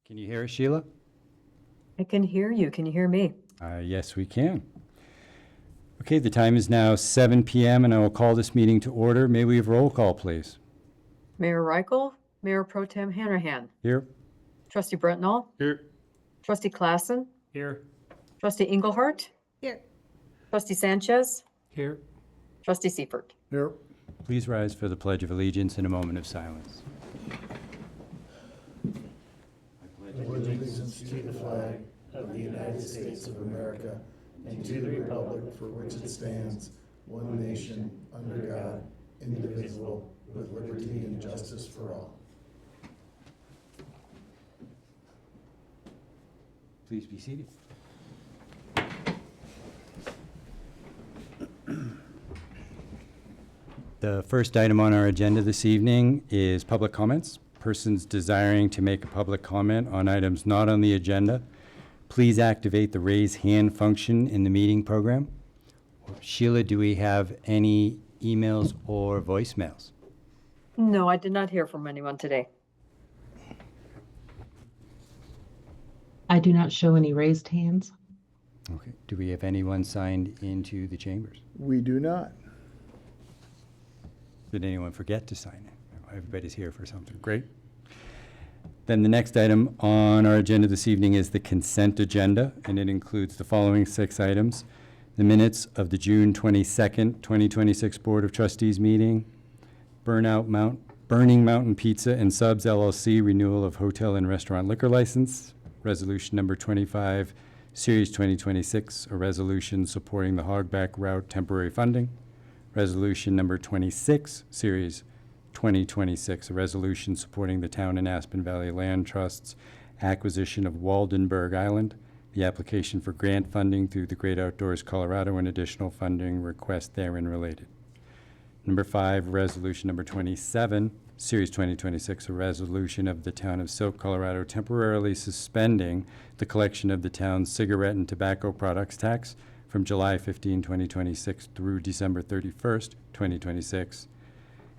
Can you hear us, Sheila? I can hear you. Can you hear me? Yes, we can. Okay, the time is now 7 p.m. and I will call this meeting to order. May we have roll call, please? Mayor Reichel, Mayor Pro Tem Hanrahan, Here. Trustee Brentnall, Here. Trustee Klassen, Here. Trustee Engelhardt, Here. Trustee Sanchez, Here. Trustee Seifert. Here. Please rise for the Pledge of Allegiance in a moment of silence. Allegiance to the flag of the United States of America and to the republic for which it stands, one nation, under God, indivisible, with liberty and justice for all. Please be seated. The first item on our agenda this evening is public comments. Persons desiring to make a public comment on items not on the agenda, please activate the raise hand function in the meeting program. Sheila, do we have any emails or voicemails? No, I did not hear from anyone today. I do not show any raised hands. Okay. Do we have anyone signed into the chambers? We do not. Did anyone forget to sign in? Everybody's here for something. Great. Then the next item on our agenda this evening is the consent agenda, and it includes the following 6 items. The minutes of the June 22nd, 2026 Board of Trustees meeting, Burning Mountain Pizza and Subs LLC renewal of hotel and restaurant liquor license, resolution number 25, series 2026, a resolution supporting the Hogback Route temporary funding, resolution number 26, series 2026, a resolution supporting the Town and Aspen Valley Land Trust's acquisition of Waldenburg Island, the application for grant funding through the Great Outdoors Colorado and additional funding request therein related. Number 5, resolution number 27, series 2026, a resolution of the Town of Silt, Colorado temporarily suspending the collection of the town's cigarette and tobacco products tax from July 15, 2026 through December 31st, 2026.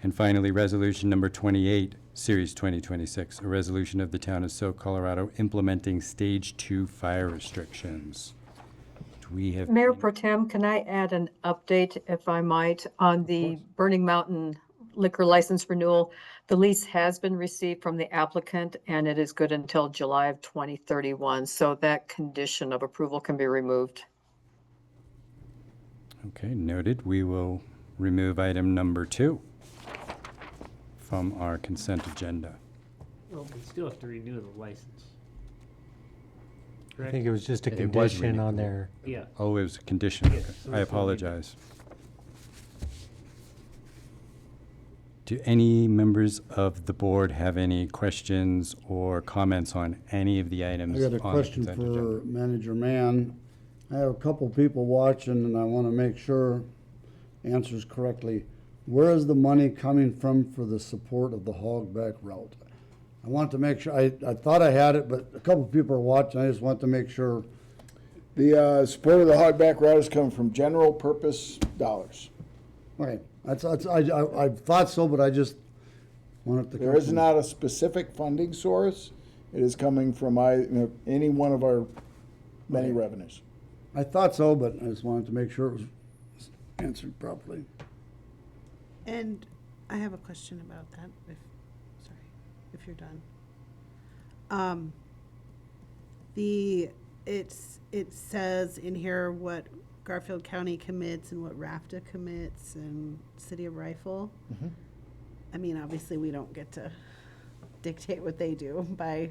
And finally, resolution number 28, series 2026, a resolution of the Town of Silt, Colorado implementing stage 2 fire restrictions. Do we have Mayor Pro Tem, can I add an update, if I might, on the Burning Mountain liquor license renewal? The lease has been received from the applicant, and it is good until July of 2031, so that condition of approval can be removed. Okay, noted. We will remove item number 2 from our consent agenda. Well, we still have to renew the license. I Correct? think it was just a It was condition on renewed. there. Yeah. Oh, it was a condition. Yes, Okay. so I it's all renewed. apologize. Do any members of the board have any questions or comments on any of the items I on got the a question consent for agenda? Manager Mann. I have a couple people watching and I want to make sure answers correctly. Where is the money coming from for the support of the hogback route? I want to make sure, I thought I had it, but a couple people are watching. I just want to make sure. The support of the hogback route is coming from general purpose dollars. Okay, I thought so, but I just wanted to. There is not a specific funding source. It is coming from any one of our many revenues. I thought so, but I just wanted to make sure it was answered properly. And I have a question about that, if you're done. It says in here what Garfield County commits and what RAFTA commits and City of Rifle. Mhm. I mean, obviously, we don't get to dictate what they do by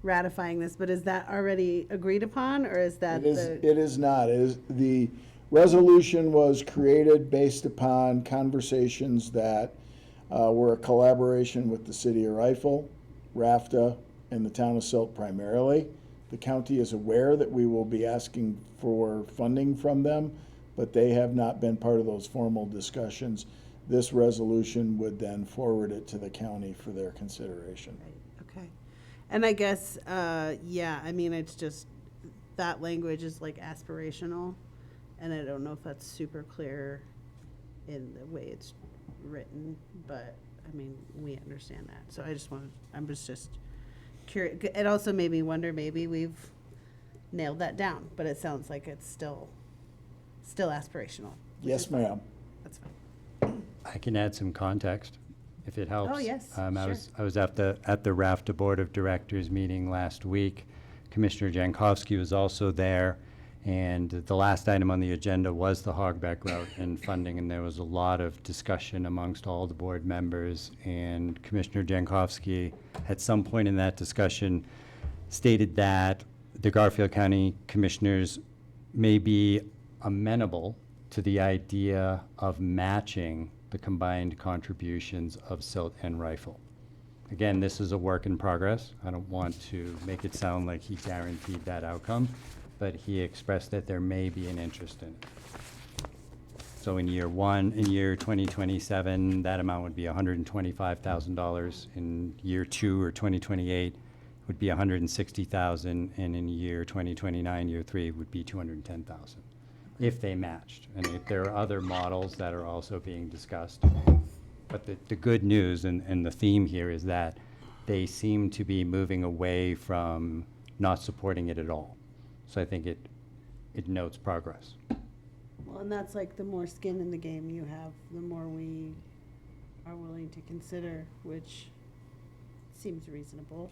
ratifying this, but is that already agreed upon, or is that It is not. The resolution was created based upon conversations that were a collaboration with the City of Rifle, RAFTA, and the Town of Silt primarily. The county is aware that we will be asking for funding from them, but they have not been part of those formal discussions. This resolution would then forward it to the county for their consideration. Okay. And I guess, yeah, I mean, it's just, that language is like aspirational, and I don't know if that's super clear in the way it's written, but, I mean, we understand that. So I just wanted, I was just curious. It also made me wonder, maybe we've nailed that down, but it sounds like it's still aspirational. Yes, ma'am. That's fine. I can add some context, if it helps. Oh, yes, I sure. was at the RAFTA Board of Directors meeting last week. Commissioner Jankowski was also there, and the last item on the agenda was the hogback route and funding, and there was a lot of discussion amongst all the board members, and Commissioner Jankowski, at some point in that discussion, stated that the Garfield County Commissioners may be amenable to the idea of matching the combined contributions of Silt and Rifle. Again, this is a work in progress. I don't want to make it sound like he guaranteed that outcome, but he expressed that there may be an interest in it. So in year 2027, that amount would be $125,000. In year 2 or 2028, would be $160,000, and in year 2029, year 3, would be $210,000, if they matched. And if there are other models that are also being discussed. But the good news and the theme here is that they seem to be moving away from not supporting it at all. So I think it notes progress. Well, and that's like the more skin in the game you have, the more we are willing to consider, which seems reasonable.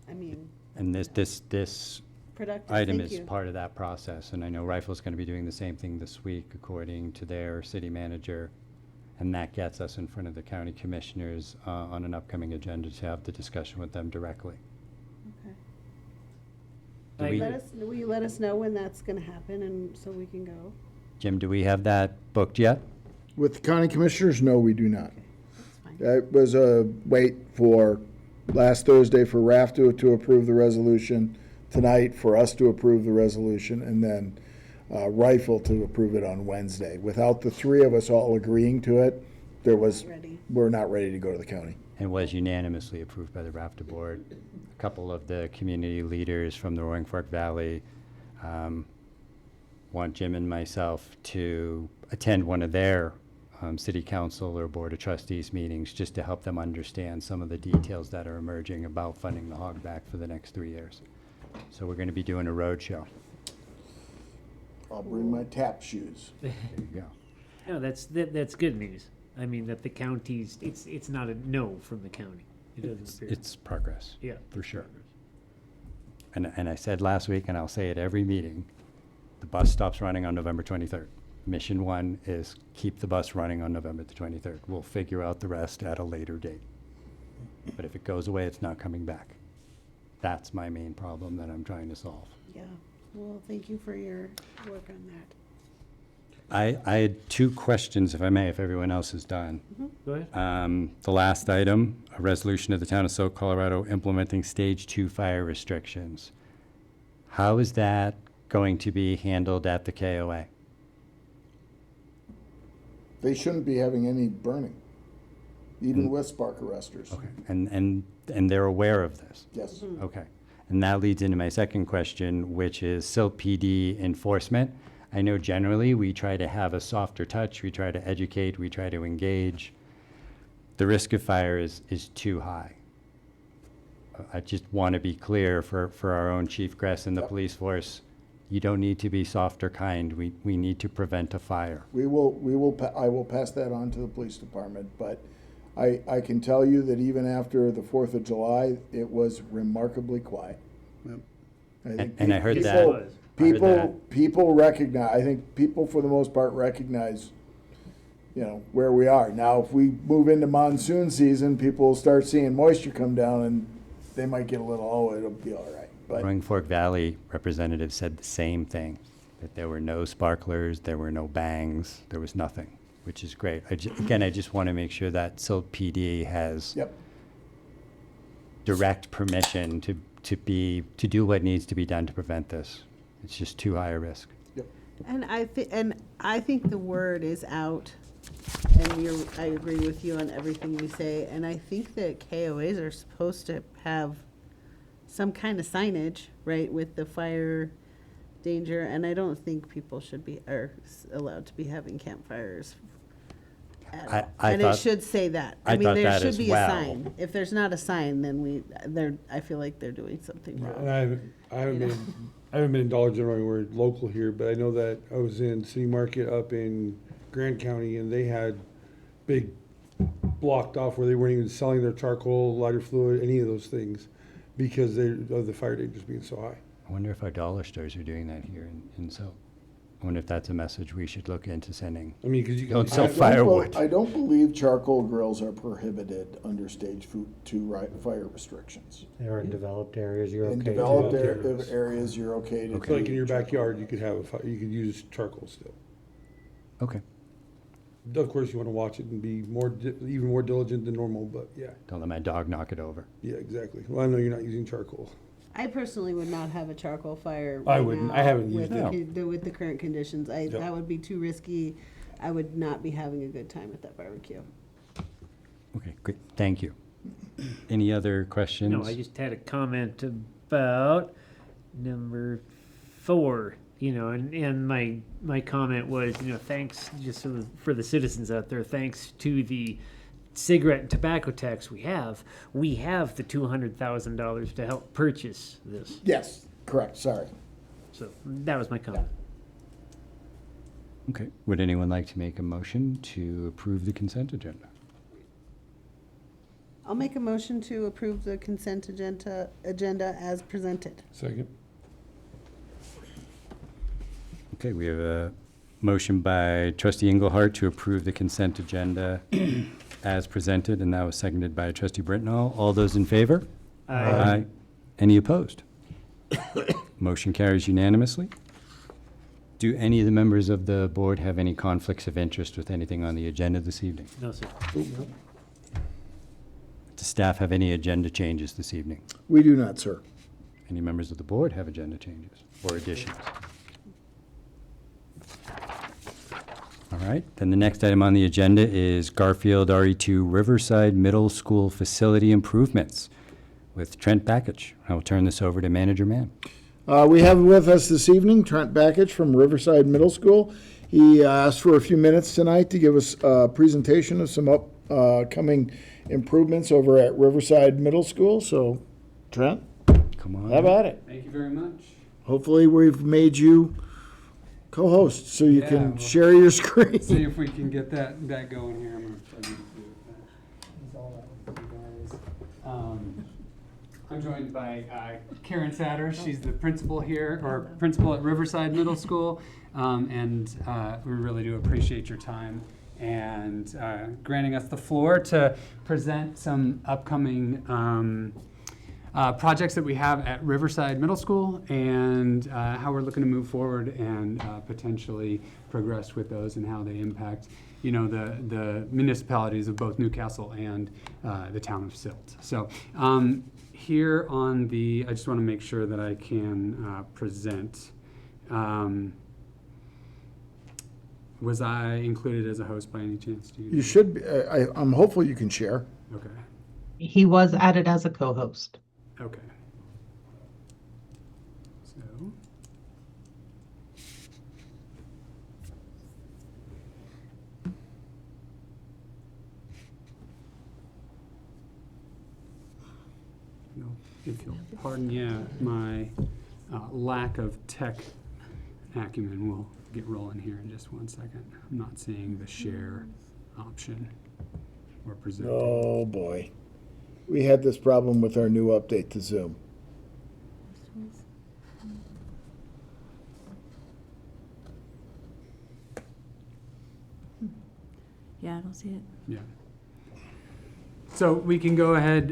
I mean, And this productive, item thank is you. part of that process, and I know Rifle's going to be doing the same thing this week, according to their city manager, and that gets us in front of the county commissioners on an upcoming agenda to have the discussion with them directly. Okay. Do we- Will you let us know when that's gonna happen, and so we can go? Jim, do we have that booked yet? With the county commissioners, no, we do not. That's fine. That was a wait for last Thursday for RAFTA to approve the resolution, tonight for us to approve the resolution, and then Rifle to approve it on Wednesday. Without the three of us all agreeing to it, Ready. we're not ready to go to the county. And was unanimously approved by the RAFTA board. A couple of the community leaders from the Roaring Fork Valley want Jim and myself to attend one of their city council or board of trustees meetings, just to help them understand some of the details that are emerging about funding the hogback for the next 3 years. So we're going to be doing a road show. I'll bring my tap shoes. There you go. No, that's good news. I mean, that the counties, it's not a no from the county. It doesn't appear. It's progress. Yeah. for sure. And I said last week, and I'll say at every meeting, the bus stops running on November 23rd. Mission 1 is keep the bus running on November the 23rd. We'll figure out the rest at a later date. But if it goes away, it's not coming back. That's my main problem that I'm trying to solve. Yeah, well, thank you for your work on that. I had 2 questions, if I may, if everyone else is done. Go ahead. The last item, a resolution of the town of Silt, Colorado, implementing stage 2 fire restrictions. How is that going to be handled at the KOA? They shouldn't be having any burning, even with spark arresters. Okay, and they're aware of this? Yes. Okay. And that leads into my second question, which is Silt PD enforcement. I know generally we try to have a softer touch, we try to educate, we try to engage. The risk of fire is too high. I just want to be clear for our own Chief Gress and the Yep. police force, you don't need to be soft or kind. We need to prevent a fire. I will pass that on to the police department, but I can tell you that even after the 4th of July, it was remarkably quiet. Yep. And I heard Yes, that. it was. People recognize, I think people for the most part recognize, where we are. Now, if we move into monsoon season, people will start seeing moisture come down and they might get a little, it'll be all right. But Roaring Fork Valley representative said the same thing, that there were no sparklers, there were no bangs, there was nothing, which is great. I just want to make sure that Silt PD has Yep. direct permission to do what needs to be done to prevent this. It's just too high a risk. And I think the word is out, and I agree with you on everything you say, and I think that KOAs are supposed to have some kind of signage, right, with the fire danger, and I don't think people are allowed to be having campfires at I- all. I And it thought- should say that. I I mean, thought there that should as be a well. sign. If there's not a sign, then I feel like they're doing something And wrong. I haven't been in Dollar General anywhere local here, but I know that I was in City Market up in Grand County, and they had big blocked off where they weren't even selling their charcoal, lighter fluid, any of those things, because of the fire dangers being so high. I wonder if our dollar stores are doing that here in Silt. I wonder if that's a message we should look into sending. I mean, because you Don't can. sell I don't firewood. I don't believe charcoal grills are prohibited under stage food fire restrictions. They're in developed areas, you're In okay. developed Developed areas. areas, you're okay to. Okay. Like in your do charcoal. backyard, you could have you could use charcoal still. Okay. Of course, you want to watch it and be even more diligent than normal, but yeah, Don't let my dog knock it over. yeah, exactly. Well, I know you're not using charcoal. I personally would not have a charcoal fire. I right wouldn't. now I haven't with used it. With the current conditions. Yeah. That would be too risky. I would not be having a good time at that barbecue. Okay, great. Thank you. Any other questions? No, I just had a comment about number 4, and my comment was, thanks just for the citizens out there, thanks to the cigarette and tobacco tax we have the $200,000 to help purchase this. Yes, correct, sorry. So that was my comment. Okay. Would anyone like to make a motion to approve the consent agenda? I'll make a motion to approve the consent agenda as presented. Second. Okay, we have a motion by trustee Engelhardt to approve the consent agenda as presented, and that was seconded by trustee Brittenall. All those in favor? Aye. Any opposed? Motion carries unanimously. Do any of the members of the board have any conflicts of interest with anything on the agenda this evening? No, sir. Does staff have any agenda changes this evening? We do not, sir. Any members of the board have agenda changes or additions? All right, then the next item on the agenda is Garfield RE2 Riverside Middle School Facility Improvements with Trent Backich. I will turn this over to Manager Mann. We have with us this evening Trent Backich from Riverside Middle School. He asked for a few minutes tonight to give us a presentation of some upcoming improvements over at Riverside Middle School. So, Trent, Come on. have at it. Thank you very much. Hopefully, we've made you co-host so you Yeah, can well- share your screen. See if we can get that going here. I'm gonna plug into that. Is all that with you guys. I'm joined by Karen Satter. She's the principal here, or principal at Riverside Middle School. And we really do appreciate your time and granting us the floor to present some upcoming projects that we have at Riverside Middle School and how we're looking to move forward and potentially progress with those and how they impact, the municipalities of both Newcastle and the town of Silt. So here on I just want to make sure that I can present. Was I included as a host by any chance? You should be, I'm hopeful you can share. Okay. He was added as a co-host. Okay. So. No, if you'll pardon, my lack of tech acumen will get rolling here in just one second. I'm not seeing the share option or presenting. Oh, boy. We had this problem with our new update to Zoom. Yeah, I don't see it. Yeah. So we can go ahead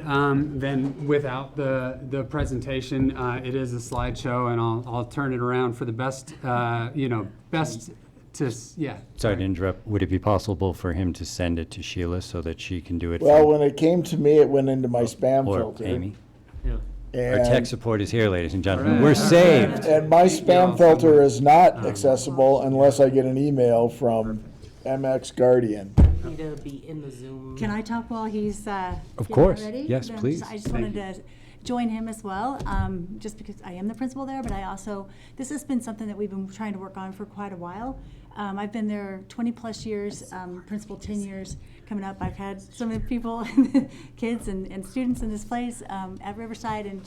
then without the presentation. It is a slideshow, and I'll turn it around for the best, best to, yeah. Sorry to interrupt. Would it be possible for him to send it to Sheila so that she can do it? Well, from- when it came to me, it went into my spam or filter. Amy? Yeah. Our tech And, support is here, ladies and gentlemen. All We're right. saved. and my spam filter is not accessible unless I get an email from MX Guardian. Need to be in the Zoom. Can I talk while he's Of getting course. ready? Yes, Then please. I just wanted to join him as well, just because I am the principal there, but I also, this has been something that we've been trying to work on for quite a while. I've been there 20 plus years, principal 10 years coming up. I've had so many people, kids and students in this place at Riverside, and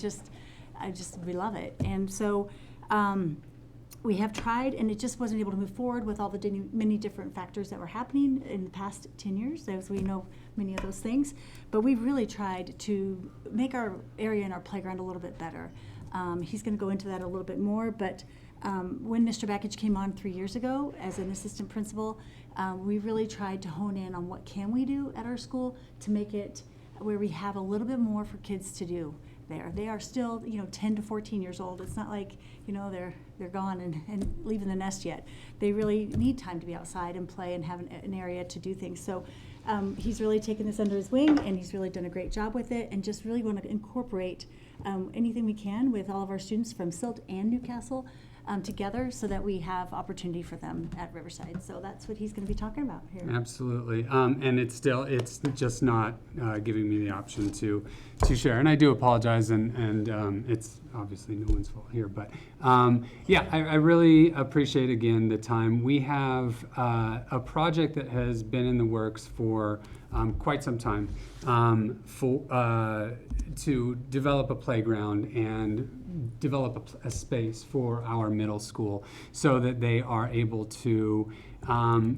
we love it. And so we have tried, and it just wasn't able to move forward with all the many different factors that were happening in the past 10 years, as we know many of those things. But we've really tried to make our area and our playground a little bit better. He's going to go into that a little bit more, but when Mr. Backage came on 3 years ago as an assistant principal, we really tried to hone in on what can we do at our school to make it where we have a little bit more for kids to do there. They are still, 10 to 14 years old. It's not like, they're gone and leaving the nest yet. They really need time to be outside and play and have an area to do things. So he's really taken this under his wing, and he's really done a great job with it, and just really want to incorporate anything we can with all of our students from Silt and Newcastle together, so that we have opportunity for them at Riverside. So that's what he's going to be talking about here. Absolutely. And it's just not giving me the option to share. And I do apologize, and it's obviously no one's fault here. But I really appreciate, again, the time. We have a project that has been in the works for quite some time to develop a playground and develop a space for our middle school, so that they are able to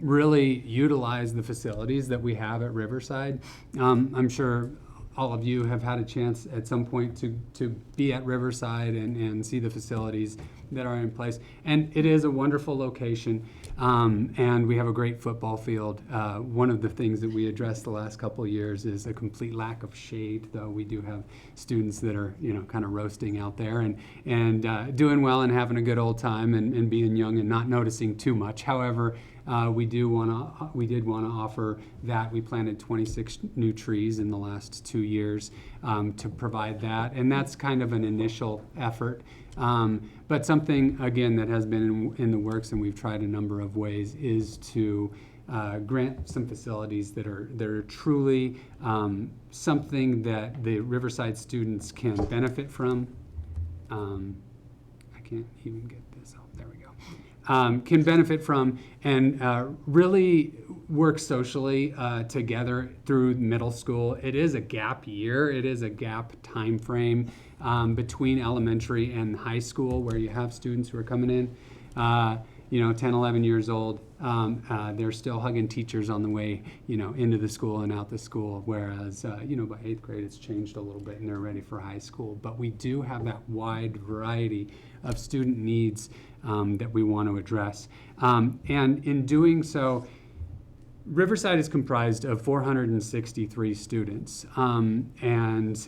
really utilize the facilities that we have at Riverside. I'm sure all of you have had a chance at some point to be at Riverside and see the facilities that are in place. And it is a wonderful location, and we have a great football field. One of the things that we addressed the last couple of years is a complete lack of shade, though we do have students that are, kind of roasting out there and doing well and having a good old time and being young and not noticing too much. However, we did want to offer that. We planted 26 new trees in the last 2 years to provide that, and that's kind of an initial effort. But something, again, that has been in the works, and we've tried a number of ways, is to grant some facilities that are truly something that the Riverside students can benefit from. I can't even get this off. There we go. Can benefit from and really work socially together through middle school. It is a gap year. It is a gap time frame between elementary and high school, where you have students who are coming in, 10, 11 years old. They're still hugging teachers on the way, into the school and out the school. Whereas, by 8th grade, it's changed a little bit and they're ready for high school. But we do have that wide variety of student needs that we want to address. And in doing so, Riverside is comprised of 463 students and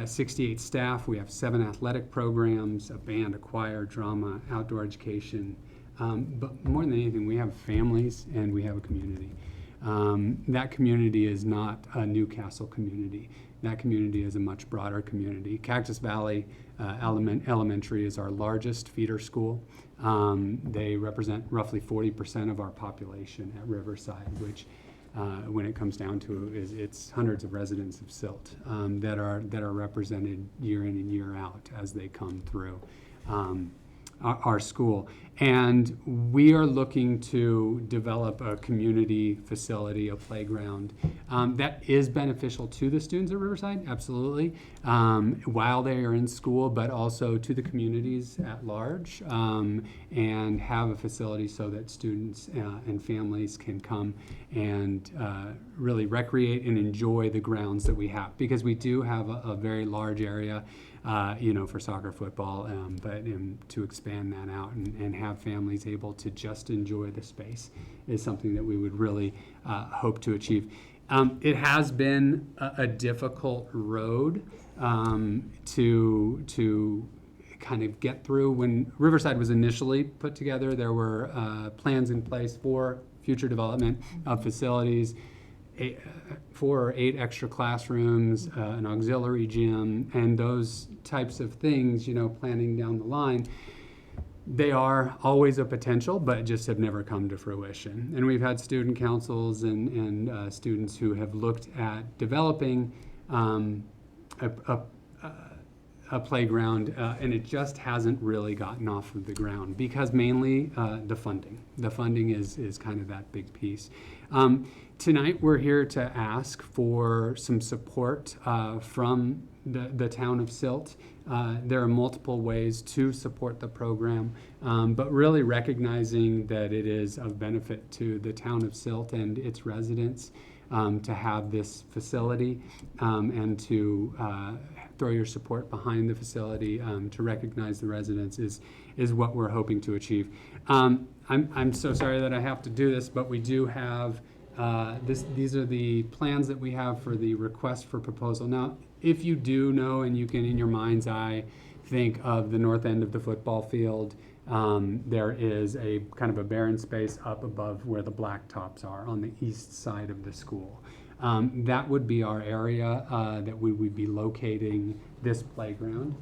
68 staff. We have 7 athletic programs, a band, a choir, drama, outdoor education. But more than anything, we have families and we have a community. That community is not a Newcastle community. That community is a much broader community. Cactus Valley Elementary is our largest feeder school. They represent roughly 40% of our population at Riverside, which, when it comes down to it, it's hundreds of residents of Silt that are represented year in and year out as they come through our school. And we are looking to develop a community facility, a playground that is beneficial to the students at Riverside, absolutely, while they are in school, but also to the communities at large, and have a facility so that students and families can come and really recreate and enjoy the grounds that we have, because we do have a very large area for soccer, football, but to expand that out and have families able to just enjoy the space is something that we would really hope to achieve. It has been a difficult road to kind of get through. When Riverside was initially put together, there were plans in place for future development of facilities, 4 or 8 extra classrooms, an auxiliary gym, and those types of things, planning down the line. They are always a potential, but just have never come to fruition. And we've had student councils and students who have looked at developing a a playground, and it just hasn't really gotten off of the ground because mainly the funding. The funding is kind of that big piece. Tonight, we're here to ask for some support from the town of Silt. There are multiple ways to support the program, but really recognizing that it is of benefit to the town of Silt and its residents to have this facility and to throw your support behind the facility to recognize the residents is what we're hoping to achieve. I'm so sorry that I have to do this, but we do have these are the plans that we have for the request for proposal. Now, if you do know and you can in your mind's eye think of the north end of the football field, there is a kind of a barren space up above where the blacktops are on the east side of the school. That would be our area that we would be locating this playground.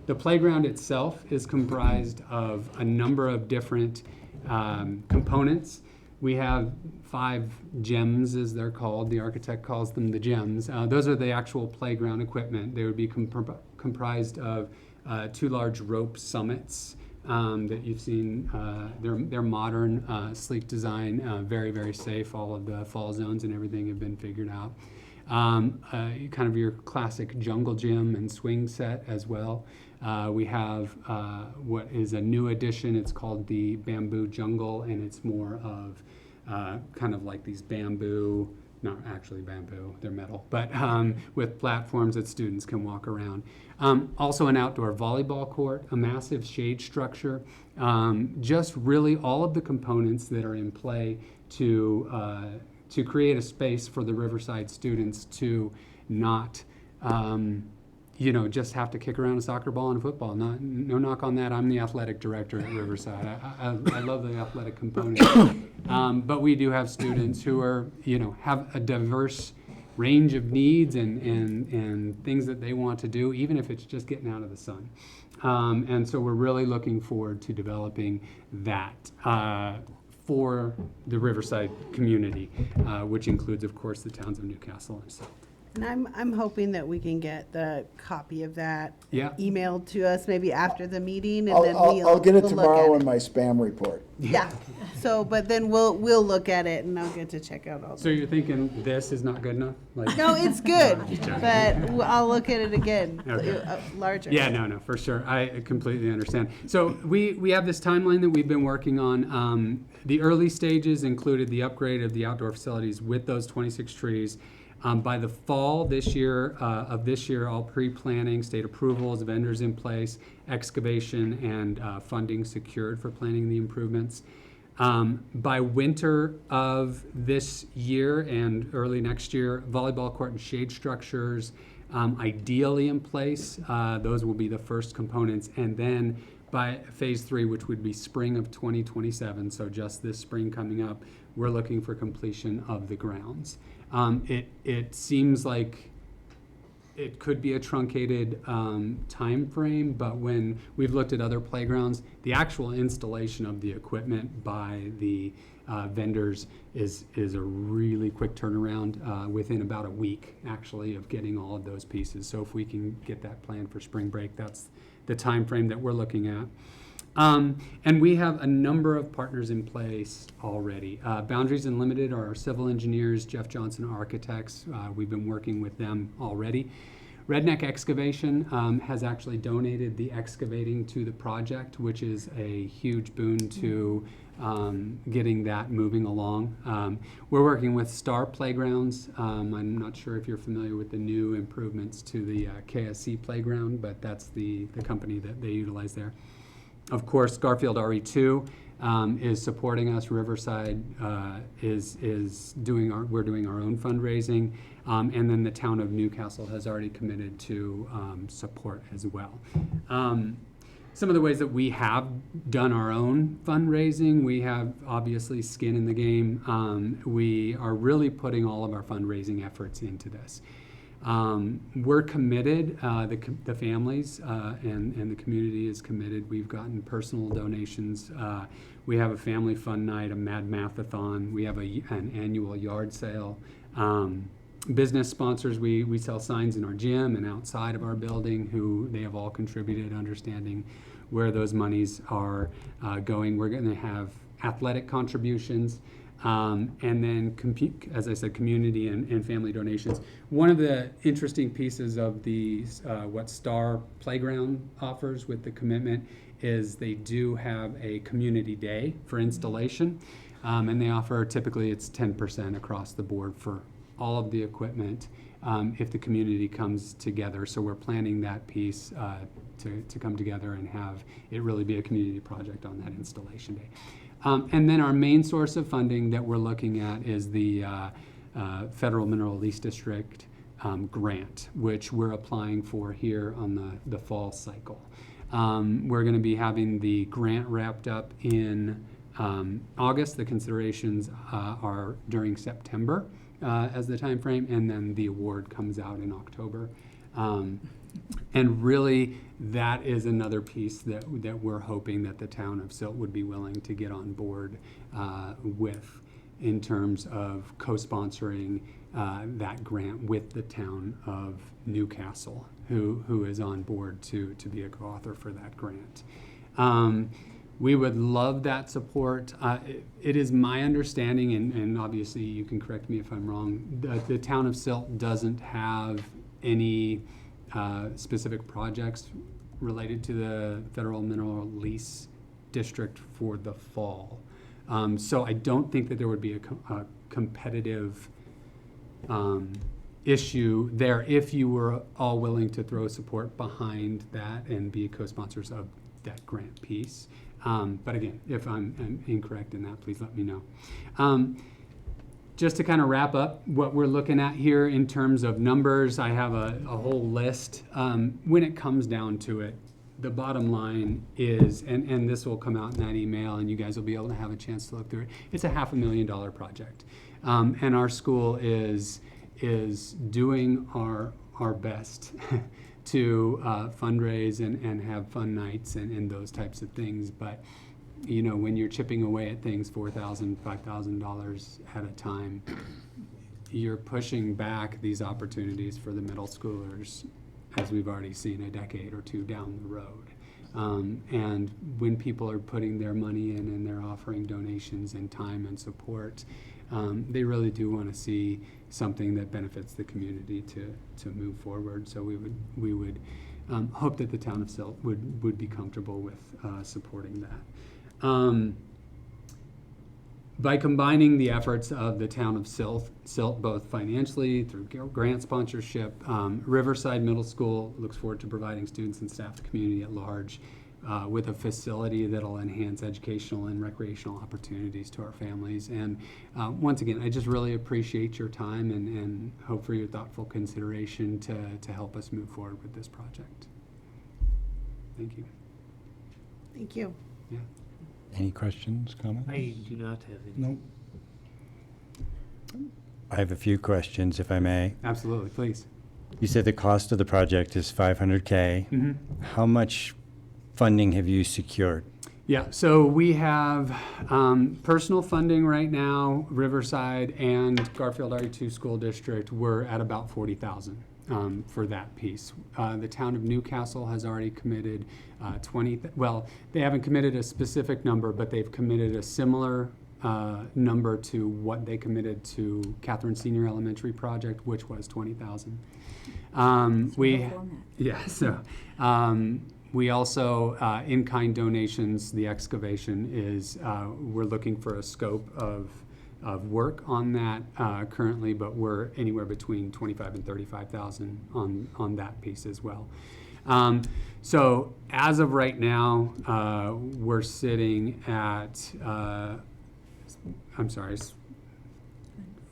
The playground itself is comprised of a number of different components. We have 5 gems, as they're called. The architect calls them the gems. Those are the actual playground equipment. They would be comprised of 2 large rope summits that you've seen. They're modern, sleek design, very, very safe. All of the fall zones and everything have been figured out. Kind of your classic jungle gym and swing set as well. We have what is a new addition. It's called the Bamboo Jungle, and it's more of kind of like these bamboo, not actually bamboo, they're metal, but with platforms that students can walk around. Also an outdoor volleyball court, a massive shade structure, just really all of the components that are in play to create a space for the Riverside students to not just have to kick around a soccer ball and a football. No knock on that. I'm the athletic director at Riverside. I love the athletic component. But we do have students who are, have a diverse range of needs and things that they want to do, even if it's just getting out of the sun. And so we're really looking forward to developing that for the Riverside community, which includes, of course, the towns of Newcastle and Silt. And I'm hoping that we can get the copy of that Yeah. emailed to us maybe after the meeting, and then I'll get it we'll look tomorrow at in my spam report. Yeah. So, but then we'll look at it, and I'll get to check out all. So you're thinking this is not good enough? Like, No, it's good, Just joking. but I'll look at it again, Okay. larger. Yeah, no, for sure. I completely understand. So we have this timeline that we've been working on. The early stages included the upgrade of the outdoor facilities with those 26 trees. By the fall this year, all pre-planning, state approvals, vendors in place, excavation, and funding secured for planning the improvements. By winter of this year and early next year, volleyball court and shade structures ideally in place. Those will be the first components. And then by phase 3, which would be spring of 2027, so just this spring coming up, we're looking for completion of the grounds. It seems like it could be a truncated time frame, but when we've looked at other playgrounds, the actual installation of the equipment by the vendors is a really quick turnaround within about a week, actually, of getting all of those pieces. So if we can get that planned for spring break, that's the time frame that we're looking at. And we have a number of partners in place already. Boundaries Unlimited are our civil engineers, Jeff Johnson Architects. We've been working with them already. Redneck Excavation has actually donated the excavating to the project, which is a huge boon to getting that moving along. We're working with Star Playgrounds. I'm not sure if you're familiar with the new improvements to the KSC playground, but that's the company that they utilize there. Of course, Garfield RE2 is supporting us. Riverside is doing we're doing our own fundraising, and then the town of Newcastle has already committed to support as well. Some of the ways that we have done our own fundraising, we have obviously skin in the game. We are really putting all of our fundraising efforts into this. We're committed, the families and the community is committed. We've gotten personal donations. We have a family fun night, a Mad Mathathon. We have an annual yard sale. business sponsors. We sell signs in our gym and outside of our building, who they have all contributed, understanding where those monies are going. We're going to have athletic contributions, and then, as I said, community and family donations. One of the interesting pieces of the what Star Playground offers with the commitment is they do have a community day for installation, and they offer, typically it's 10% across the board for all of the equipment if the community comes together. So we're planning that piece to come together and have it really be a community project on that installation day. And then our main source of funding that we're looking at is the Federal Mineral Lease District grant, which we're applying for here on the fall cycle. We're going to be having the grant wrapped up in August. The considerations are during September as the time frame, and then the award comes out in October. And really, that is another piece that we're hoping that the town of Silt would be willing to get on board with, in terms of co-sponsoring that grant with the town of Newcastle, who is on board to be a co-author for that grant. We would love that support. It is my understanding, and obviously you can correct me if I'm wrong, that the town of Silt doesn't have any specific projects related to the Federal Mineral Lease District for the fall. So I don't think that there would be a competitive issue there if you were all willing to throw support behind that and be co-sponsors of that grant piece. But again, if I'm incorrect in that, please let me know. Just to kind of wrap up what we're looking at here in terms of numbers, I have a whole list. When it comes down to it, the bottom line is, and this will come out in that email and you guys will be able to have a chance to look through it, it's a $500,000 project. And our school is doing our best to fundraise and have fun nights and those types of things. But you know, when you're chipping away at things $4,000, $5,000 at a time, you're pushing back these opportunities for the middle schoolers, as we've already seen, a decade or two down the road. And when people are putting their money in and they're offering donations and time and support, they really do want to see something that benefits the community to move forward. So we would hope that the town of Silt would be comfortable with supporting that. By combining the efforts of the town of Silt both financially through grant sponsorship, Riverside Middle School looks forward to providing students and staff, the community at large, with a facility that'll enhance educational and recreational opportunities to our families. And once again, I just really appreciate your time and hope for your thoughtful consideration to help us move forward with this project. Thank you. Thank you. Yeah. Any questions, comments? I do not have any. Nope. I have a few questions, if I may. Absolutely, please. You said the cost of the project is $500K. Mm-hmm. How much funding have you secured? Yeah, so we have personal funding right now, Riverside and Garfield RE2 School District, we're at about $40,000 for that piece. The town of Newcastle has already committed they haven't committed a specific number, but they've committed a similar number to what they committed to Catherine Senior Elementary Project, which was $20,000. We also, in-kind donations, the excavation is, we're looking for a scope of work on that currently, but we're anywhere between $25,000 and $35,000 on that piece as well. So as of right now, we're sitting at,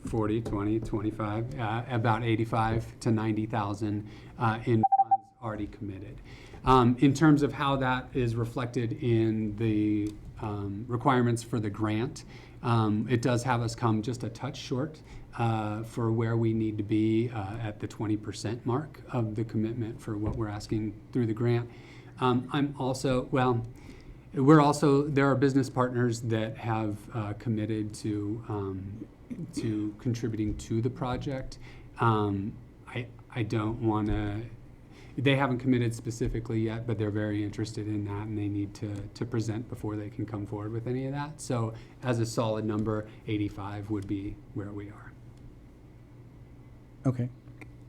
40, 20, 25, about 85 to 90,000 in funds already committed. In terms of how that is reflected in the requirements for the grant, it does have us come just a touch short for where we need to be at the 20% mark of the commitment for what we're asking through the grant. There are business partners that have committed to contributing to the project. I don't want to, they haven't committed specifically yet, but they're very interested in that, and they need to present before they can come forward with any of that. So as a solid number, 85 would be where we are. Okay.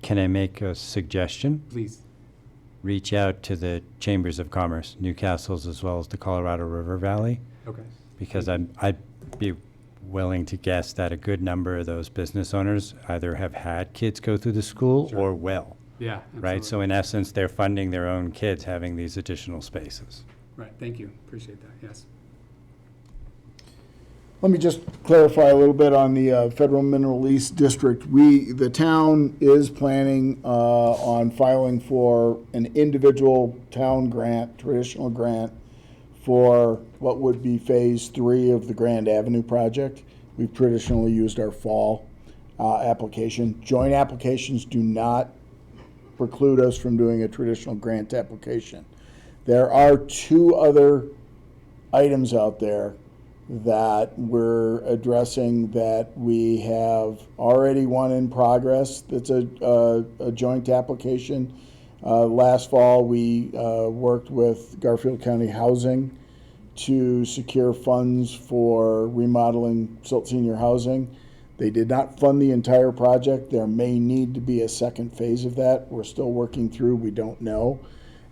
Can I make a suggestion? Please. Reach out to the Chambers of Commerce, Newcastle's as well as the Colorado River Valley, Okay. because I'd be willing to guess that a good number of those business owners either have had kids go through the school Sure. or will, Yeah. right? So absolutely. in essence, they're funding their own kids having these additional spaces. Right. Thank you. Appreciate that. Yes. Let me just clarify a little bit on the Federal Mineral Lease District. The town is planning on filing for an individual town grant, traditional grant, for what would be Phase 3 of the Grand Avenue project. We've traditionally used our fall application. Joint applications do not preclude us from doing a traditional grant application. There are 2 other items out there that we're addressing that we have already one in progress that's a joint application. Last fall, we worked with Garfield County Housing to secure funds for remodeling Silt Senior Housing. They did not fund the entire project. There may need to be a second phase of that. We're still working through, we don't know.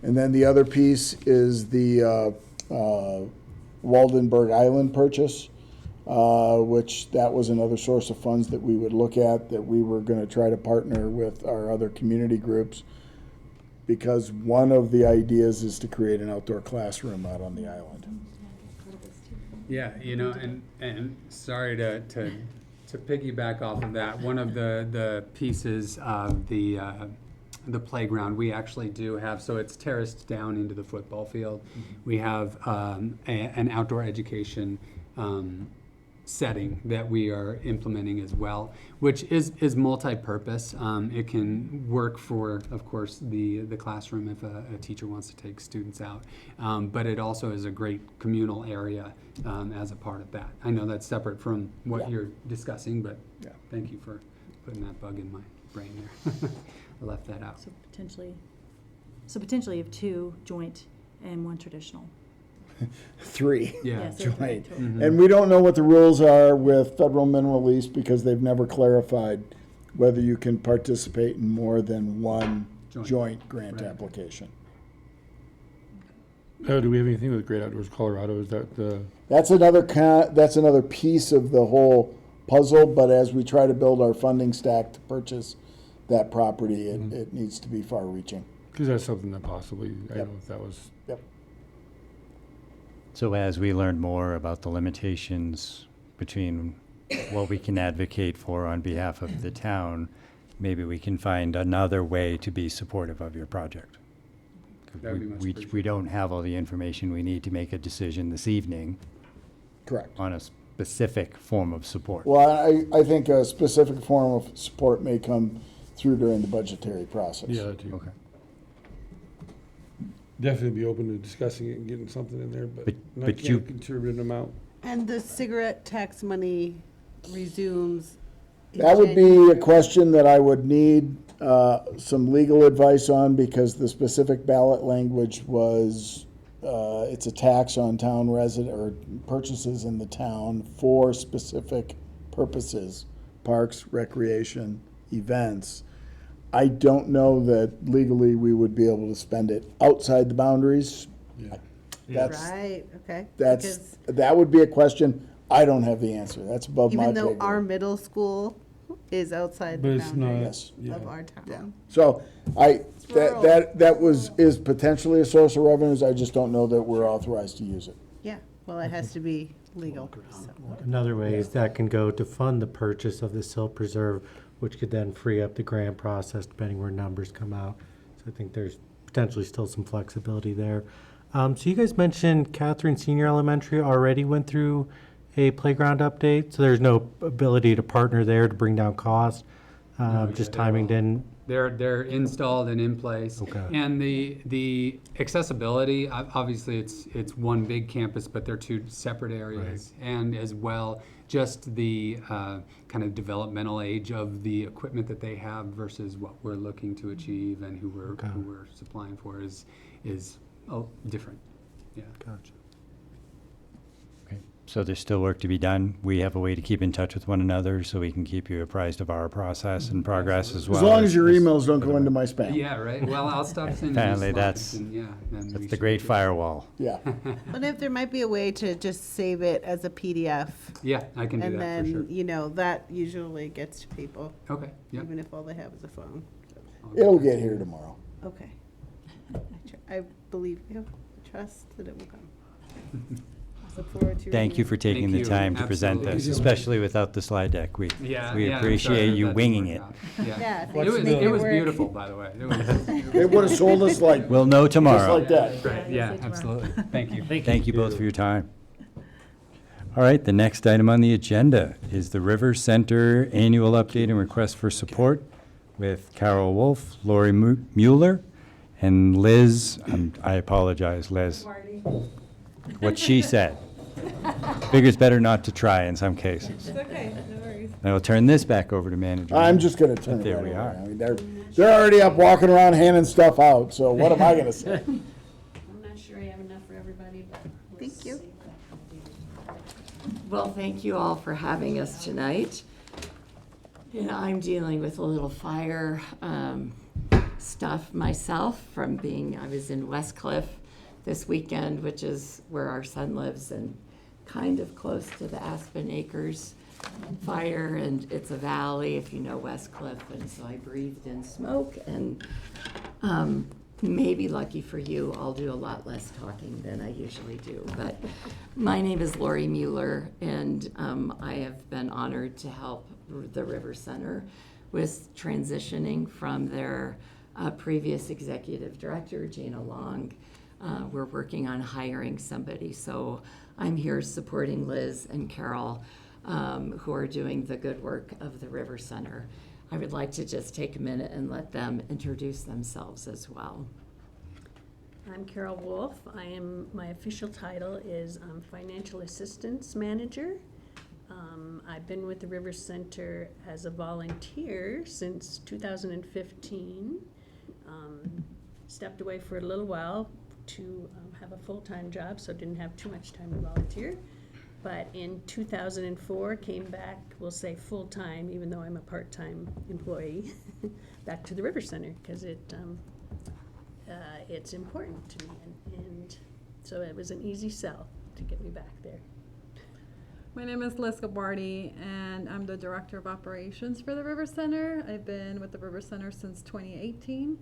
And then the other piece is the Waldenburg Island purchase, which that was another source of funds that we would look at, that we were going to try to partner with our other community groups, because one of the ideas is to create an outdoor classroom out on the island. Yeah, and sorry to piggyback off of that, one of the pieces of the playground we actually do have, so it's terraced down into the football field. We have an outdoor education setting that we are implementing as well, which is multi-purpose. It can work for, of course, the classroom if a teacher wants to take students out, but it also is a great communal area as a part of that. I know that's separate from what you're discussing, but thank you for putting that bug in my brain there. I left that out. So potentially you have 2 joint and 1 traditional. 3. Yeah. so Joint. total. And we don't know what the rules are with federal mineral lease because they've never clarified whether you can participate in more than one joint grant Right. application. Do we have anything with Great Outdoors Colorado? Is that the? That's another piece of the whole puzzle, but as we try to build our funding stack to purchase that property, it needs to be far-reaching. Because that's something that possibly, I Yep. don't know if that was. Yep. So as we learn more about the limitations between what we can advocate for on behalf of the town, maybe we can find another way to be supportive of your project. That would be much We appreciated. don't have all the information we need to make a decision this evening Correct. on a specific form of support. Well, I think a specific form of support may come through during the budgetary process. Yeah, that too. Okay. Definitely be open to discussing it and getting something in there, but not but you- a conservative amount. And the cigarette tax money resumes. in That would be January. a question that I would need some legal advice on, because the specific ballot language was, it's a tax on town resident, or purchases in the town for specific purposes, parks, recreation, events. I don't know that legally we would be able to spend it outside the boundaries. Yeah. That's, Right, okay. that would be a question. I don't have the answer. That's above my Even pay though grade. our middle school is outside But the it's not, boundaries Yes. of yeah. our town. So that is potentially a source of revenues. I just don't know that we're authorized to use it. Yeah, well, it has to be legal, so. Another way is that can go to fund the purchase of the silt preserve, which could then free up the grant process depending where numbers come out. So I think there's potentially still some flexibility there. So you guys mentioned Catherine Senior Elementary already went through a playground update, so there's no ability to partner there to bring down cost. No, Just yeah, timing they're all- didn't They're installed and in place. Okay. And the accessibility, obviously it's one big campus, but they're two separate areas. And as well, just the kind of developmental age of the equipment that they have versus what we're looking to achieve and who we're supplying for is different. Yeah. Gotcha. Okay, so there's still work to be done. We have a way to keep in touch with one another so we can keep you apprised of our process and progress as well. As long as your emails don't go into my spam. Yeah, right. Well, I'll stop sending you Apparently slides and, yeah, then we That's the should great do- firewall. Yeah. But if there might be a way to just save it as a PDF, Yeah, I can do and that for sure. then, you know, that usually gets to people, Okay, yeah. even if all they have is a phone. It'll get here tomorrow. Okay. I believe you. I trust that it will come. Look forward to your Thank you email. for taking Thank the you. time to present Absolutely. this, especially without the slide deck. We Yeah, we yeah, I'm appreciate sorry you that winging didn't it. work out. Yeah. Yeah, It thanks was, for making it was work. beautiful, by the way. It was They would have sold us like, We'll know just tomorrow. like that. great. Yeah, absolutely. Thank you. Thank you both for your time. All right, the next item on the agenda is the River Center Annual Update and Request for Support with Carol Wolf, Lori Mueller, and Liz, I apologize, Liz. What she said. Figures better not to try in some cases. It's okay, no worries. I will turn this back over to manager. I'm just gonna turn it There right we over. are. I mean, they're already up walking around handing stuff out, so what am I gonna say? I'm not sure I have enough for everybody, but we'll Thank you. see. Well, thank you all for having us tonight. And I'm dealing with a little fire stuff myself from I was in Westcliff this weekend, which is where our son lives and kind of close to the Aspen Acres fire, and it's a valley if you know Westcliff, and so I breathed in smoke, and maybe lucky for you, I'll do a lot less talking than I usually do. But my name is Lori Mueller, and I have been honored to help the River Center with transitioning from their previous executive director, Jana Long. We're working on hiring somebody, so I'm here supporting Liz and Carol, who are doing the good work of the River Center. I would like to just take a minute and let them introduce themselves as well. I'm Carol Wolf. My official title is Financial Assistance Manager. I've been with the River Center as a volunteer since 2015. Stepped away for a little while to have a full-time job, so didn't have too much time to volunteer. But in 2004, came back, we'll say full-time, even though I'm a part-time employee, back to the River Center, because it's important to me. And so it was an easy sell to get me back there. My name is Liz Gabardi, and I'm the Director of Operations for the River Center. I've been with the River Center since 2018,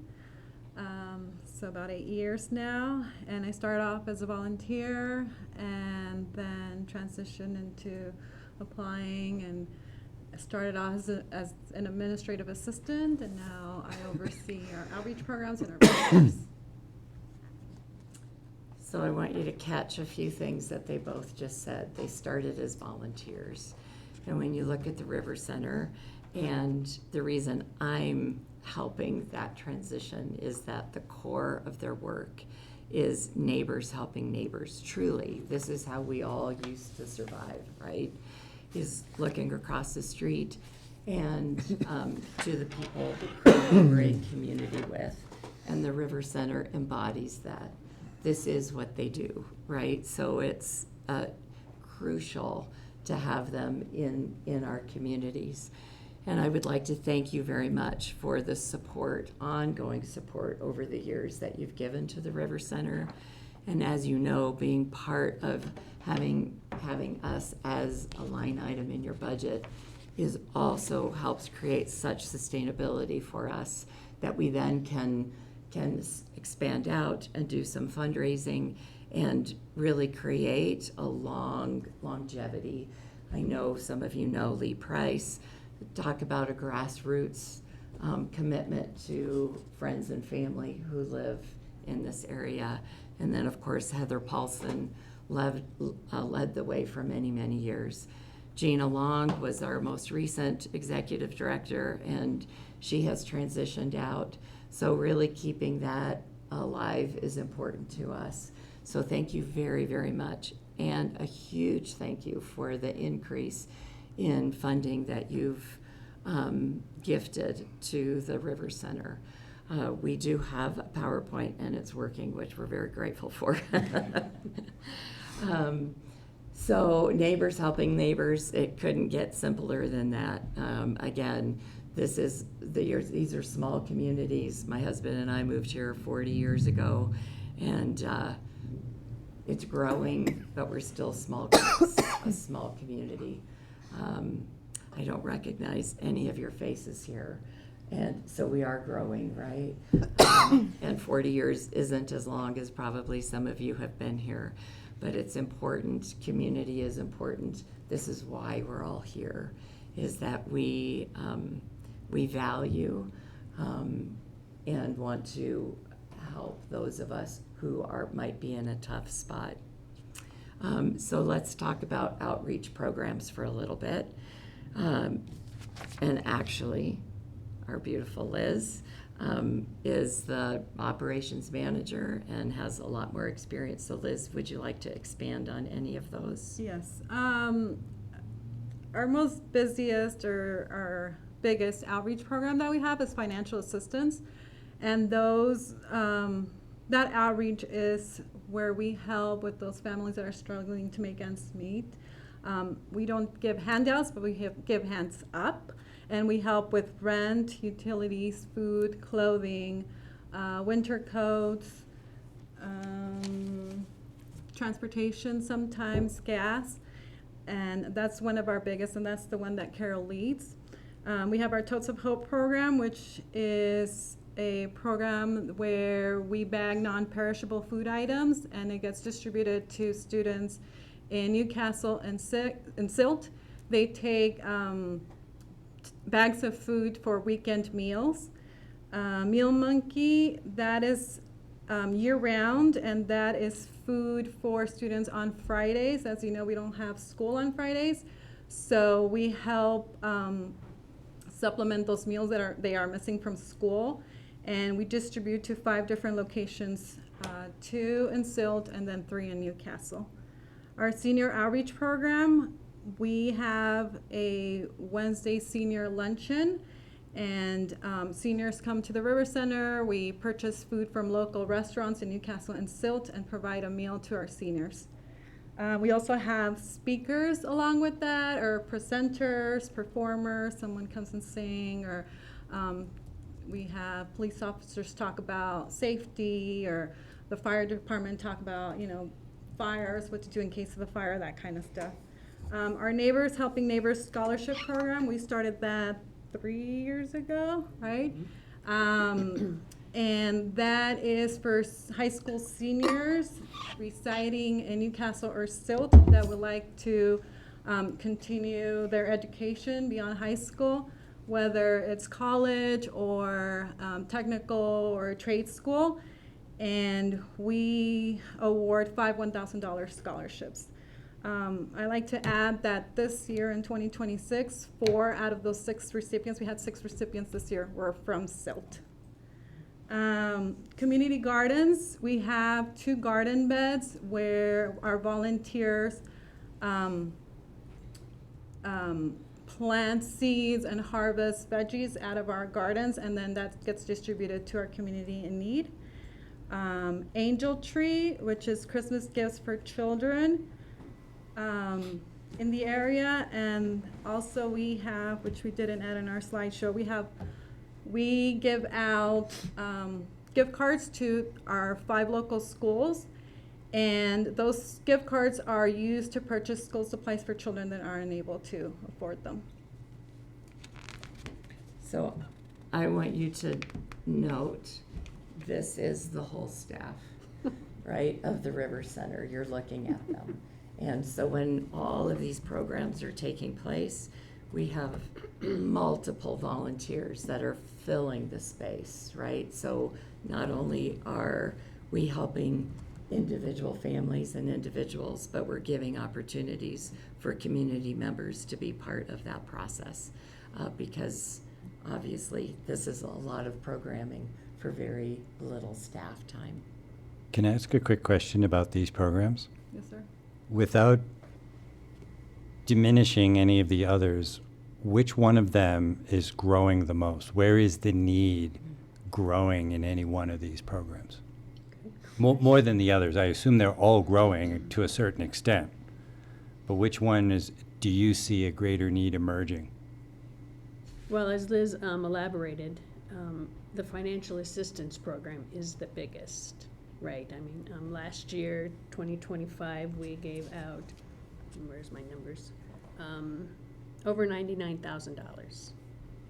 so about 8 years now. And I started off as a volunteer and then transitioned into applying, and I started off as an administrative assistant, and now I oversee our outreach programs and our programs. So I want you to catch a few things that they both just said. They started as volunteers. And when you look at the River Center, and the reason I'm helping that transition is that the core of their work is neighbors helping neighbors. Truly, this is how we all used to survive, right? Is looking across the street and to the people we have a great community with. And the River Center embodies that. This is what they do, right? So it's crucial to have them in our communities. And I would like to thank you very much for the support, ongoing support over the years that you've given to the River Center. And as you know, being part of having us as a line item in your budget is also helps create such sustainability for us that we then can expand out and do some fundraising and really create a longevity. I know some of you know Lee Price. Talk about a grassroots commitment to friends and family who live in this area. And then, of course, Heather Paulson led the way for many, many years. Jana Long was our most recent executive director, and She has transitioned out. So really keeping that alive is important to us. So thank you very, very much. And a huge thank you for the increase in funding that you've gifted to the River Center. We do have a PowerPoint and it's working, which we're very grateful for. So neighbors helping neighbors, it couldn't get simpler than that. Again, these are small communities. My husband and I moved here 40 years ago, and it's growing, but we're still a small community. I don't recognize any of your faces here. And so we are growing, right? And 40 years isn't as long as probably some of you have been here, but it's important. Community is important. This is why we're all here, is that we value and want to help those of us who might be in a tough spot. So let's talk about outreach programs for a little bit. And actually, our beautiful Liz is the operations manager and has a lot more experience. So Liz, would you like to expand on any of those? Yes. Our most busiest or our biggest outreach program that we have is financial assistance. And those, that outreach is where we help with those families that are struggling to make ends meet. We don't give handouts, but we give hands up. And we help with rent, utilities, food, clothing, winter coats, transportation sometimes, gas. And that's one of our biggest, and that's the one that Carol leads. We have our Totes of Hope program, which is a program where we bag non-perishable food items, and it gets distributed to students in Newcastle and Silt. They take bags of food for weekend meals. Meal Monkey, that is year-round, and that is food for students on Fridays. As you know, we don't have school on Fridays, so we help supplement those meals that they are missing from school, and we distribute to 5 different locations, 2 in Silt and then 3 in Newcastle. Our senior outreach program, we have a Wednesday senior luncheon, and seniors come to the River Center. We purchase food from local restaurants in Newcastle and Silt and provide a meal to our seniors. We also have speakers along with that, or presenters, performers, someone comes and sing, or we have police officers talk about safety, or the fire department talk about, fires, what to do in case of a fire, that kind of stuff. Our Neighbors Helping Neighbors Scholarship Program, we started that 3 years ago, right? And that is for high school seniors residing in Newcastle or Silt that would like to continue their education beyond high school, whether it's college or technical or trade school. And we award 5 $1,000 scholarships. I like to add that this year in 2026, 4 out of those 6 recipients, we had 6 recipients this year, were from Silt. Community gardens, we have 2 garden beds where our volunteers plant seeds and harvest veggies out of our gardens, and then that gets distributed to our community in need. Angel Tree, which is Christmas gifts for children in the area. And also we have, which we didn't add in our slideshow, we give out gift cards to our 5 local schools, and those gift cards are used to purchase school supplies for children that are unable to afford them. So I want you to note, this is the whole staff, right, of the River Center. You're looking at them. And so when all of these programs are taking place, we have multiple volunteers that are filling the space, right? So not only are we helping individual families and individuals, but we're giving opportunities for community members to be part of that process, because obviously, this is a lot of programming for very little staff time. Can I ask a quick question about these programs? Yes, sir. Without diminishing any of the others, which one of them is growing the most? Where is the need growing in any one of these programs? More than the others. I assume they're all growing to a certain extent. But which one do you see a greater need emerging? Well, as Liz elaborated, the financial assistance program is the biggest, right? I mean, last year, 2025, we gave out, where's my numbers? Over $99,000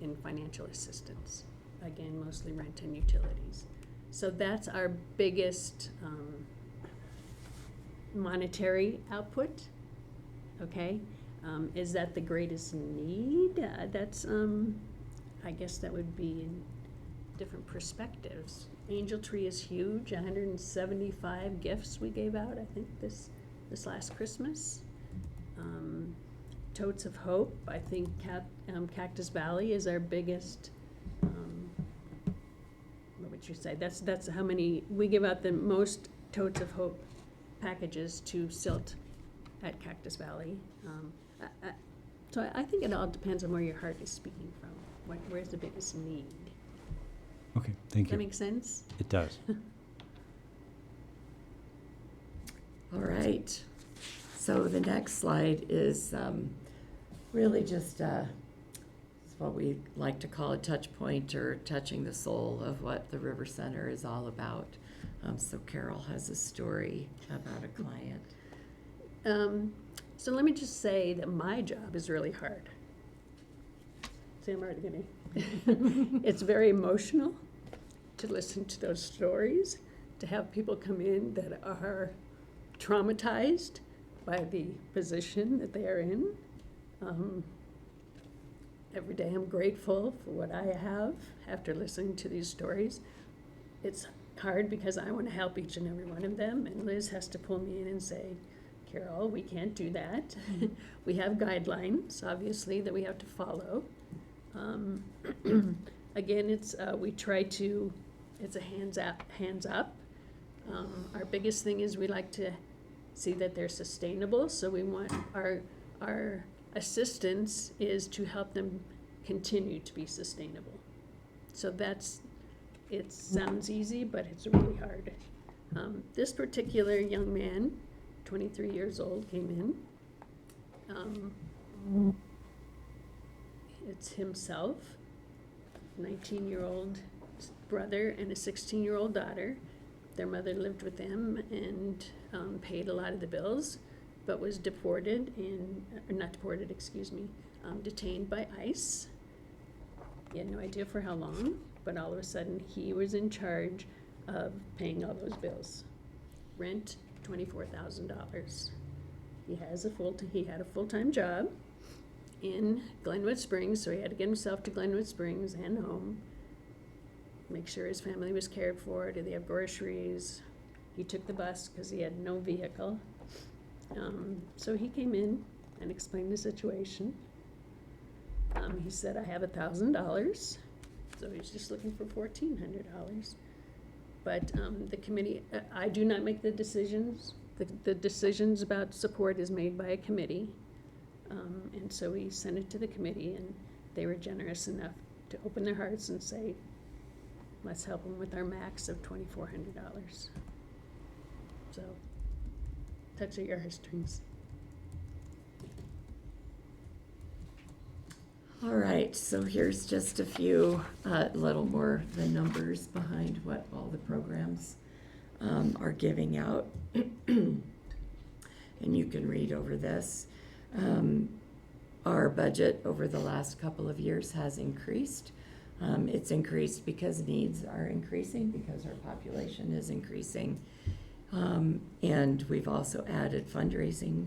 in financial assistance. Again, mostly rent and utilities. So that's our biggest monetary output, okay? Is that the greatest need? That's, I guess that would be in different perspectives. Angel Tree is huge, 175 gifts we gave out, I think, this last Christmas. Totes of Hope, I think Cactus Valley is our biggest, what would you say? That's how many, we give out the most Totes of Hope packages to Silt at Cactus Valley. So I think it all depends on where your heart is speaking from. Where's the biggest need? Okay, thank Does that you. make sense? It does. All right. So the next slide is really just what we like to call a touch point, or touching the soul of what the River Center is all about. So Carol has a story about a client. So let me just say that my job is really hard. See, I'm already getting. It's very emotional to listen to those stories, to have people come in that are traumatized by the position that they are in. Every day I'm grateful for what I have after listening to these stories. It's hard because I want to help each and every one of them, and Liz has to pull me in and say, Carol, we can't do that. We have guidelines, obviously, that we have to follow. Again, it's we try to, it's a hands up. Our biggest thing is we like to see that they're sustainable, so we want our assistance is to help them continue to be sustainable. So it sounds easy, but it's really hard. This particular young man, 23 years old, came in. It's himself, 19-year-old brother and a 16-year-old daughter. Their mother lived with them and paid a lot of the bills, but was deported detained by ICE. He had no idea for how long, but all of a sudden he was in charge of paying all those bills. Rent, $24,000. He had a full-time job in Glenwood Springs, so he had to get himself to Glenwood Springs and home, make sure his family was cared for. Did they have groceries? He took the bus because he had no vehicle. So he came in and explained the situation. He said, I have $1,000, so he's just looking for $1,400. But the committee, I do not make the decisions. The decisions about support is made by a committee. And so we sent it to the committee, and they were generous enough to open their hearts and say, let's help them with our max of $2,400. So, touch of your heartstrings. All right, so here's just a few, little more the numbers behind what all the programs are giving out. And you can read over this. Our budget over the last couple of years has increased. It's increased because needs are increasing, because our population is increasing. And we've also added fundraising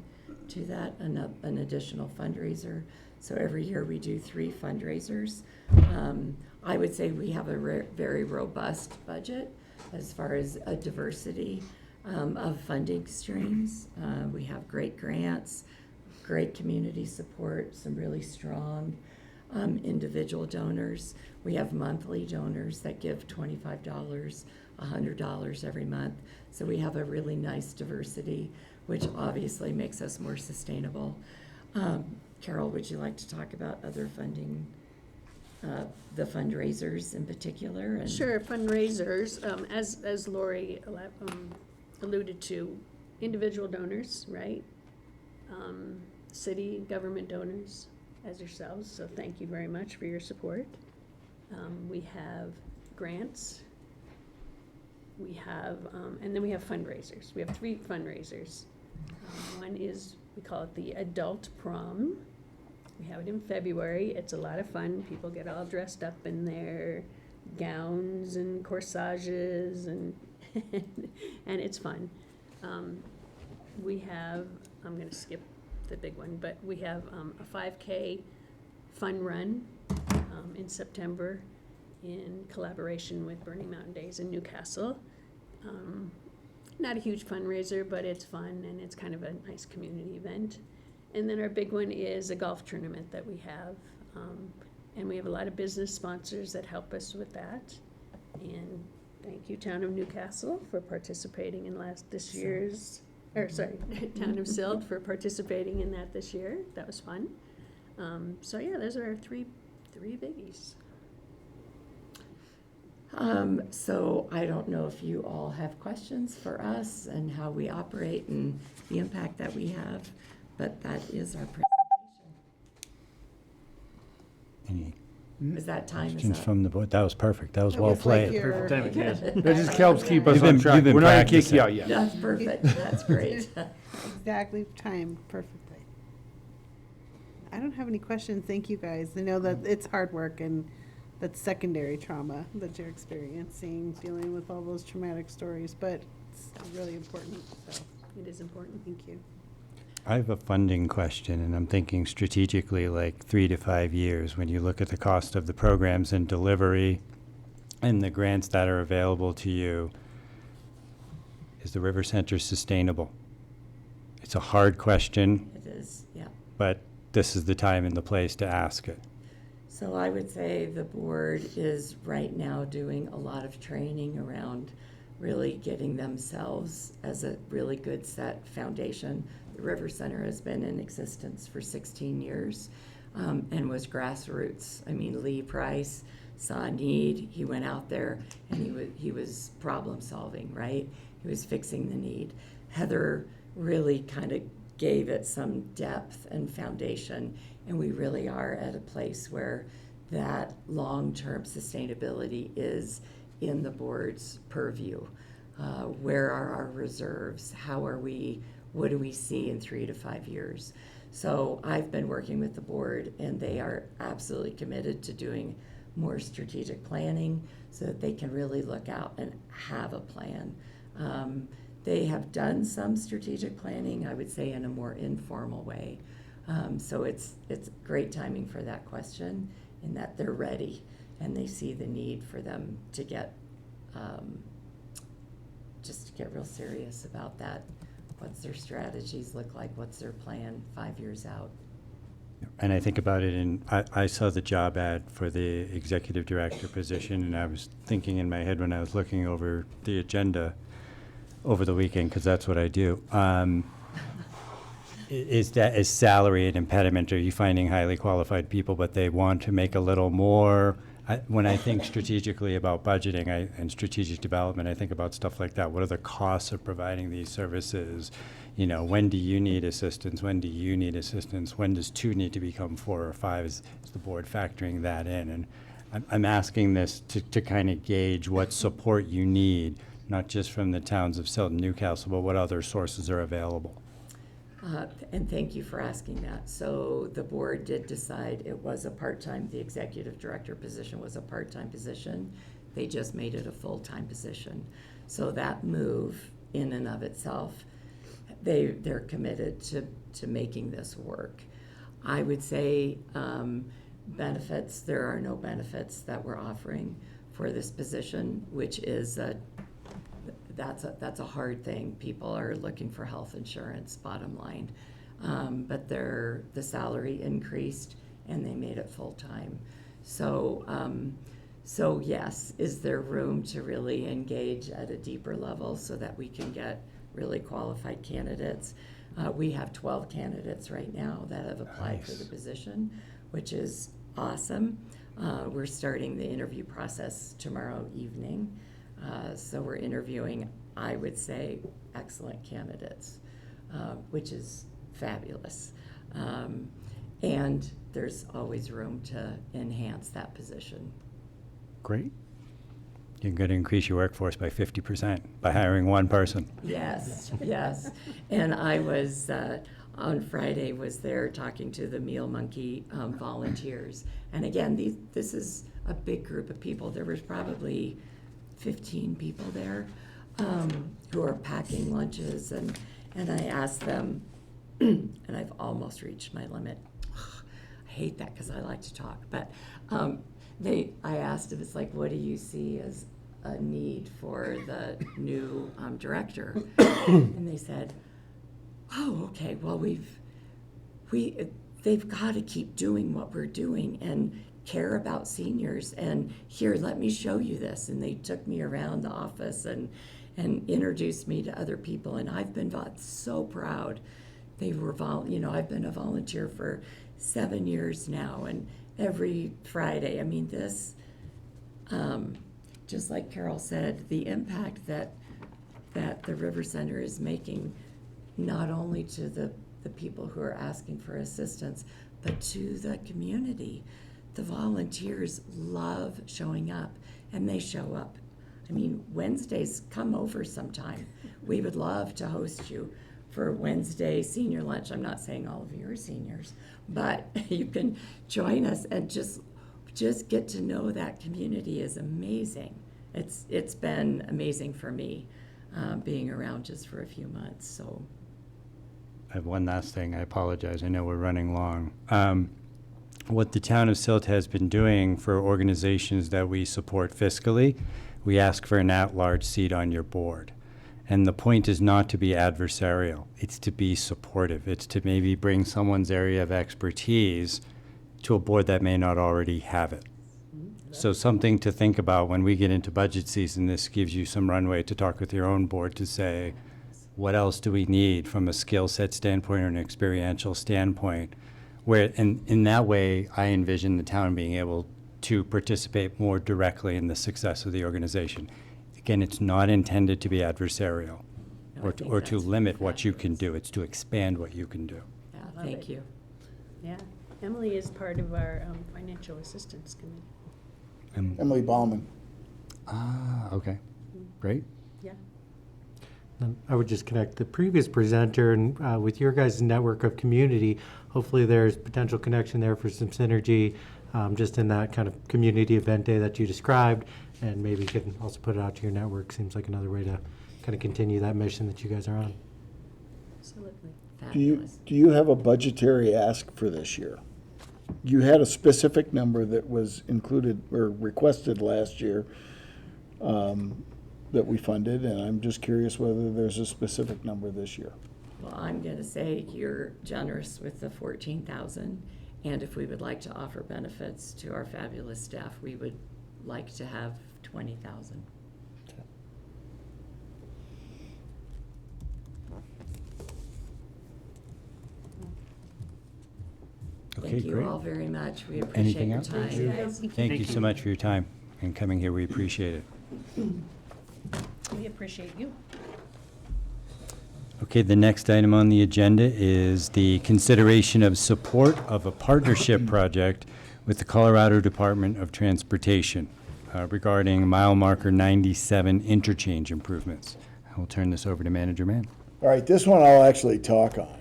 to that, an additional fundraiser. So every year we do 3 fundraisers. I would say we have a very robust budget as far as a diversity of funding streams. We have great grants, great community support, some really strong individual donors. We have monthly donors that give $25, $100 every month. So we have a really nice diversity, which obviously makes us more sustainable. Carol, would you like to talk about other funding, the fundraisers in particular? And Sure, fundraisers, as Lori alluded to, individual donors, right? City government donors as yourselves, so thank you very much for your support. We have grants. We have, and then we have fundraisers. We have 3 fundraisers. One is, we call it the Adult Prom. We have it in February. It's a lot of fun. People get all dressed up in their gowns and corsages and and it's fun. We have, I'm gonna skip the big one, but we have a 5K fun run in September in collaboration with Burning Mountain Days in Newcastle. Not a huge fundraiser, but it's fun and it's kind of a nice community event. And then our big one is a golf tournament that we have. And we have a lot of business sponsors that help us with that. And thank you, Town of Newcastle, for participating in this year's, Town of Silt for participating in that this year. That was fun. So yeah, those are our three biggies. So I don't know if you all have questions for us and how we operate and the impact that we have, but that is our presentation. Any Is that time is questions up? from the board? That was perfect. That was That well was like played. your- Perfect timing, yes. That just helps keep us You've on been- track. you've been We're not gonna kick practicing. you out yet. That's perfect, that's great. Exactly timed perfectly. I don't have any questions. Thank you, guys. I know that it's hard work and that's secondary trauma that you're experiencing, dealing with all those traumatic stories, but it's really important, so It is important. thank you. I have a funding question, and I'm thinking strategically, like 3 to 5 years, when you look at the cost of the programs and delivery and the grants that are available to you. Is the River Center sustainable? It's a hard question, It is, yeah. but this is the time and the place to ask it. So I would say the board is right now doing a lot of training around really getting themselves as a really good set foundation. The River Center has been in existence for 16 years and was grassroots. I mean, Lee Price saw a need, he went out there and he was problem solving, right? He was fixing the need. Heather really kind of gave it some depth and foundation, and we really are at a place where that long-term sustainability is in the board's purview. Where are our reserves? What do we see in 3 to 5 years? So I've been working with the board, and they are absolutely committed to doing more strategic planning so that they can really look out and have a plan. They have done some strategic planning, I would say, in a more informal way. So it's great timing for that question, in that they're ready and they see the need for them to get just to get real serious about that. What's their strategies look like? What's their plan 5 years out? And I think about it, and I saw the job ad for the executive director position, and I was thinking in my head when I was looking over the agenda over the weekend, because that's what I do. Is salary an impediment? Are you finding highly qualified people, but they want to make a little more? When I think strategically about budgeting and strategic development, I think about stuff like that. What are the costs of providing these services? You know, when do you need assistance? When do you need assistance? When does 2 need to become 4 or 5? Is the board factoring that in? And I'm asking this to kind of gauge what support you need, not just from the towns of Silt and Newcastle, but what other sources are available. And thank you for asking that. So the board did decide it was a part-time, the executive director position was a part-time position. They just made it a full-time position. So that move in and of itself, they're committed to making this work. I would say benefits, there are no benefits that we're offering for this position, which is that's a hard thing. People are looking for health insurance, bottom line. But the salary increased and they made it full-time. So, yes, is there room to really engage at a deeper level so that we can get really qualified candidates? We have 12 candidates right now that have applied for the position, which is awesome. We're starting the interview process tomorrow evening. So we're interviewing, I would say, excellent candidates, which is fabulous. And there's always room to enhance that position. Great. You're going to increase your workforce by 50% by hiring one person. Yes, yes. And I was, on Friday, was there talking to the Meal Monkey volunteers. And again, this is a big group of people. There was probably 15 people there who are packing lunches. And I asked them, and I've almost reached my limit. I hate that because I like to talk. But I asked if it's like, what do you see as a need for the new director? And they said, oh, okay, well, they've got to keep doing what we're doing and care about seniors. And here, let me show you this. And they took me around the office and introduced me to other people. And I've been so proud. They were, I've been a volunteer for 7 years now. And every Friday, I mean, this, just like Carol said, the impact that the River Center is making, not only to the people who are asking for assistance, but to the community. The volunteers love showing up, and they show up. I mean, Wednesdays, come over sometime. We would love to host you for Wednesday senior lunch. I'm not saying all of you are seniors, but you can join us and just get to know that community is amazing. It's been amazing for me being around just for a few months. So I have one last thing. I apologize. I know we're running long. What the town of Silt has been doing for organizations that we support fiscally, we ask for an at-large seat on your board. And the point is not to be adversarial. It's to be supportive. It's to maybe bring someone's area of expertise to a board that may not already have it. So something to think about when we get into budget season. This gives you some runway to talk with your own board to say, what else do we need from a skill set standpoint or an experiential standpoint? Where, and in that way, I envision the town being able to participate more directly in the success of the organization. Again, it's not intended to be adversarial or to limit what you can do. It's to expand what you can do. yeah, thank you. Yeah, Emily is part of our financial assistance committee. Emily Bauman. Okay, great. Yeah. I would just connect the previous presenter and with your guys' network of community. Hopefully there's potential connection there for some synergy just in that kind of community event day that you described. And maybe you can also put it out to your network. Seems like another way to kind of continue that mission that you guys are on. Absolutely. Fabulous. Do you have a budgetary ask for this year? You had a specific number that was included or requested last year that we funded, and I'm just curious whether there's a specific number this year. Well, I'm going to say you're generous with the 14,000, and if we would like to offer benefits to our fabulous staff, we would like to have 20,000. Okay, Thank you great. all very much. We appreciate Anything your else? time. Thank you so much for your time and coming here. We appreciate it. We appreciate you. Okay, the next item on the agenda is the consideration of support of a partnership project with the Colorado Department of Transportation regarding mile marker 97 interchange improvements. I will turn this over to Manager Mann. All right, this one I'll actually talk on.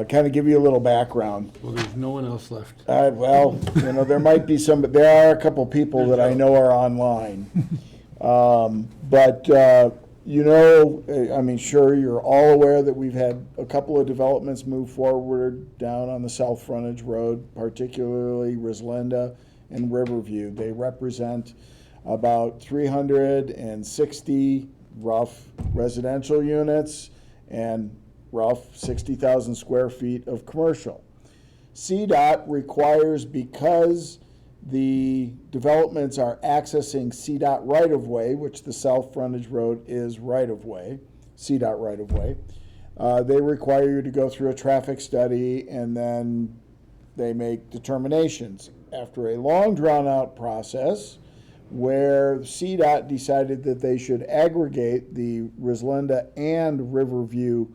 Kind of give you a little background. Well, there's no one else left. Well, there might be some, but there are a couple people that I know are online. I mean, sure, you're all aware that we've had a couple of developments move forward down on the South Frontage Road, particularly Rislenda and Riverview. They represent about 360 rough residential units and rough 60,000 square feet of commercial. CDOT requires, because the developments are accessing CDOT right-of-way, which the south frontage road is right-of-way, CDOT right-of-way, they require you to go through a traffic study, and then they make determinations. After a long drawn-out process, where CDOT decided that they should aggregate the Rislinda and Riverview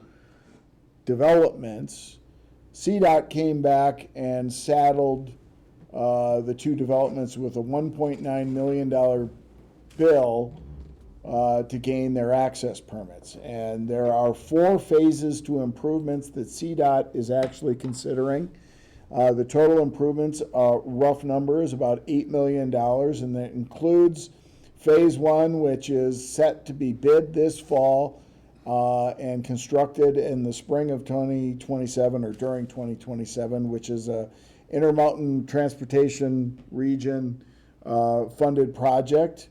developments, CDOT came back and saddled the two developments with a $1.9 million bill to gain their access permits. And there are 4 phases to improvements that CDOT is actually considering. The total improvements, rough number, is about $8 million, and that includes phase 1, which is set to be bid this fall and constructed in the spring of 2027 or during 2027, which is a Intermountain Transportation Region funded project.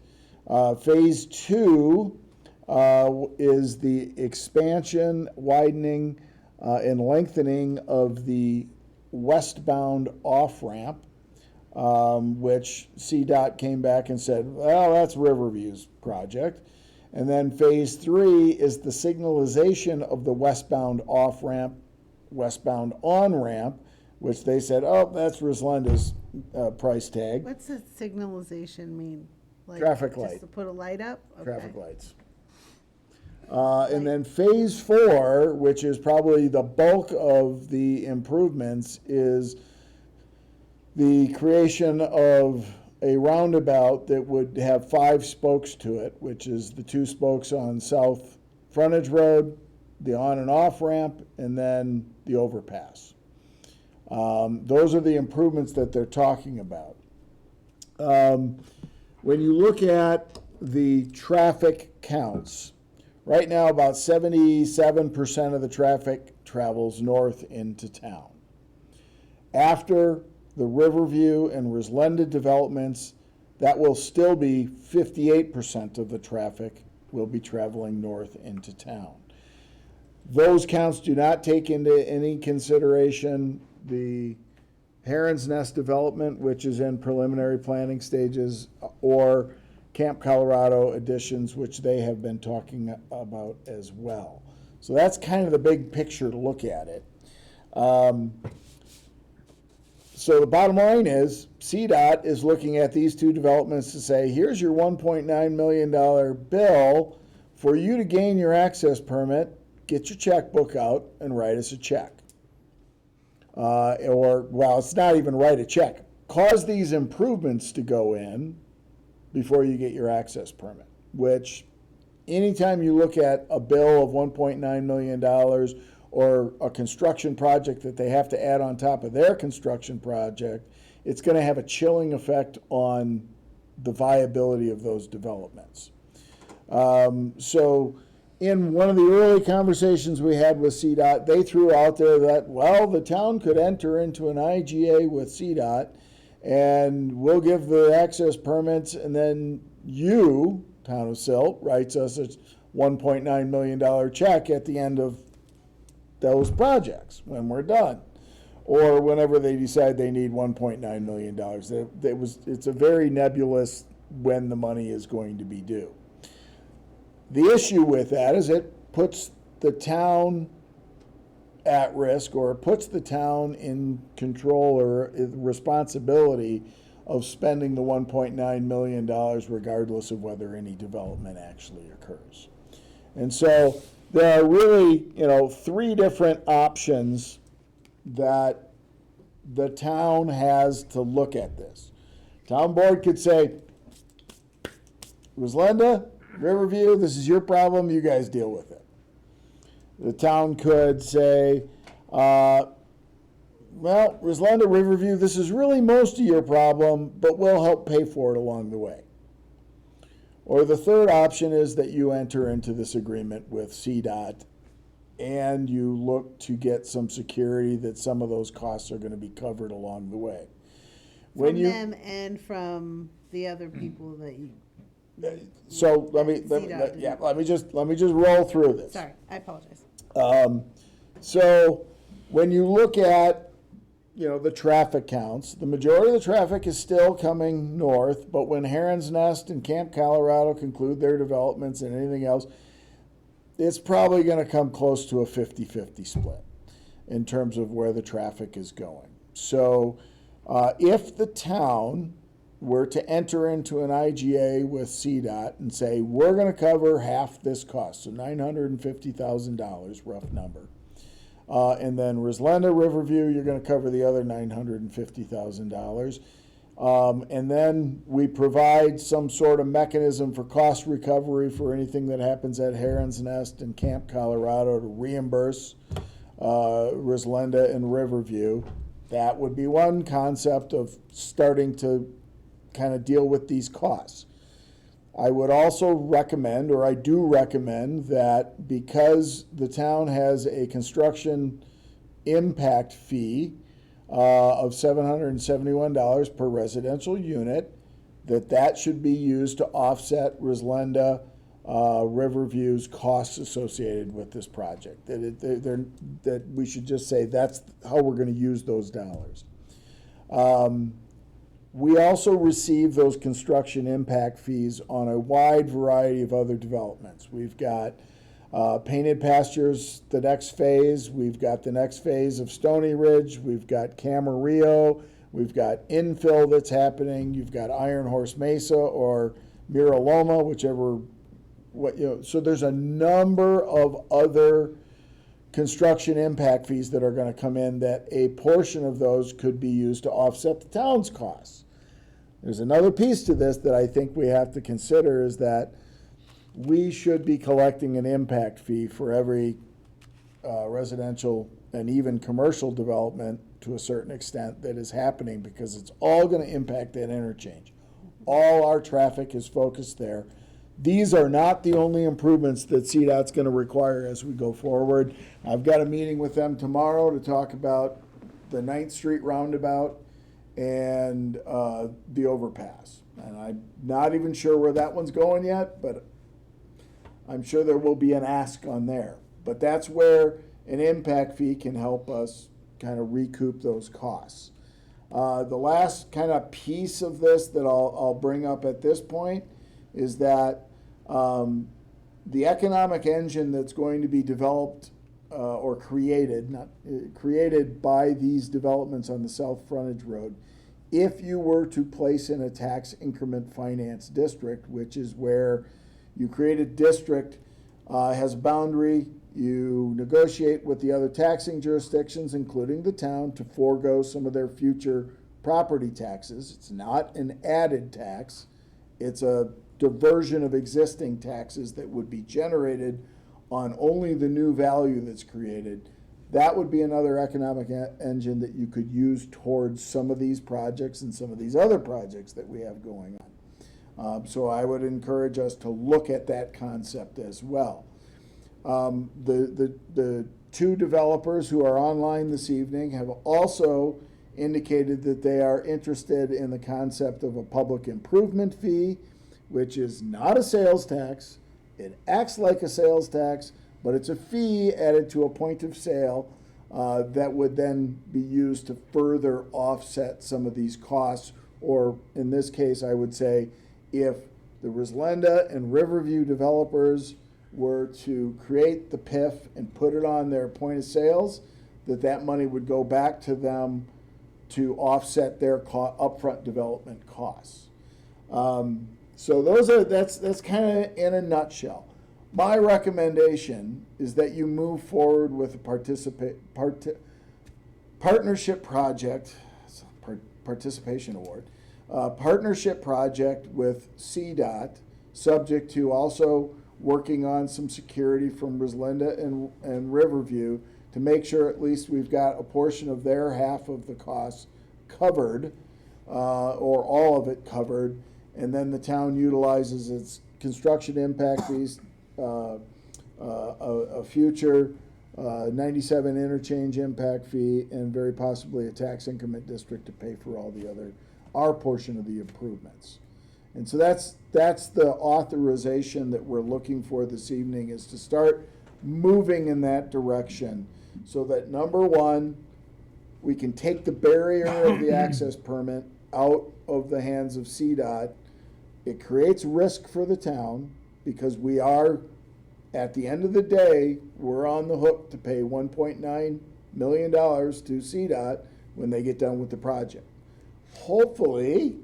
Phase 2 is the expansion, widening, and lengthening of the westbound off-ramp, which CDOT came back and said, well, that's Riverview's project. And then phase 3 is the signalization of the westbound off-ramp, westbound on-ramp, which they said, oh, that's Rislinda's price tag. What's the signalization mean? Like, Traffic light. Just to put a light up? Okay. Traffic lights. And then phase 4, which is probably the bulk of the improvements, is the creation of a roundabout that would have 5 spokes to it, which is the 2 spokes on South Frontage Road, the on and off ramp, and then the overpass. Those are the improvements that they're talking about. When you look at the traffic counts, right now about 77% of the traffic travels north into town. After the Riverview and Rislinda developments, that will still be 58% of the traffic will be traveling north into town. Those counts do not take into any consideration the Heron's Nest development, which is in preliminary planning stages, or Camp Colorado additions, which they have been talking about as well. So that's kind of the big picture to look at it. So the bottom line is, CDOT is looking at these 2 developments to say, here's your $1.9 million bill for you to gain your access permit. Get your checkbook out and write us a check. Well, it's not even write a check. Cause these improvements to go in before you get your access permit, which anytime you look at a bill of $1.9 million or a construction project that they have to add on top of their construction project, it's going to have a chilling effect on the viability of those developments. So in one of the early conversations we had with CDOT, they threw out there that, well, the town could enter into an IGA with CDOT, and we'll give the access permits, and then you, Town of Silt, writes us a $1.9 million check at the end of those projects when we're done, or whenever they decide they need $1.9 million. It's a very nebulous when the money is going to be due. The issue with that is it puts the town at risk, or it puts the town in control or responsibility of spending the $1.9 million regardless of whether any development actually occurs. And so there are really, 3 different options that the town has to look at this. Town board could say, Rislinda, Riverview, this is your problem, you guys deal with it. The town could say, well, Rislinda, Riverview, this is really most of your problem, but we'll help pay for it along the way. Or the third option is that you enter into this agreement with CDOT and you look to get some security that some of those costs are going to be covered along the way. From them and from the other people that you. So let me just roll through this. Sorry, I apologize. So when you look at the traffic counts, the majority of the traffic is still coming north, but when Heron's Nest and Camp Colorado conclude their developments and anything else, it's probably going to come close to a 50-50 split in terms of where the traffic is going. So if the town were to enter into an IGA with CDOT and say, we're going to cover half this cost, so $950,000, rough number. And then Roslenda, Riverview, you're going to cover the other $950,000. And then we provide some sort of mechanism for cost recovery for anything that happens at Heron's Nest and Camp Colorado to reimburse Roslenda and Riverview. That would be one concept of starting to kind of deal with these costs. I would also recommend, or I do recommend, that because the town has a construction impact fee of $771 per residential unit, that should be used to offset Roslenda Riverview's costs associated with this project. That we should just say that's how we're going to use those dollars. We also receive those construction impact fees on a wide variety of other developments. We've got Painted Pastures, the next phase. We've got the next phase of Stony Ridge. We've got Camarillo. We've got infill that's happening. You've got Iron Horse Mesa or Mira Loma, whichever. So there's a number of other construction impact fees that are going to come in, that a portion of those could be used to offset the town's costs. There's another piece to this that I think we have to consider, is that we should be collecting an impact fee for every residential and even commercial development to a certain extent that is happening, because it's all going to impact that interchange. All our traffic is focused there. These are not the only improvements that CDOT's going to require as we go forward. I've got a meeting with them tomorrow to talk about the 9th Street roundabout and the overpass. And I'm not even sure where that one's going yet, but I'm sure there will be an ask on there. But that's where an impact fee can help us kind of recoup those costs. The last kind of piece of this that I'll bring up at this point is that the economic engine that's going to be developed or created, created by these developments on the South Frontage Road, if you were to place in a tax increment finance district, which is where you create a district, has a boundary, you negotiate with the other taxing jurisdictions, including the town, to forego some of their future property taxes. It's not an added tax. It's a diversion of existing taxes that would be generated on only the new value that's created. That would be another economic engine that you could use towards some of these projects and some of these other projects that we have going on. So I would encourage us to look at that concept as well. The two developers who are online this evening have also indicated that they are interested in the concept of a public improvement fee, which is not a sales tax. It acts like a sales tax, but it's a fee added to a point of sale that would then be used to further offset some of these costs. Or in this case, I would say, if the Roslenda and Riverview developers were to create the PIF and put it on their point of sales, that money would go back to them to offset their upfront development costs. So that's kind of in a nutshell. My recommendation is that you move forward with a partnership project, participation award, partnership project with CDOT, subject to also working on some security from Roslenda and Riverview to make sure at least we've got a portion of their half of the costs covered, or all of it covered, and then the town utilizes its construction impact fees, a future 97 interchange impact fee, and very possibly a tax increment district to pay for all the other, our portion of the improvements. And so that's the authorization that we're looking for this evening, is to start moving in that direction, so that number one, we can take the barrier of the access permit out of the hands of CDOT. It creates risk for the town because we are, at the end of the day, we're on the hook to pay $1.9 million to CDOT when they get done with the project. Hopefully,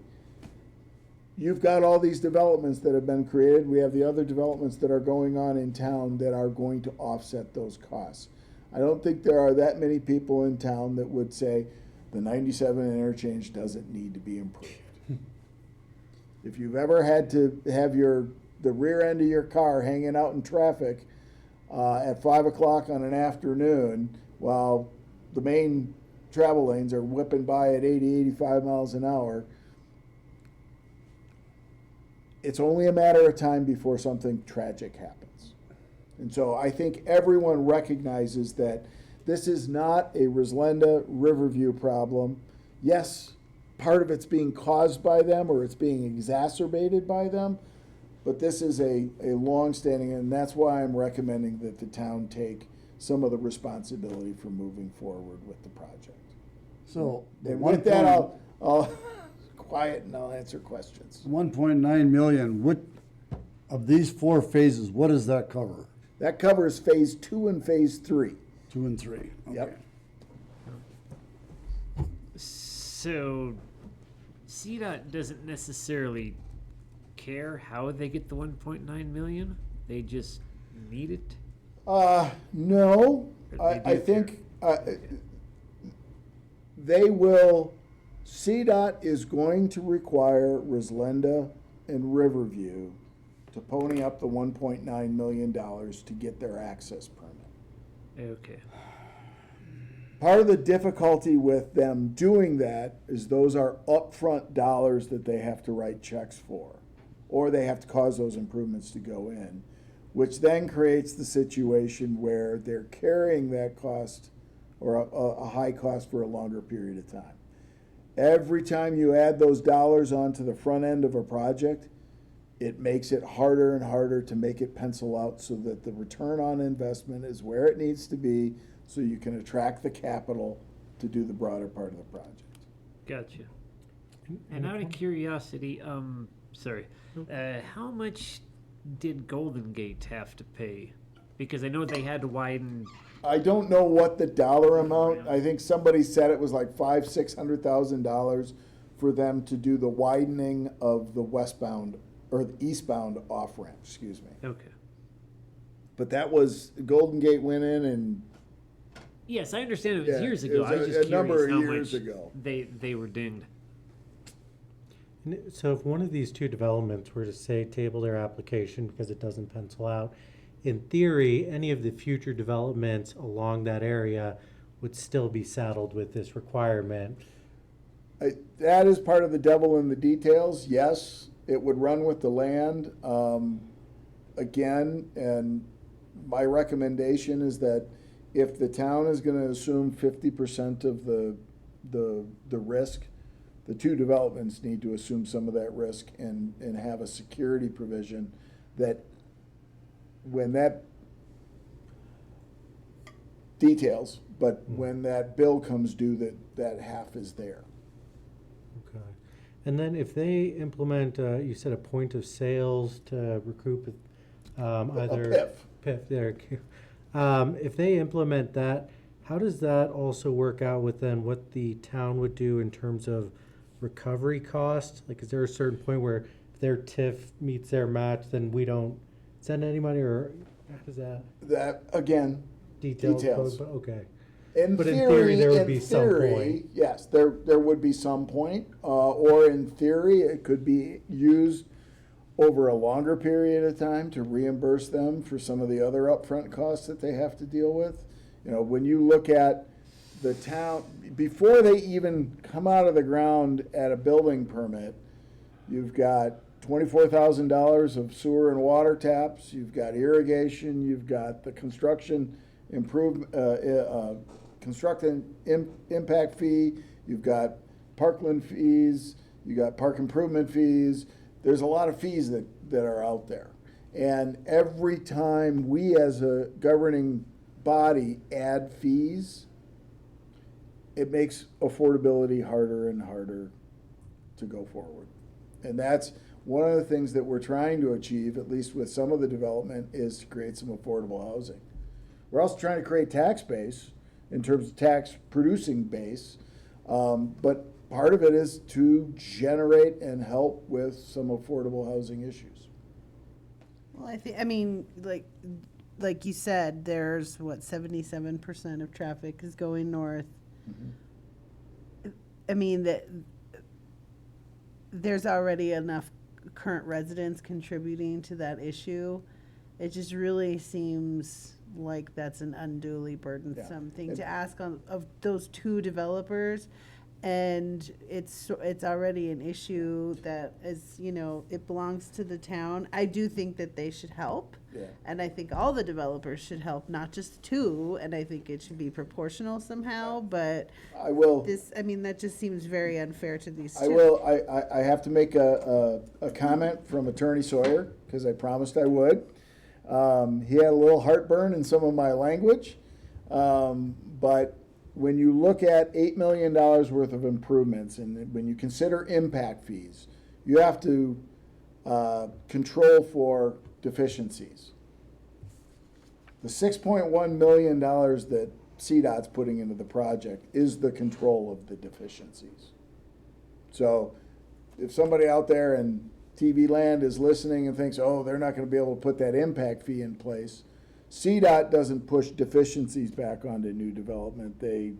you've got all these developments that have been created. We have the other developments that are going on in town that are going to offset those costs. I don't think there are that many people in town that would say the 97 interchange doesn't need to be improved. If you've ever had to have the rear end of your car hanging out in traffic at 5 o'clock on an afternoon while the main travel lanes are whipping by at 80, 85 miles an hour, it's only a matter of time before something tragic happens. And so I think everyone recognizes that this is not a Roslenda Riverview problem. Yes, part of it's being caused by them or it's being exacerbated by them, but this is a long-standing, and that's why I'm recommending that the town take some of the responsibility for moving forward with the project. So, And with that, I'll quiet and I'll answer questions. 1.9 million, what, of these 4 phases, what does that cover? That covers phase 2 and phase 3. 2 and 3, okay. Yep. So, CDOT doesn't necessarily care how they get the 1.9 million. They just need it. No, Or they I do think they will, CDOT is going to require Roslenda and Riverview to pony up the $1.9 million to get their access permit. Okay. Part of the difficulty with them doing that is those are upfront dollars that they have to write checks for, or they have to cause those improvements to go in, which then creates the situation where they're carrying that cost or a high cost for a longer period of time. Every time you add those dollars onto the front end of a project, it makes it harder and harder to make it pencil out so that the return on investment is where it needs to be so you can attract the capital to do the broader part of the project. Gotcha. And out of curiosity, how much did Golden Gate have to pay? Because I know they had to widen. I don't know what the dollar amount, I think somebody said it was like $500,000-$600,000 for them to do the widening of the westbound, or the eastbound off-ramp, excuse me. Okay. But that was, Golden Gate went in and Yes, I understand it was Yeah, years it ago. was I was a just number curious of how years much ago. they were dinged. So if one of these two developments were to say table their application because it doesn't pencil out, in theory, any of the future developments along that area would still be saddled with this requirement. that is part of the devil in the details. Yes, it would run with the land. Again, and my recommendation is that if the town is going to assume 50% of the risk, the two developments need to assume some of that risk and have a security provision that when that details, but when that bill comes due, that half is there. Okay. And then if they implement, you said a point of sales to recoup either PIF. PIF there. If they implement that, how does that also work out with then what the town would do in terms of recovery cost? Like, is there a certain point where if their TIF meets their match, then we don't send any money, or how does that? That, again, details. Okay. But in theory, there would be some point. Yes, there would be some point, or in theory, it could be used over a longer period of time to reimburse them for some of the other upfront costs that they have to deal with. You know, when you look at the town, before they even come out of the ground at a building permit, you've got $24,000 of sewer and water taps, you've got irrigation, you've got the construction impact fee, you've got parkland fees, you've got park improvement fees. There's a lot of fees that are out there. And every time we as a governing body add fees, it makes affordability harder and harder to go forward. And that's one of the things that we're trying to achieve, at least with some of the development, is to create some affordable housing. We're also trying to create tax base in terms of tax producing base, but part of it is to generate and help with some affordable housing issues. Well, I mean, like you said, there's what, 77% of traffic is going north. I mean, that there's already enough current residents contributing to that issue. It just really seems like that's an unduly burdensome thing to ask of those two developers. And it's already an issue that is, you know, it belongs to the town. I do think that they should help. Yeah. And I think all the developers should help, not just two, and I think it should be proportional somehow, but that just seems very unfair to these two. I have to make a comment from Attorney Sawyer, because I promised I would. He had a little heartburn in some of my language, but when you look at $8 million worth of improvements, and when you consider impact fees, you have to control for deficiencies. The $6.1 million that CDOT's putting into the project is the control of the deficiencies. So if somebody out there in TV land is listening and thinks, oh, they're not going to be able to put that impact fee in place, CDOT doesn't push deficiencies back onto new development. They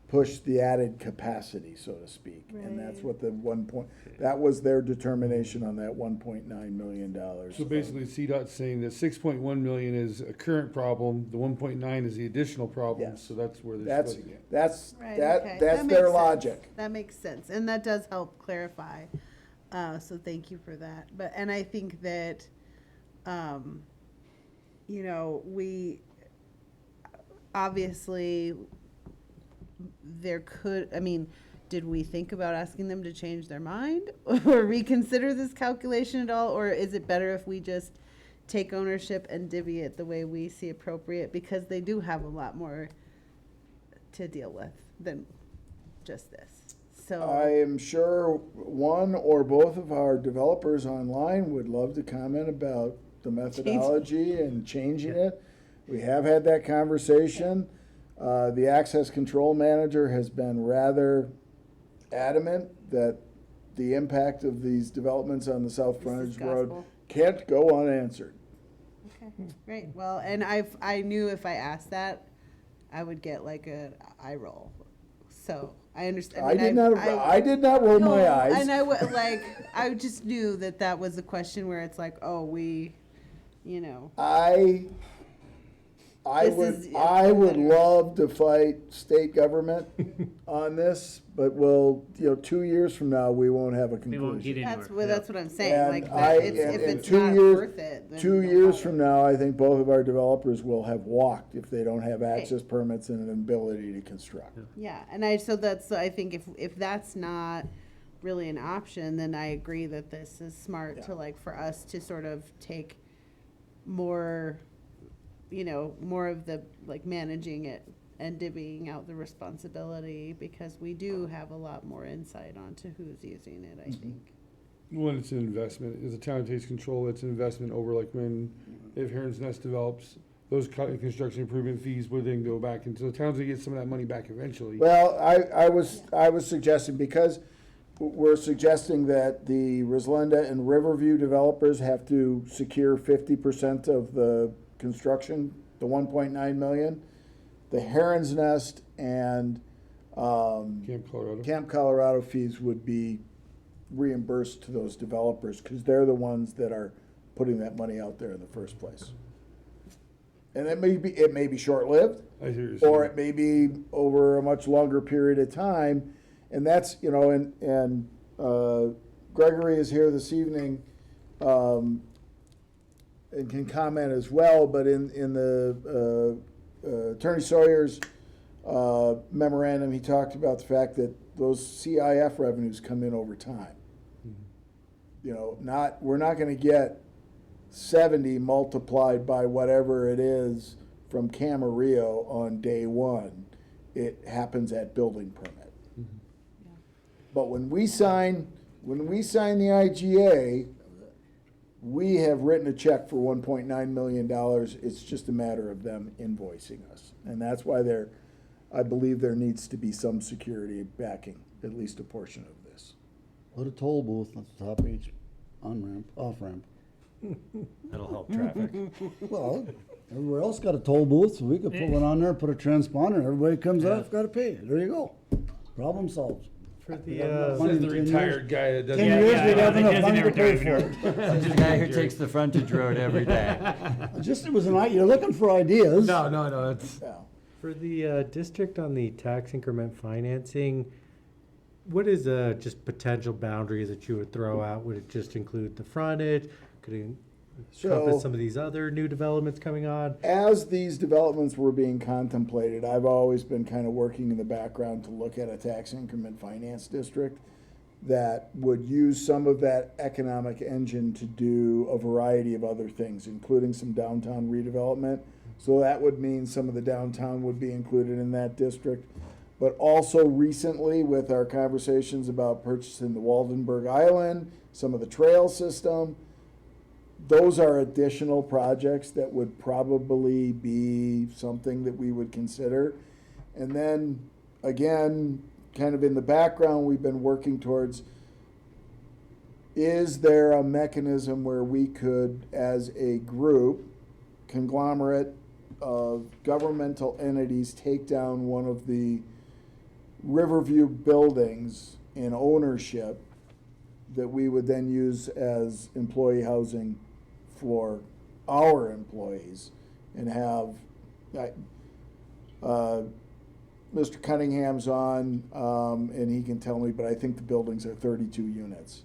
push the added capacity, so to speak. And that's what that was their determination on that $1.9 million. So basically, CDOT's saying that 6.1 million is a current problem, the 1.9 is the additional problem, so that's where they're splitting it. That's That their makes logic. sense. That makes sense, and that does help clarify. So thank you for that. And I think that, you know, we obviously did we think about asking them to change their mind or reconsider this calculation at all? Or is it better if we just take ownership and divvy it the way we see appropriate? Because they do have a lot more to deal with than just this. So I am sure one or both of our developers online would love to comment about the methodology and changing it. We have had that conversation. The access control manager has been rather adamant that the impact of these developments on the South Frontage Road can't go unanswered. Okay, great. Well, and I knew if I asked that, I would get like an eye roll. So I understand. I did not roll my eyes. And I just knew that was a question where it's like, oh, we, you know. I would love to fight state government on this, but 2 years from now, we won't have a conclusion. We won't get anywhere. That's what I'm saying. And If it's not worth it, then 2 years from now, I think both of our developers will have walked if they don't have access permits and an ability to construct. Yeah, and I think if that's not really an option, then I agree that this is smart to for us to sort of take more, more of the managing it and divvying out the responsibility, because we do have a lot more insight onto who's using it, I think. Well, it's an investment. As a town takes control, it's an investment over if Heron's Nest develops, those construction improvement fees would then go back into the towns. They get some of that money back eventually. Well, I was suggesting, because we're suggesting that the Roslenda and Riverview developers have to secure 50% of the construction, the 1.9 million. The Heron's Nest and Camp Colorado fees would be reimbursed to those developers, because they're the ones that are putting that money out there in the first place. And it may be short-lived, or it may be over a much longer period of time. And that's, and Gregory is here this evening, and can comment as well, but in the Attorney Sawyer's memorandum, he talked about the fact that those CIF revenues come in over time. We're not going to get 70 multiplied by whatever it is from Camarillo on day one. it happens at building permit. But when we sign the IGA, we have written a check for $1.9 million. It's just a matter of them invoicing us. And that's why I believe there needs to be some security backing at least a portion of this. Put a toll booth at the top of each on-ramp, off-ramp. That'll help traffic. Well, everywhere else got a toll booth, so we could put one on there, put a transponder, everybody comes off, gotta pay. There you go. Problem solved. For the, Money Says in the 10 years. retired guy that doesn't. 10 years, we'd have yeah, enough doesn't money to ever pay drive for it. This is the guy who takes the frontage road every day. Just, it was you're looking for ideas. No, it's. Yeah. For the district on the tax increment financing, what is just potential boundaries that you would throw out? Would it just include the frontage? Could it encompass So- some of these other new developments coming on? As these developments were being contemplated, I've always been kind of working in the background to look at a tax increment finance district that would use some of that economic engine to do a variety of other things, including some downtown redevelopment. So that would mean some of the downtown would be included in that district. But also recently, with our conversations about purchasing the Waldenburg Island, some of the trail system, those are additional projects that would probably be something that we would consider. And then, again, kind of in the background, we've been working towards, is there a mechanism where we could, as a group, conglomerate of governmental entities, take down one of the Riverview buildings in ownership that we would then use as employee housing for our employees, and have, Mr. Cunningham's on, and he can tell me, but I think the buildings are 32 units.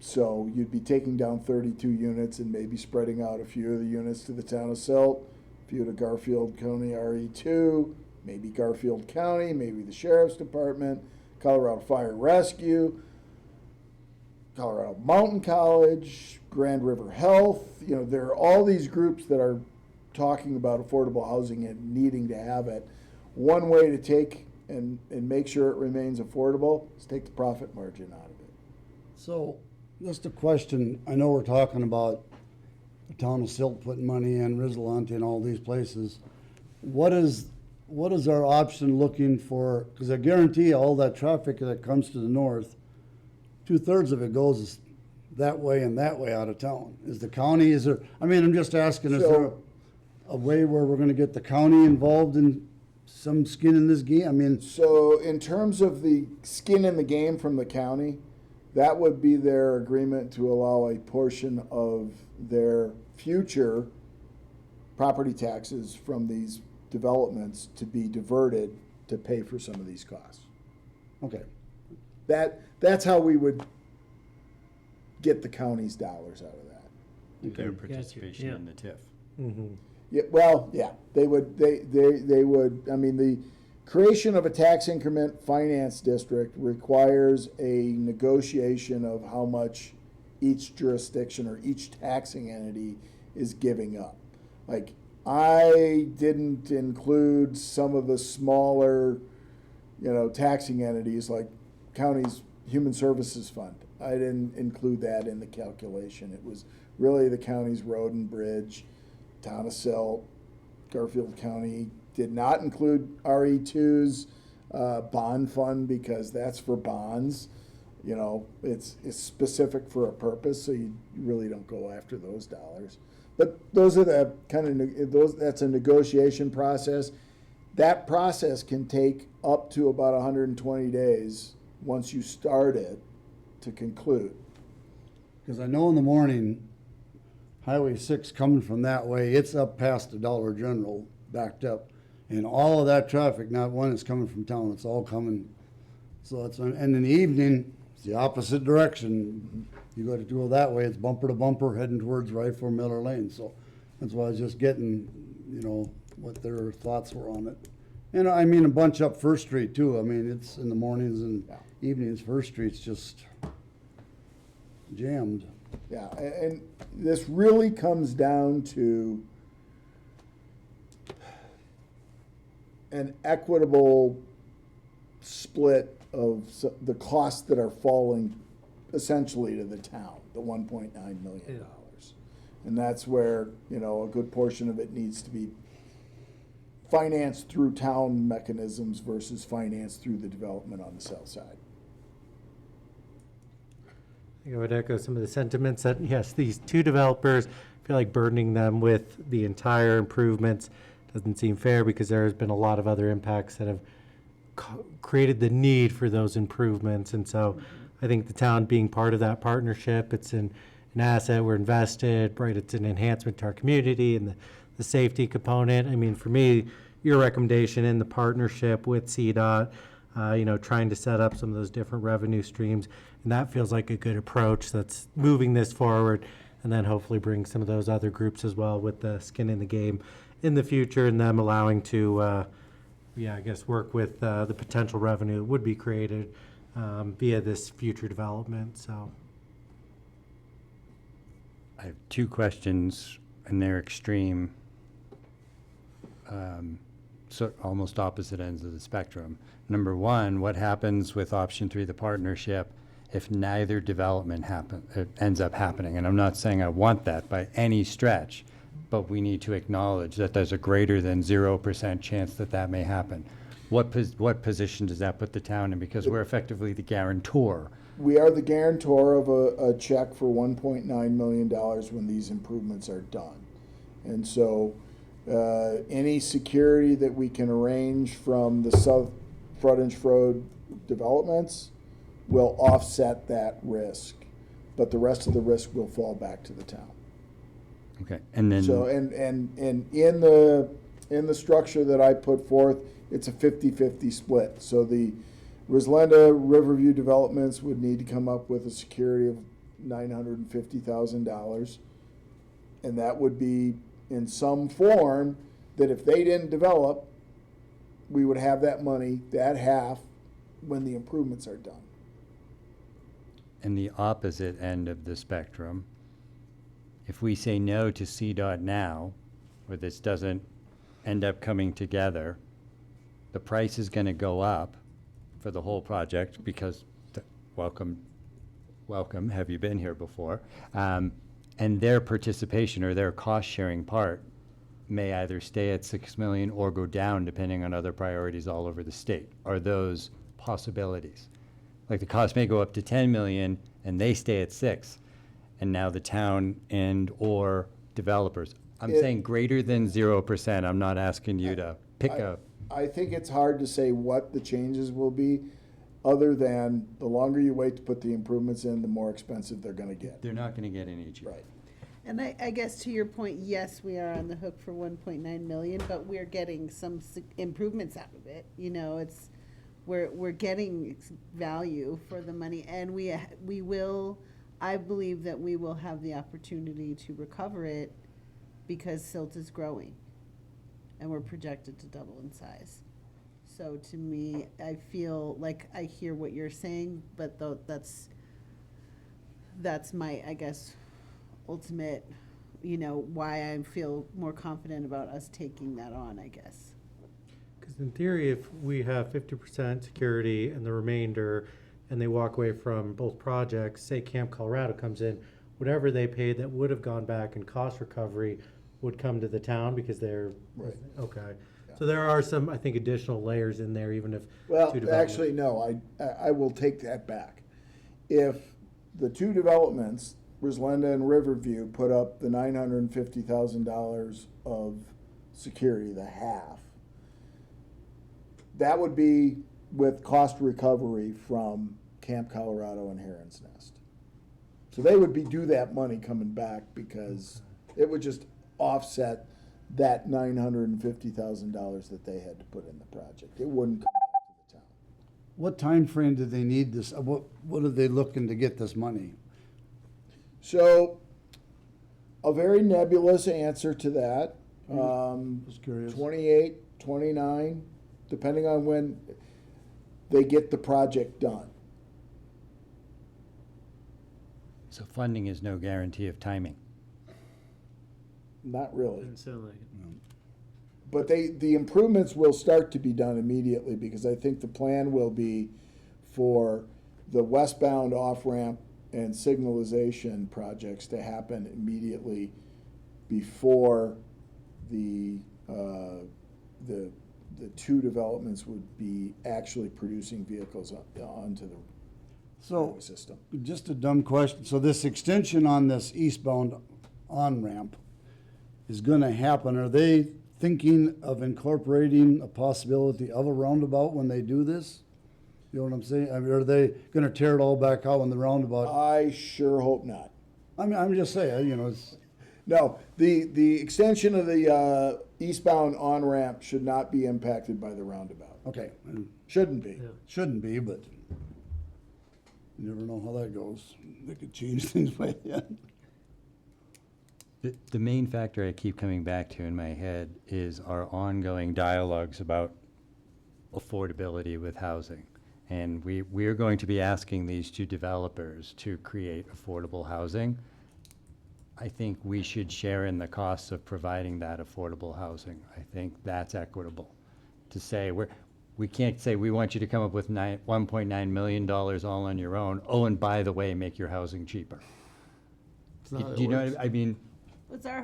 So you'd be taking down 32 units and maybe spreading out a few of the units to the town of Silt, a few to Garfield County RE2, maybe Garfield County, maybe the Sheriff's Department, Colorado Fire Rescue, Colorado Mountain College, Grand River Health. You know, there are all these groups that are talking about affordable housing and needing to have it. One way to take and make sure it remains affordable is take the profit margin out of it. So, just a question, I know we're talking about the town of Silt putting money in, Rizalante and all these places. What is our option looking for, because I guarantee you all that traffic that comes to the north, 2/3 of it goes that way and that way out of town. Is the county, I'm just asking, is there a way where we're gonna get the county involved in some skin in this game? So in terms of the skin in the game from the county, that would be their agreement to allow a portion of their future property taxes from these developments to be diverted to pay for some of these costs. Okay. That's how we would get the county's dollars out of that. Their participation Yeah. in the TIF. Mm-hmm. Yeah, well, yeah, they would, the creation of a tax increment finance district requires a negotiation of how much each jurisdiction or each taxing entity is giving up. Like, I didn't include some of the smaller, taxing entities like county's Human Services Fund. I didn't include that in the calculation. It was really the county's road and bridge, town of Silt, Garfield County did not include RE2's bond fund because that's for bonds. It's specific for a purpose, so you really don't go after those dollars. But those are the that's a negotiation process. That process can take up to about 120 days once you start it to conclude. Because I know in the morning, Highway 6 coming from that way, it's up past the Dollar General, backed up. And all of that traffic, not one is coming from town, it's all coming. So and in the evening, it's the opposite direction. You got to go that way, it's bumper to bumper heading towards Rifle Miller Lane. So that's why I was just getting, what their thoughts were on it. And a bunch up First Street too. It's in the mornings and evenings, First Street's just jammed. Yeah, and this really comes down to, an equitable split of the costs that are falling essentially to the town, the $1.9 million. And that's where, you know, a good portion of it needs to be financed through town mechanisms versus financed through the development on the south side. I would echo some of the sentiments that, yes, these two developers, feel like burdening them with the entire improvements doesn't seem fair, because there has been a lot of other impacts that have created the need for those improvements. And so I think the town being part of that partnership, it's an asset, we're invested, right? It's an enhancement to our community and the safety component. I mean, for me, your recommendation in the partnership with CDOT, you know, trying to set up some of those different revenue streams, and that feels like a good approach that's moving this forward, and then hopefully bring some of those other groups as well with the skin in the game in the future, and them allowing to, yeah, I guess work with the potential revenue that would be created via this future development. So I have two questions, and they're extreme, so almost opposite ends of the spectrum. Number one, what happens with option 3, the partnership, if neither development ends up happening? And I'm not saying I want that by any stretch, but we need to acknowledge that there's a greater than 0% chance that that may happen. What position does that put the town in? Because we're effectively the guarantor. We are the guarantor of a check for $1.9 million when these improvements are done. And so any security that we can arrange from the South Frontage Road developments will offset that risk, but the rest of the risk will fall back to the town. Okay, and then So, and in the structure that I put forth, it's a 50-50 split. So the Roslenda Riverview developments would need to come up with a security of $950,000. And that would be in some form that if they didn't develop, we would have that money, that half, when the improvements are done. in the opposite end of the spectrum, if we say no to CDOT now, or this doesn't end up coming together, the price is going to go up for the whole project because, welcome, have you been here before? And their participation or their cost-sharing part may either stay at 6 million or go down depending on other priorities all over the state. Are those possibilities? Like the cost may go up to 10 million and they stay at 6, and now the town and or developers. I'm saying greater than 0%. I'm not asking you to pick I think it's hard to say what the changes will be, other than the longer you wait to put the improvements in, the more expensive they're gonna get. They're not gonna get any cheaper. Right. And I guess to your point, yes, we are on the hook for 1.9 million, but we're getting some improvements out of it. You know, we're getting value for the money, and we will, I believe that we will have the opportunity to recover it because Silt is growing, and we're projected to double in size. So to me, I feel like I hear what you're saying, but that's my, I guess, ultimate, you know, why I feel more confident about us taking that on, I guess. Because in theory, if we have 50% security and the remainder, and they walk away from both projects, say Camp Colorado comes in, whatever they paid that would have gone back in cost recovery would come to the town because they're, Right. okay. Yeah. So there are some, I think, additional layers in there, even if Well, two developments- actually, no, I will take that back. If the two developments, Roslenda and Riverview, put up the $950,000 of security, the half, that would be with cost recovery from Camp Colorado and Heron's Nest. So they would be due that money coming back because it would just offset that $950,000 that they had to put in the project. It wouldn't come back to the town. What time frame do they need this, what are they looking to get this money? So, a very nebulous answer to that. Just curious. 28, 29, depending on when they get the project done. So funding is no guarantee of timing. Not really. Doesn't sound like it. But the improvements will start to be done immediately, because I think the plan will be for the westbound off-ramp and signalization projects to happen immediately before the two developments would be actually producing vehicles onto the So, highway system. just a dumb question. So this extension on this eastbound on-ramp is gonna happen. Are they thinking of incorporating a possibility of a roundabout when they do this? You know what I'm saying? I mean, are they gonna tear it all back out when the roundabout? I sure hope not. I mean, I'm just saying, you know, it's, No, the extension of the eastbound on-ramp should not be impacted by the roundabout. okay, Shouldn't be. shouldn't be, but you never know how that goes. They could change things by then. The main factor I keep coming back to in my head is our ongoing dialogues about affordability with housing. And we're going to be asking these two developers to create affordable housing. I think we should share in the costs of providing that affordable housing. I think that's equitable. To say, we can't say, we want you to come up with $1.9 million all on your own. Oh, and by the way, make your housing cheaper. Do you know what I mean?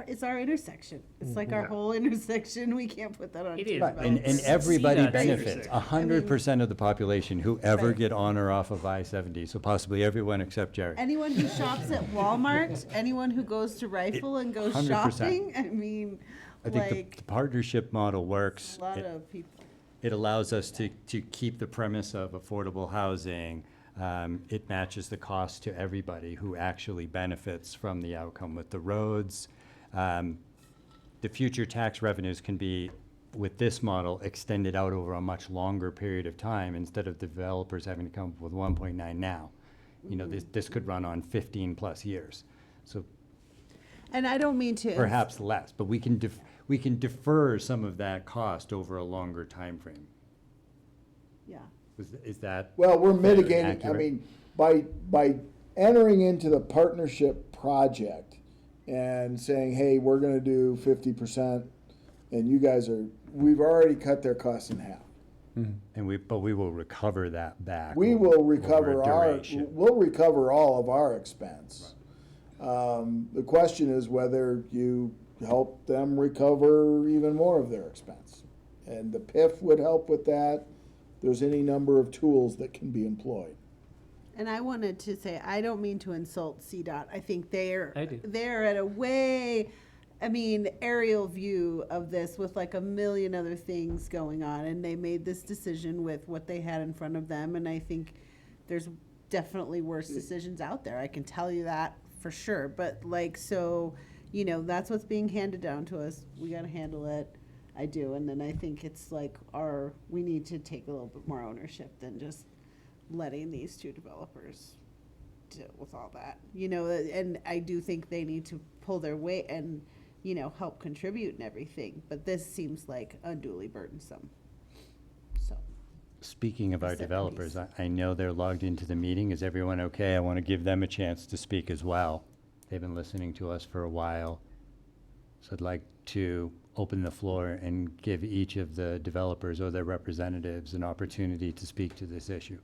It's our intersection. It's like our whole intersection. We can't put that on. It two is. Right, developers. and everybody CDOT benefits. intersection. 100% of the population who ever Right. get on or off of I-70, so possibly everyone except Jerry. Anyone who shops at Walmart, anyone who goes to Rifle and goes 100%. shopping, I mean, I think like, the partnership model works. a lot of people. It allows us to keep the premise of affordable housing. It matches the cost to everybody who actually benefits from the outcome with the roads. The future tax revenues can be, with this model, extended out over a much longer period of time instead of developers having to come up with 1.9 now. You know, this could run on 15+ years. So And I don't mean to. perhaps less, but we can defer some of that cost over a longer time frame. Yeah. Is that? Well, we're fair and mitigating, I accurate? mean, by entering into the partnership project and saying, hey, we're gonna do 50%, and you guys we've already cut their costs in half. But we will recover that back. We over- will over a recover duration. we'll recover all of our expense. The question is whether you help them recover even more of their expense. And the PIF would help with that. There's any number of tools that can be employed. And I wanted to say, I don't mean to insult CDOT. I think I do. they're at a way, aerial view of this with like a million other things going on. And they made this decision with what they had in front of them. And I think there's definitely worse decisions out there. I can tell you that for sure. But like, so, that's what's being handed down to us. We got to handle it. I do. And then I think it's like we need to take a little bit more ownership than just letting these two developers deal with all that, and I do think they need to pull their weight and, help contribute and everything, but this seems like unduly burdensome. So, Speaking of our Except developers, these. I know they're logged into the meeting. Is everyone okay? I want to give them a chance to speak as well. They've been listening to us for a while. So I'd like to open the floor and give each of the developers or their representatives an opportunity to speak to this issue.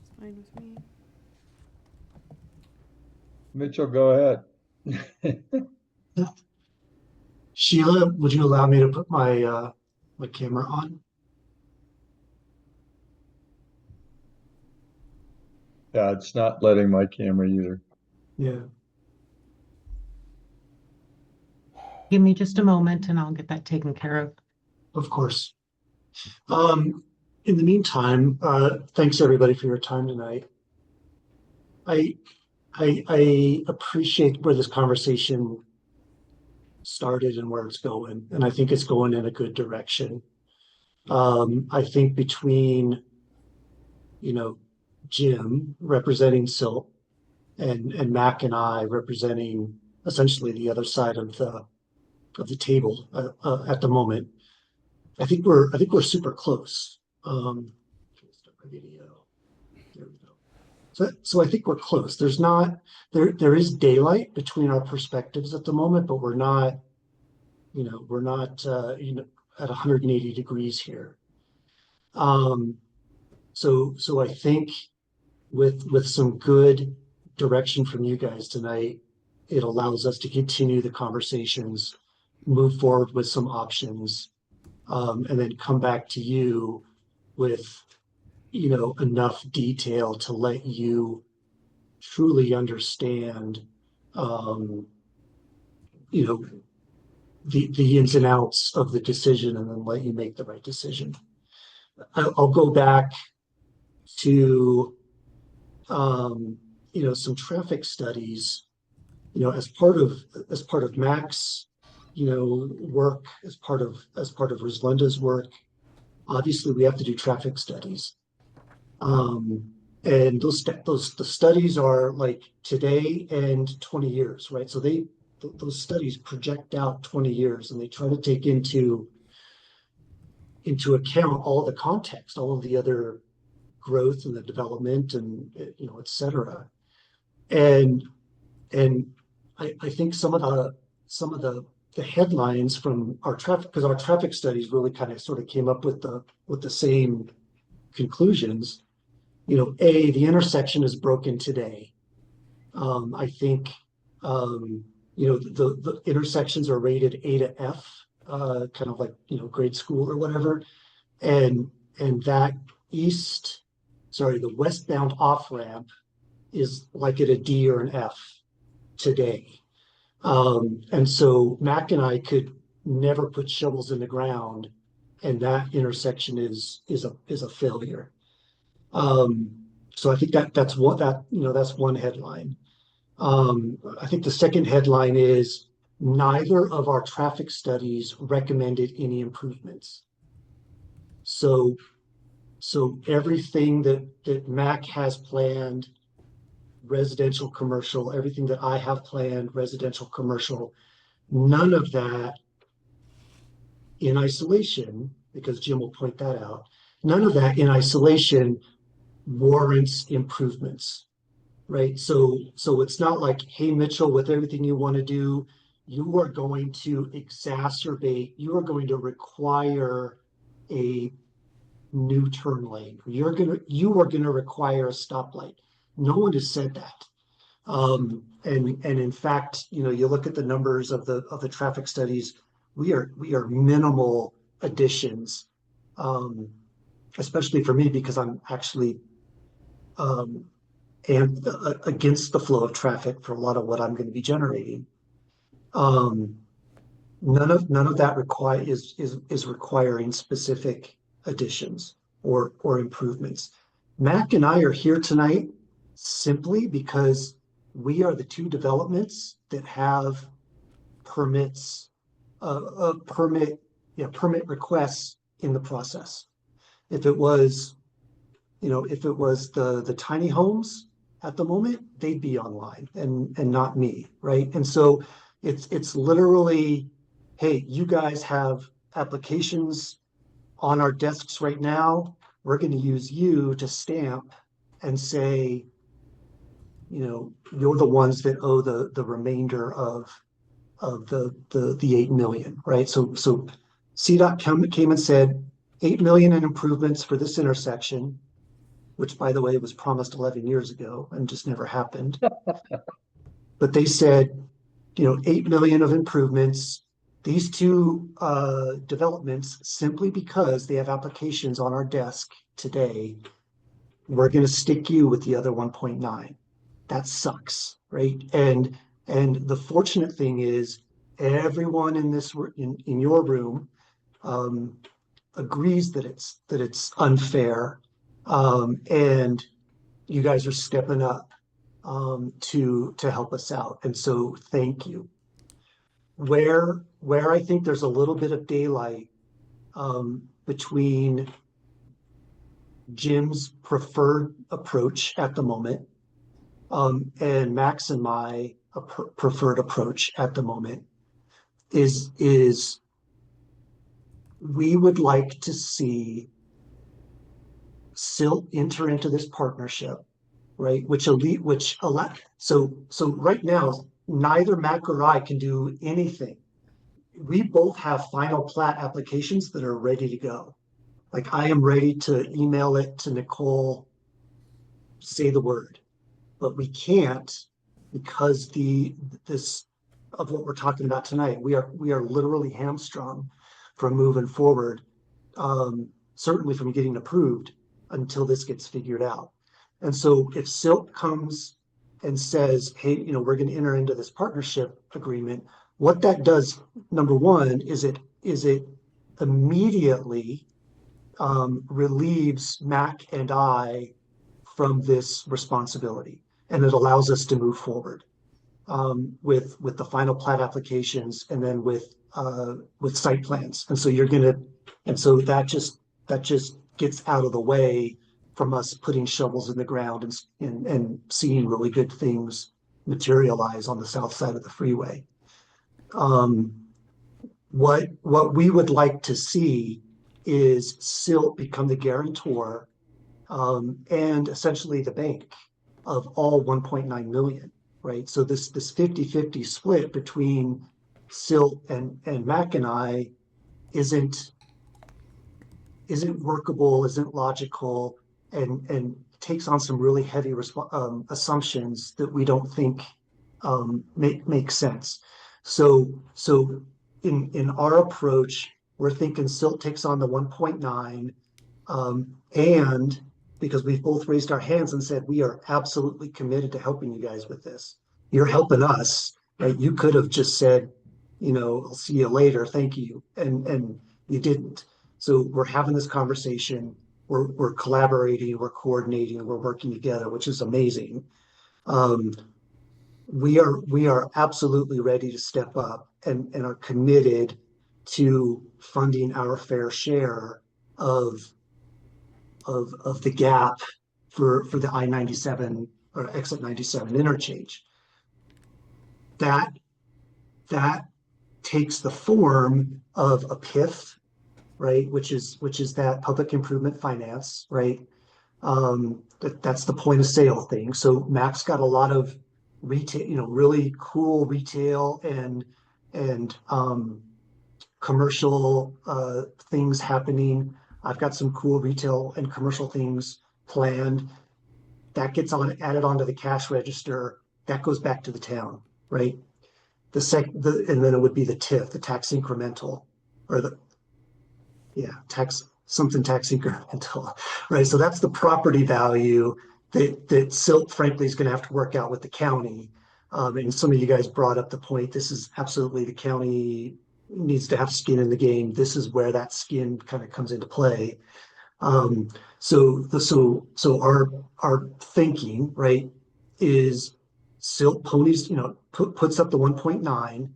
it's fine with me. Mitchell, go ahead. Sheila, would you allow me to put my my camera on? Yeah, it's not letting my camera either. Yeah. Give me just a moment and I'll get that taken care of. Of course. In the meantime, thanks everybody for your time tonight. I appreciate where this conversation started and where it's going, and I think it's going in a good direction. I think between, Jim representing Silt and Mac and I representing essentially the other side of the table at the moment, I think we're super close. Start my video. There we go. So I think we're close. There's not, there is daylight between our perspectives at the moment, but we're not, we're not, at 180 degrees here. So I think with some good direction from you guys tonight, it allows us to continue the conversations, move forward with some options, and then come back to you with, enough detail to let you truly understand, um, you know, the ins and outs of the decision, and then let you make the right decision. I'll go back to, some traffic studies, as part of Mac's, work, as part of Rislinda's work. Obviously, we have to do traffic studies. And the studies are like today and 20 years, right? So those studies project out 20 years, and they try to take into account all the context, all of the other growth and the development, and et cetera. And I think some of the headlines from our traffic, because our traffic studies really kind of sort of came up with the same conclusions. The intersection is broken today. I think, the intersections are rated A to F, kind of like, grade school or whatever. And that the westbound off ramp is like at a D or an F today. And so Mac and I could never put shovels in the ground, and that intersection is a failure. So I think that's one headline. I think the second headline is neither of our traffic studies recommended any improvements. So everything that Mac has planned, residential, commercial, everything that I have planned, residential, commercial, none of that in isolation, because Jim will point that out, none of that in isolation warrants improvements, right? So it's not like, hey, Mitchell, with everything you want to do, you are going to you are going to require a new turn lane. You are going to require a stoplight. No one has said that. And in fact, you look at the numbers of the traffic studies, we are minimal additions, especially for me, because I'm actually against the flow of traffic for a lot of what I'm going to be generating. None of that is requiring specific additions or improvements. Mac and I are here tonight simply because we are the two developments that have permit requests in the process. If it was the tiny homes at the moment, they'd be online and not me, right? And so it's literally, hey, you guys have applications on our desks right now. We're going to use you to stamp and say, you're the ones that owe the remainder of the 8 million, right? So CDOT came and said 8 million in improvements for this intersection, which, by the way, was promised 11 years ago and just never happened. But they said, 8 million of improvements. These two developments, simply because they have applications on our desk today, we're going to stick you with the other 1.9. That sucks, right? And the fortunate thing is, everyone in your room agrees that it's unfair, and you guys are stepping up to help us out. And so thank you. Where I think there's a little bit of daylight between Jim's preferred approach at the moment and Max and my preferred approach at the moment is we would like to see Silt enter into this partnership right? Which allow, so right now, neither Mac or I can do anything. We both have final plat applications that are ready to go. Like I am ready to email it to Nicole, say the word, but we can't because this of what we're talking about tonight. We are literally hamstrung from moving forward, certainly from getting approved until this gets figured out. And so if Silt comes and says, hey, we're going to enter into this partnership agreement, what that does, number one, is it immediately relieves Mac and I from this responsibility, and it allows us to move forward with the final plat applications and then with site plans. And so that just gets out of the way from us putting shovels in the ground and seeing really good things materialize on the south side of the freeway. What we would like to see is Silt become the guarantor and essentially the bank of all 1.9 million, right? So this 50-50 split between Silt and Mac and I isn't workable, isn't logical, and takes on some really heavy assumptions that we don't think make sense. So in our approach, we're thinking Silt takes on the 1.9, and because we've both raised our hands and said we are absolutely committed to helping you guys with this. You're helping us, right? You could have just said, I'll see you later, thank you, and you didn't. So we're having this conversation. We're collaborating, we're coordinating, we're working together, which is amazing. We are absolutely ready to step up and are committed to funding our fair share of the gap for the I-97 or exit 97 interchange. That takes the form of a PIF, right? Which is that public improvement finance, right? That's the point of sale thing. So Mac's got a lot of retail, really cool retail and commercial things happening. I've got some cool retail and commercial things planned. That gets added onto the cash register. That goes back to the town, right? And then it would be the TIF, the tax incremental, or tax incremental, right? So that's the property value that Silt, frankly, is going to have to work out with the county. And some of you guys brought up the point. This is absolutely the county needs to have skin in the game. This is where that skin kind of comes into play. So our thinking, right, is Silt ponies, puts up the 1.9.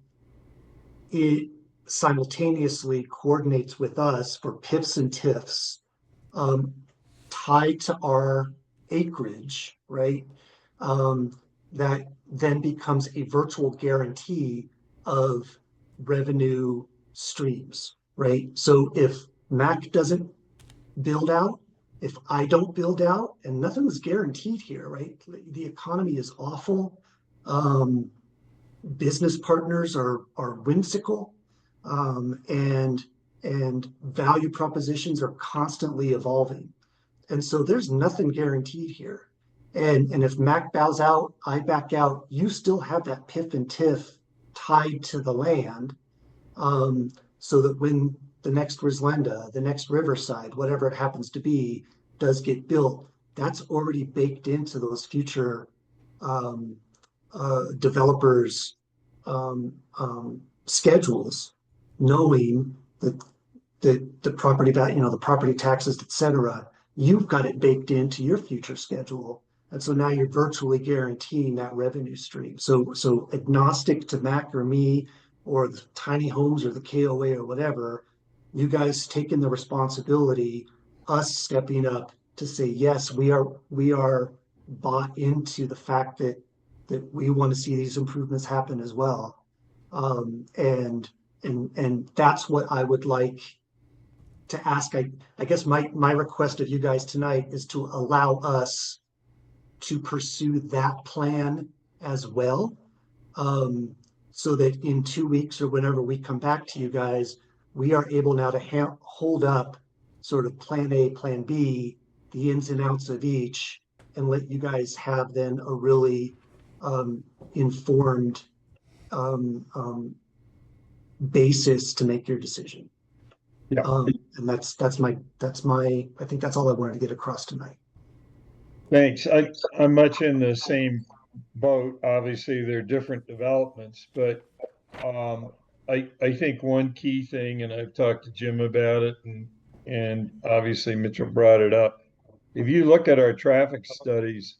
It simultaneously coordinates with us for PIFs and TIFs tied to our acreage, right? That then becomes a virtual guarantee of revenue streams, right? So if Mac doesn't build out, if I don't build out, and nothing is guaranteed here, right? The economy is awful. Business partners are whimsical, and value propositions are constantly evolving. And so there's nothing guaranteed here. And if Mac bows out, I back out, you still have that PIF and TIF tied to the land, so that when the next Rislenda, the next Riverside, whatever it happens to be, does get built, that's already baked into those future developers' schedules, knowing that the property value, the property taxes, et cetera, you've got it baked into your future schedule. And so now you're virtually guaranteeing that revenue stream. So agnostic to Mac or me or the tiny homes or the KOA or whatever, you guys taking the responsibility, us stepping up to say, yes, we are bought into the fact that we want to see these improvements happen as well. And that's what I would like to ask. I guess my request of you guys tonight is to allow us to pursue that plan as well. So that in 2 weeks or whenever we come back to you guys, we are able now to hold up sort of plan A, plan B, the ins and outs of each, and let you guys have then a really informed basis to make your decision. Yeah. And that's my, I think that's all I wanted to get across tonight. Thanks. I'm much in the same boat. Obviously, there are different developments, but I think one key thing, and I've talked to Jim about it, and obviously Mitchell brought it up. If you look at our traffic studies,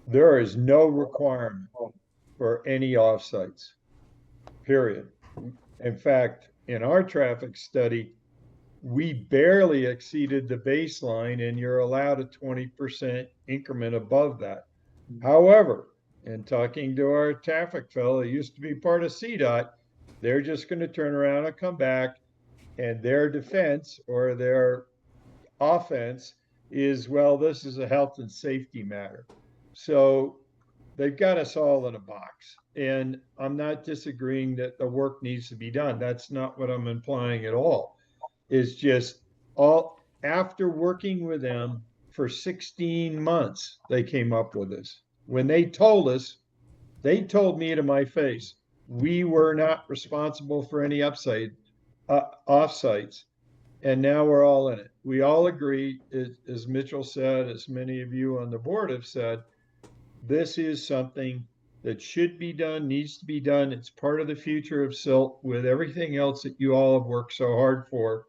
there is no requirement for any offsites, period. In fact, in our traffic study, we barely exceeded the baseline, and you're allowed a 20% increment above that. However, in talking to our traffic fellow, used to be part of CDOT, they're just going to turn around and come back, and their defense or their offense is, well, this is a health and safety matter. So they've got us all in a box. And I'm not disagreeing that the work needs to be done. That's not what I'm implying at all. It's just all after working with them for 16 months, they came up with this. When they told us, they told me to my face, we were not responsible for any offsites. And now we're all in it. We all agree, as Mitchell said, as many of you on the board have said, this is something that should be done, needs to be done. It's part of the future of Silt with everything else that you all have worked so hard for.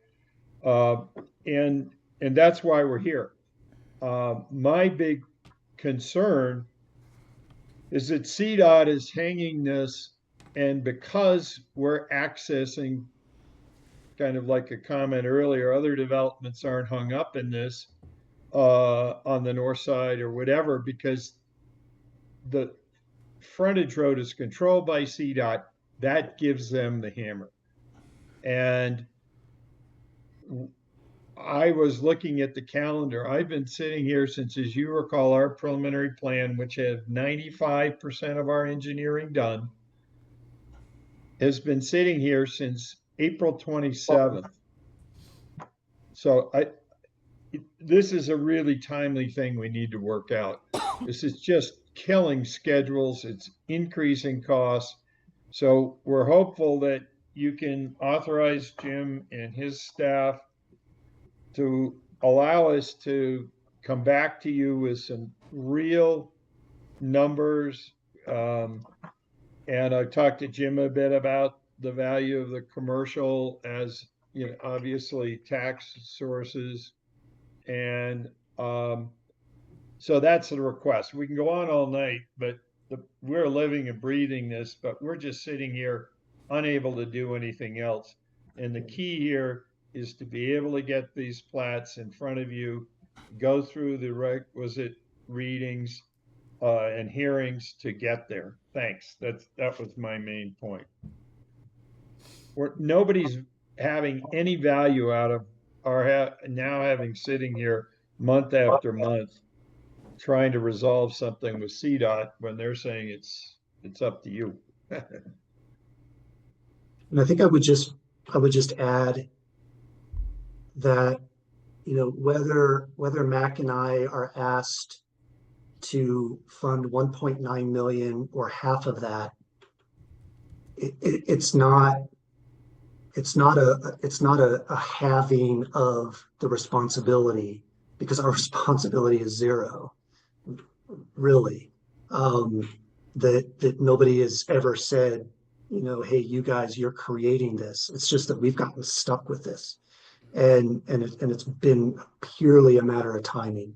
And that's why we're here. My big concern is that CDOT is hanging this, and because we're accessing, kind of like a comment earlier, other developments aren't hung up in this on the north side or whatever, because the frontage road is controlled by CDOT. That gives them the hammer. And I was looking at the calendar. I've been sitting here since, as you recall, our preliminary plan, which had 95% of our engineering done, has been sitting here since April 27th. So this is a really timely thing we need to work out. This is just killing schedules. It's increasing costs. So we're hopeful that you can authorize Jim and his staff to allow us to come back to you with some real numbers. And I've talked to Jim a bit about the value of the commercial as, you know, obviously tax sources. And so that's the request. We can go on all night, but we're living and breathing this, but we're just sitting here unable to do anything else. And the key here is to be able to get these plats in front of you, go through the requisite readings and hearings to get there. Thanks. That was my main point. Nobody's having any value out of our now having sitting here month after month trying to resolve something with CDOT when they're saying it's up to you. And I think I would just add that, you know, whether Mac and I are asked to fund 1.9 million or half of that, it's not a halving of the responsibility, because our responsibility is zero, really. That nobody has ever said, you know, hey, you guys, you're creating this. It's just that we've gotten stuck with this, and it's been purely a matter of timing,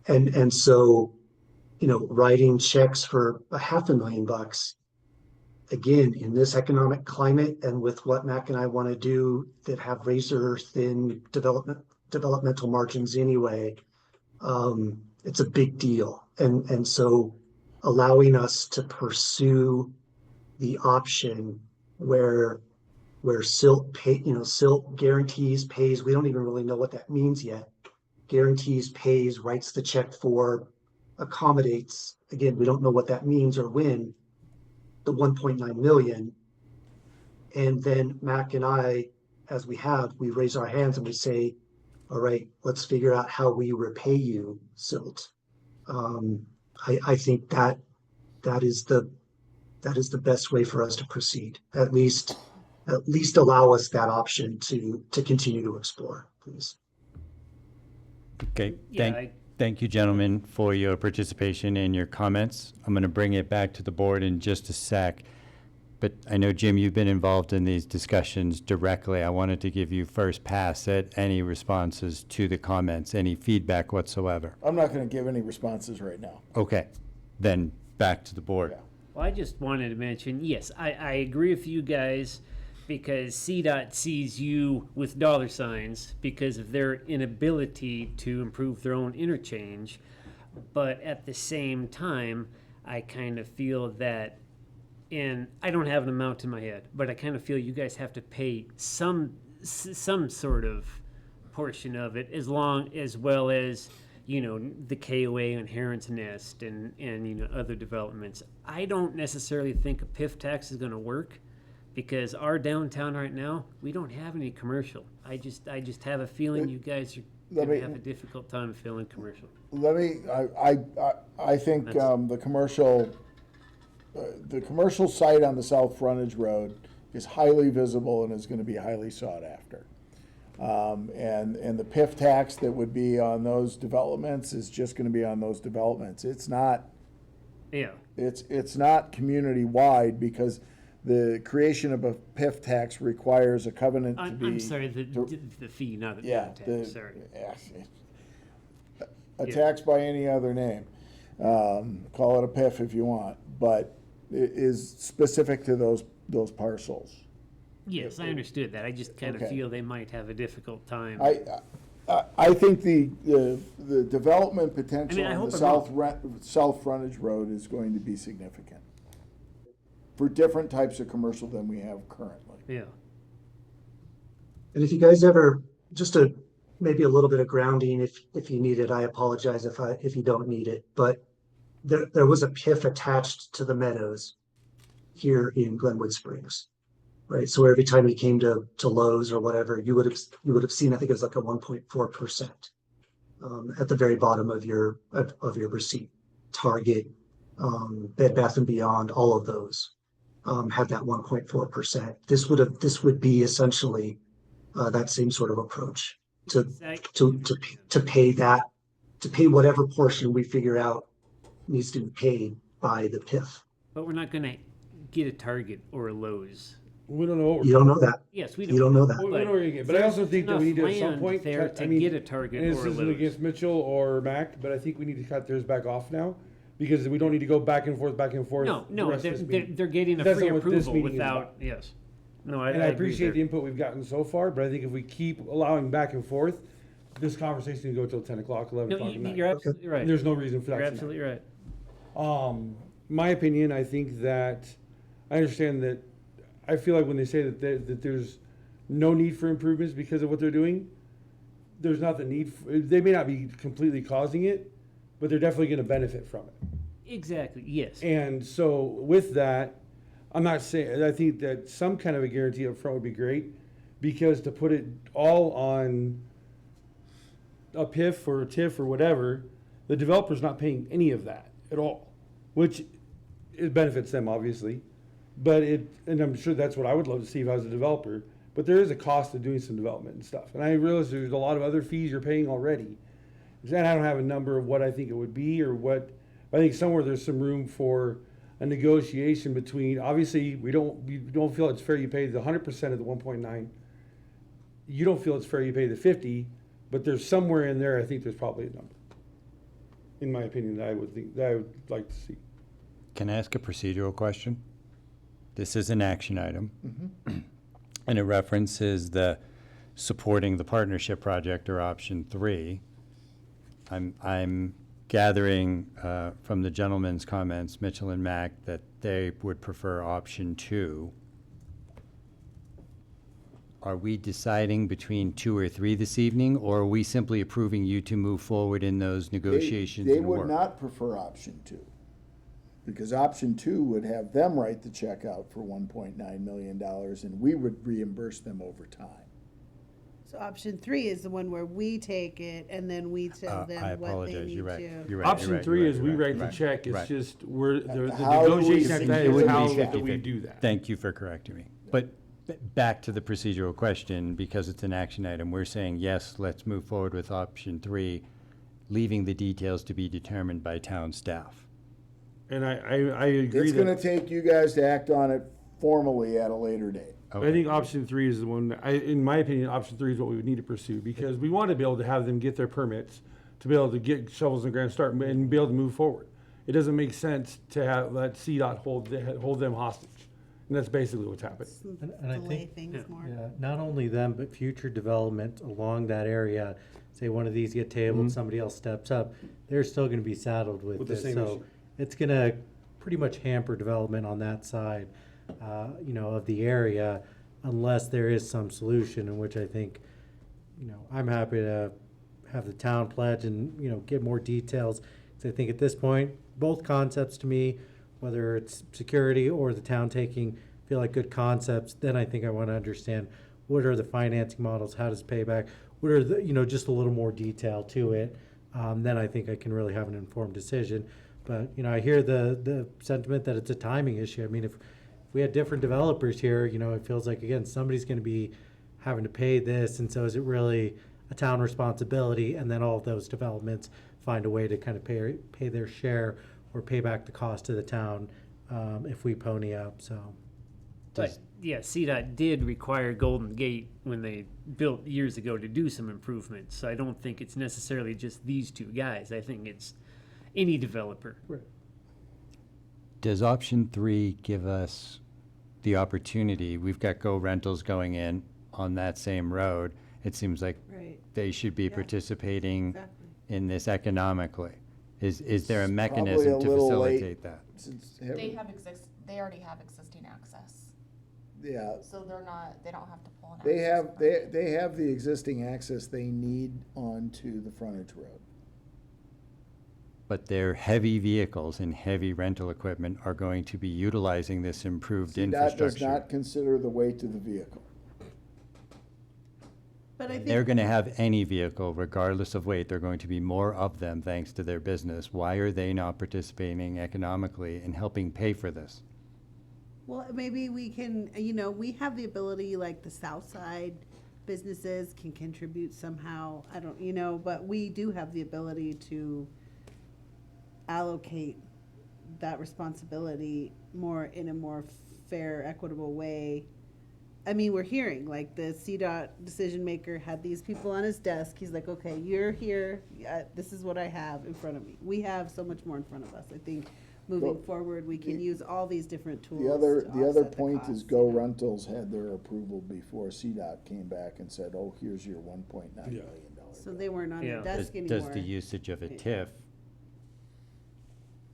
and so, you know, writing checks for $500,000, again, in this economic climate and with what Mac and I want to do that have razor thin developmental margins anyway, it's a big deal, and so allowing us to pursue the option where Silt guarantees, pays, we don't even really know what that means yet, guarantees, pays, writes the check for accommodates, again, we don't know what that means or when, the 1.9 million. And then Mac and I, as we raise our hands and we say, all right, let's figure out how we repay you, Silt. I think that is the best way for us to proceed. At least allow us that option to continue to explore, please. Okay, Yeah, thank you, gentlemen, for your participation and your comments. I'm going to bring it back to the board in just a sec. But I know, Jim, you've been involved in these discussions directly. I wanted to give you first pass at any responses to the comments, any feedback whatsoever. I'm not going to give any responses right now. Okay, then back to the board. Well, I just wanted to mention, yes, I agree with you guys because CDOT sees you with dollar signs because of their inability to improve their own interchange. But at the same time, I kind of feel that, and I don't have an amount in my head, but I kind of feel you guys have to pay some sort of portion of it, as well as, you know, the KOA and Heron's Nest and you know, other developments. I don't necessarily think a PIF tax is going to work because our downtown right now, we don't have any commercial. I just have a feeling you guys are going to have a difficult time filling commercial. I think the commercial site on the South Frontage Road is highly visible and is going to be highly sought after. And the PIF tax that would be on those developments is just going to be on those developments. It's not. Yeah. It's not community wide because the creation of a PIF tax requires a covenant to be. I'm sorry, the fee, not the yeah, tax. Sorry. A tax by any other name. Call it a PIF if you want, but it is specific to those parcels. Yes, I understood that. I just kind of feel they might have a difficult time. I think the development potential I on hope the South Frontage Road is going to be significant for different types of commercial than we have currently. Yeah. And if you guys ever, just to maybe a little bit of grounding, if you need it, I apologize if you don't need it, but there was a PIF attached to the Meadows here in Glenwood Springs, right? So every time you came to Lowe's or whatever, you would have seen, I think it was like a 1.4% at the very bottom of your receipt. Target, Bed Bath and Beyond, all of those had that 1.4%. This would be essentially that same sort of approach to pay whatever portion we figure out needs to be paid by the PIF. But we're not going to get a Target or a Lowe's. We don't know what you don't know that. Yes, we You don't know that. We don't know what you're gonna get. But I also think that we need to at some point there cut- to I mean, get a Target and or a this isn't Lowe's. against Mitchell or Mac, but I think we need to cut theirs back off now because we don't need to go back and forth. No, the rest of this meeting. they're getting a That's free not what this approval meeting is without, about. yes. No, I And I agree appreciate there. the input we've gotten so far, but I think if we keep allowing back and forth, this conversation can go till 10 o'clock, 11 No, o'clock at night. you're absolutely right. And there's no reason for that You're tonight. absolutely right. My opinion, I think that I understand that I feel like when they say that there's no need for improvements because of what they're doing, there's not the need. They may not be completely causing it, but they're definitely going to benefit from it. Exactly, yes. And so with that, I'm not saying, I think that some kind of a guarantee up front would be great because to put it all on a PIF or a TIF or whatever, the developer's not paying any of that at all, which it benefits them obviously, but and I'm sure that's what I would love to see if I was a developer, but there is a cost of doing some development and stuff. And I realize there's a lot of other fees you're paying already. And I don't have a number of what I think it would be or what, I think somewhere there's some room for a negotiation between, obviously, we don't feel it's fair you pay the 100% of the 1.9. You don't feel it's fair you pay the 50, but there's somewhere in there, I think there's probably a number, in my opinion, that I would like to see. Can I ask a procedural question? This is an action item. Mm-hmm. And it references the supporting the partnership project or option 3. I'm gathering from the gentleman's comments, Mitchell and Mac, that they would prefer option 2. are we deciding between 2 or 3 this evening, or are we simply approving you to move forward in those negotiations They and would work? not prefer option 2. Because option 2 would have them write the check out for $1.9 million and we would reimburse them over time. So option 3 is the one where we take it and then we tell I them what they apologize, need you're right. to. You're right. Option 3 is we write the right, check, it's right. just, the How do we negotiation after that secure is the how check? do we do that? Thank you for correcting me. But back to the procedural question, because it's an action item, we're saying, yes, let's move forward with option 3, leaving the details to be determined by town staff. And I agree It's gonna that, take you guys to act on it formally at a later date. I think option 3 is the one, in my opinion, option 3 is what we would need to pursue, because we want to be able to have them get their permits, to be able to get shovels in the ground, start, and be able to move forward. It doesn't make sense to let CDOT hold them hostage, and that's basically what's happening. And I Delay think, things more. yeah, not only them, but future development along that area. Say one of these get tabled, somebody else steps up, they're still gonna be saddled with With the this. same So issue. it's gonna pretty much hamper development on that side, of the area, unless there is some solution, in which I think, I'm happy to have the town pledge and, get more details. 'Cause I think at this point, both concepts to me, whether it's security or the town taking, feel like good concepts. Then I think I want to understand what are the financing models, how does payback, what are the, just a little more detail to it. Then I think I can really have an informed decision. But, I hear the sentiment that it's a timing issue. I mean, if we had different developers here, it feels like, again, somebody's going to be having to pay this. And so is it really a town responsibility? And then all of those developments find a way to kind of pay their share or pay back the cost to the town if we pony up, so. But yeah, CDOT did require Golden Gate when they built years ago to do some improvements. So I don't think it's necessarily just these 2 guys. I think it's any developer. Does option 3 give us the opportunity, we've got Go Rentals going in on that same road, it seems like Right. they should be Yeah. participating Exactly. in this economically. Is there a It's mechanism probably to a little late. facilitate that? Since They already have existing access, Yeah, so they don't have to pull an access. they have, permit. they have the existing access they need onto the frontage road. But their heavy vehicles and heavy rental equipment are going to be utilizing this improved CDOT does infrastructure. not consider the weight of the vehicle. But I think. They're gonna have any vehicle, regardless of weight, there are going to be more of them thanks to their business. Why are they not participating economically in helping pay for this? Well, maybe we can, we have the ability, like the south side businesses can contribute somehow. I don't, but we do have the ability to allocate that responsibility in a more fair, equitable way. I mean, we're hearing, like, the CDOT decision maker had these people on his desk. He's like, okay, you're here, this is what I have in front of me. We have so much more in front of us. I think moving Well, forward, we can use all these different tools. The other, to the other offset point is costs. Go Rentals had their approval before CDOT came back and said, oh, here's your $1.9 million. So they weren't on Yeah. the desk Does anymore. the usage of a TIF,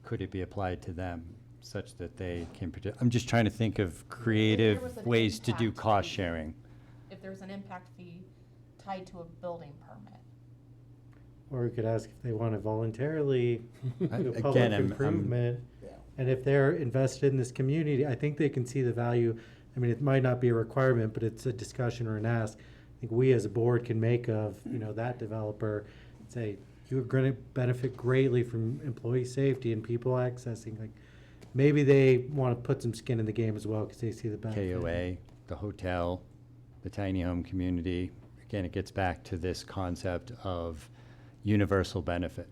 could it be applied to them such that they can, I'm just trying to think of was creative an ways to do impact cost fee. sharing. If there's an impact fee tied to a building permit. Or we could ask if they want to voluntarily do Again, public I'm- improvement. Yeah. And if they're invested in this community, I think they can see the value. I mean, it might not be a requirement, but it's a discussion or an ask. I think we as a board can make of, that developer, say, you're going to benefit greatly from employee safety and people accessing. Like, maybe they want to put some skin in the game as well because they see the benefit. KOA, the hotel, the tiny home community. Again, it gets back to this concept of universal benefit.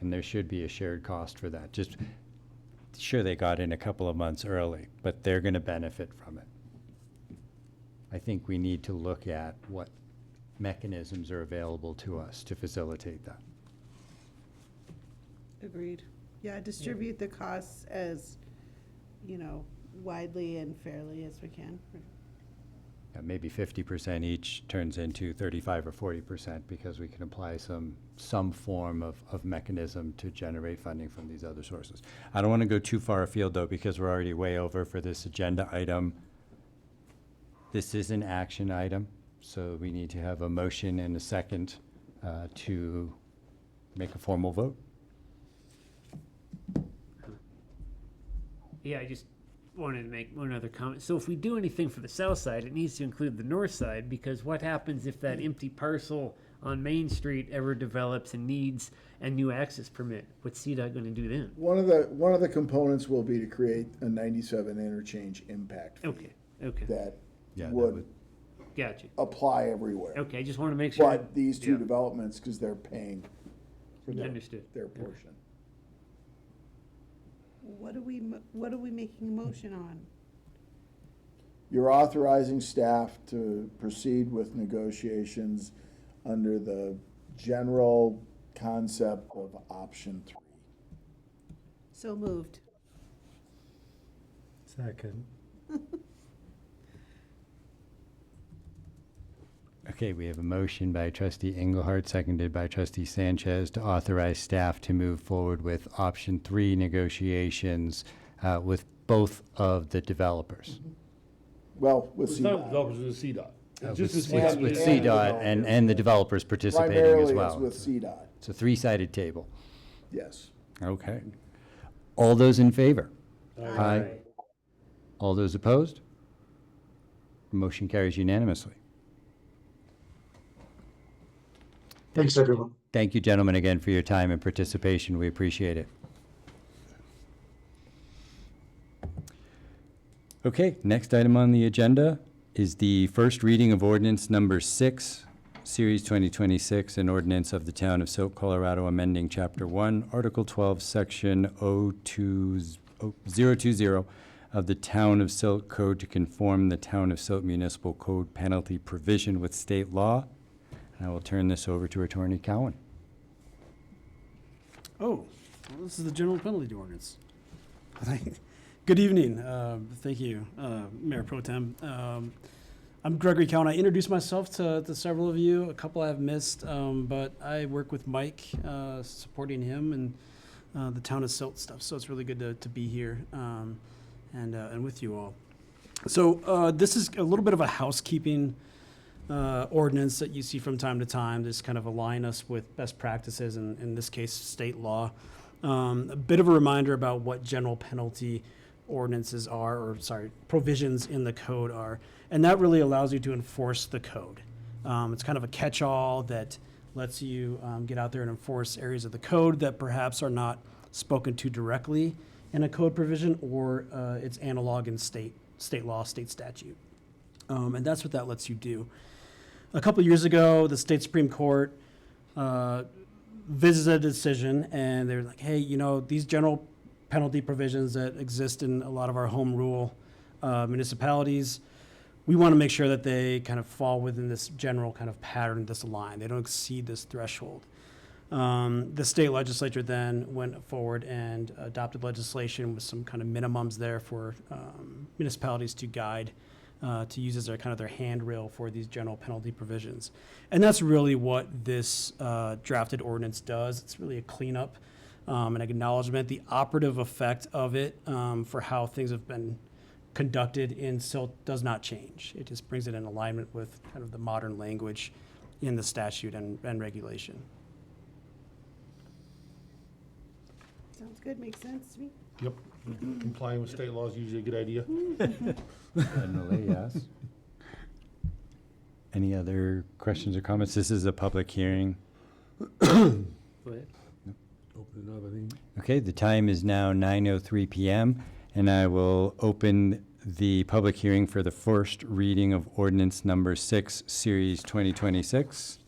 And there should be a shared cost for that. Just, sure, they got in a couple of months early, but they're going to benefit from it. I think we need to look at what mechanisms are available to us to facilitate that. Agreed. Yeah, distribute the costs as, widely and fairly as we can. Maybe 50% each turns into 35 or 40% because we can apply some form of mechanism to generate funding from these other sources. I don't want to go too far afield though because we're already way over for this agenda item. This is an action item. So we need to have a motion and a second to make a formal vote. Yeah, I just wanted to make one other comment. So if we do anything for the south side, it needs to include the north side, because what happens if that empty parcel on Main Street ever develops and needs a new access permit? What's CDOT going to do then? One of the components will be to create a 97 interchange impact fee Okay. that Yeah, that would Gotcha. apply everywhere. Okay, I just want to make sure. But these two Yeah. developments, because they're paying for Understood. their portion. What are we making a motion on? You're authorizing staff to proceed with negotiations under the general concept of option 3. So moved. Second. Okay, we have a motion by trustee Engelhardt, seconded by trustee Sanchez, to authorize staff to move forward with option 3 negotiations with both of the developers. Well, with It's not CDOT. developers, it's CDOT. It's just With CDOT. with and CDOT and the developers participating as Primarily well. it's with CDOT, It's a 3-sided table. yes. Okay. All those in favor? Aye. All those opposed? Motion carries unanimously. Thanks, everyone. Thank you, gentlemen, again for your time and participation. We appreciate it. Okay, next item on the agenda is the first reading of ordinance number 6, Series 2026, an ordinance of the Town of Silt, Colorado, amending Chapter 1, Article 12, Section 020 of the Town of Silt Code to conform the Town of Silt Municipal Code penalty provision with state law. And I will turn this over to Attorney Cowan. Oh, well, this is the general penalty ordinance. Good evening. Thank you, Mayor Pro Tem. I'm Gregory Cowan. I introduced myself to several of you. A couple I have missed, but I work with Mike, supporting him and the town of Silt stuff. So it's really good to be here and with you all. So this is a little bit of a housekeeping ordinance that you see from time to time, just kind of align us with best practices, and in this case, state law. A bit of a reminder about what general penalty ordinances are, provisions in the code are, and that really allows you to enforce the code. It's kind of a catch-all that lets you get out there and enforce areas of the code that perhaps are not spoken to directly in a code provision, or it's analog in state law, state statute. And that's what that lets you do. A couple years ago, the state Supreme Court visited a decision, and they were like, hey, these general penalty provisions that exist in a lot of our home rule municipalities, we want to make sure that they kind of fall within this general kind of pattern, this line. They don't exceed this threshold. The state legislature then went forward and adopted legislation with some kind of minimums there for municipalities to guide, to use as their kind of their handrail for these general penalty provisions. And that's really what this drafted ordinance does. It's really a cleanup, an acknowledgement. The operative effect of it for how things have been conducted in Silt does not change. It just brings it in alignment with kind of the modern language in the statute and regulation. Sounds good, makes sense to me. Yep. Complying with state law is usually a good idea. Generally, yes. Any other questions or comments? This is a public hearing. Go ahead. Open it up, I think. Okay, the time is now 9:03 p.m., and I will open the public hearing for the first reading of ordinance number 6, Series 2026.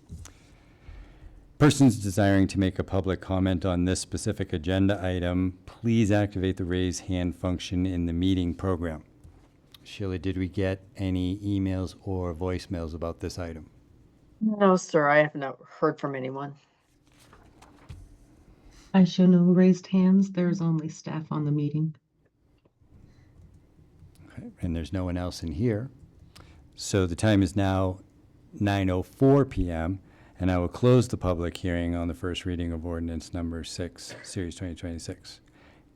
Persons desiring to make a public comment on this specific agenda item, please activate the raise hand function in the meeting program. Sheila, did we get any emails or voicemails about this item? No, sir, I have not heard from anyone. I show no raised hands. There's only staff on the meeting. Okay, and there's no one else in here. So the time is now 9:04 p.m., and I will close the public hearing on the first reading of ordinance number 6, Series 2026,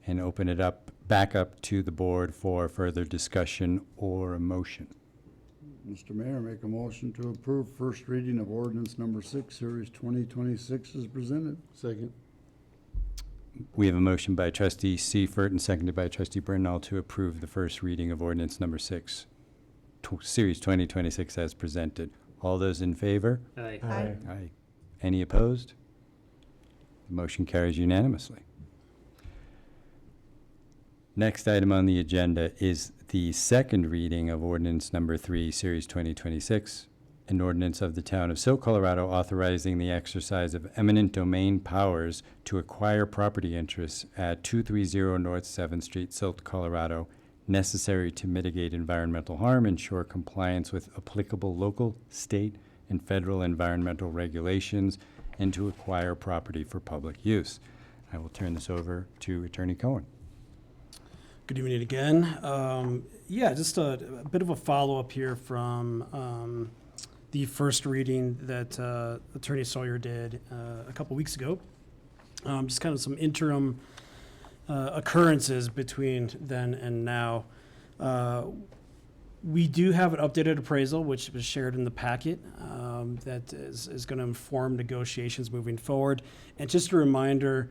and open it back up to the board for further discussion or a motion. Mr. Mayor, make a motion to approve first reading of ordinance number 6, series 2026 is presented. Second. We have a motion by trustee Seifert and seconded by trustee Brittenall to approve the first reading of ordinance number 6, series 2026 as presented. All those in favor? Aye. Aye. Aye. Any opposed? The motion carries unanimously. Next item on the agenda is the second reading of ordinance number 3, series 2026, an ordinance of the town of Silt, Colorado, authorizing the exercise of eminent domain powers to acquire property interests at 230 North 7th Street, Silt, Colorado, necessary to mitigate environmental harm, ensure compliance with applicable local, state, and federal environmental regulations, and to acquire property for public use. I will turn this over to Attorney Cohen. Good evening again. Yeah, just a bit of a follow-up here from the first reading that Attorney Sawyer did a couple weeks ago. Just kind of some interim occurrences between then and now. We do have an updated appraisal, which was shared in the packet, that is going to inform negotiations moving forward. And just a reminder,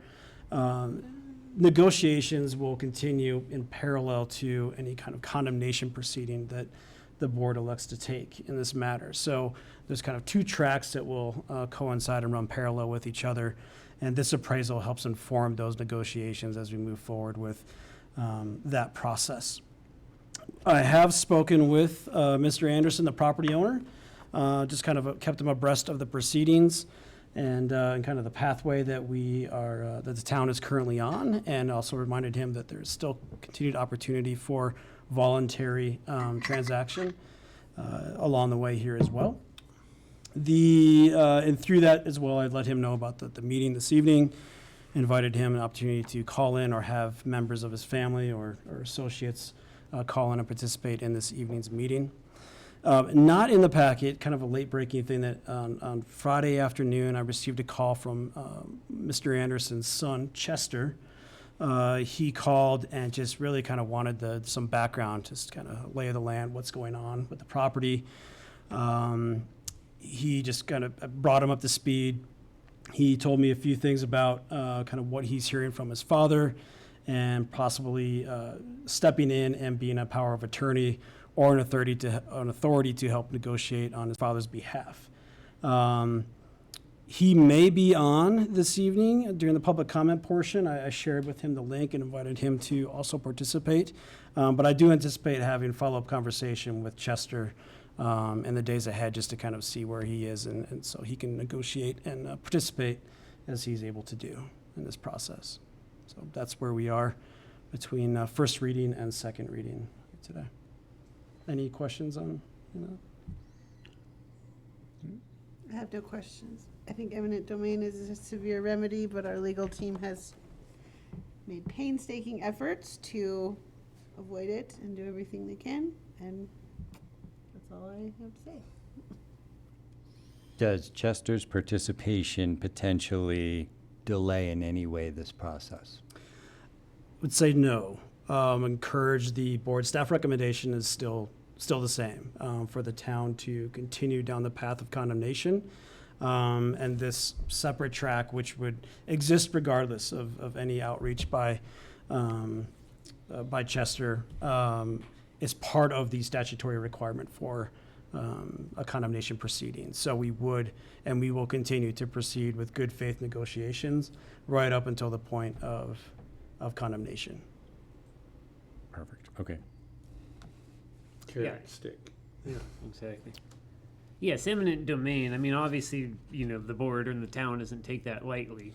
negotiations will continue in parallel to any kind of condemnation proceeding that the board elects to take in this matter. So there's kind of two tracks that will coincide and run parallel with each other. And this appraisal helps inform those negotiations as we move forward with that process. I have spoken with Mr. Anderson, the property owner, just kind of kept him abreast of the proceedings and kind of the pathway that we are, that the town is currently on, and also reminded him that there's still continued opportunity for voluntary transaction along the way here as well. And through that as well, I let him know about the meeting this evening, invited him an opportunity to call in or have members of his family or associates call in and participate in this evening's meeting. Not in the packet, kind of a late-breaking thing that on Friday afternoon, I received a call from Mr. Anderson's son, Chester. He called and just really kind of wanted some background, just kind of lay of the land, what's going on with the property. He just kind of brought him up to speed. He told me a few things about kind of what he's hearing from his father and possibly stepping in and being a power of attorney or an authority to help negotiate on his father's behalf. He may be on this evening during the public comment portion. I shared with him the link and invited him to also participate. But I do anticipate having a follow-up conversation with Chester in the days ahead just to kind of see where he is and so he can negotiate and participate as he's able to do in this process. So that's where we are between first reading and second reading today. Any questions on that? I have no questions. I think eminent domain is a severe remedy, but our legal team has made painstaking efforts to avoid it and do everything they can, and that's all I have to say. Does Chester's participation potentially delay in any way this process? Would say no. Encourage the board staff recommendation is still the same for the town to continue down the path of condemnation. And this separate track, which would exist regardless of any outreach by Chester, is part of the statutory requirement for a condemnation proceeding. So we would and we will continue to proceed with good faith negotiations right up until the point of condemnation. Perfect. Okay. Carrot, stick. Yeah, exactly. Yes, eminent domain. I mean, obviously, the board and the town doesn't take that lightly.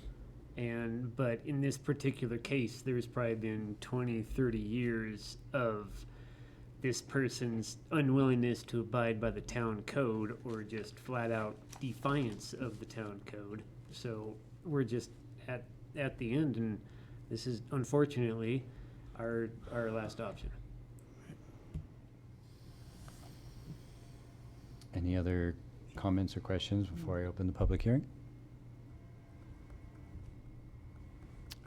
But in this particular case, there's probably been 20, 30 years of this person's unwillingness to abide by the town code or just flat out defiance of the town code. So we're just at the end, and this is unfortunately our last option. Any other comments or questions before I open the public hearing?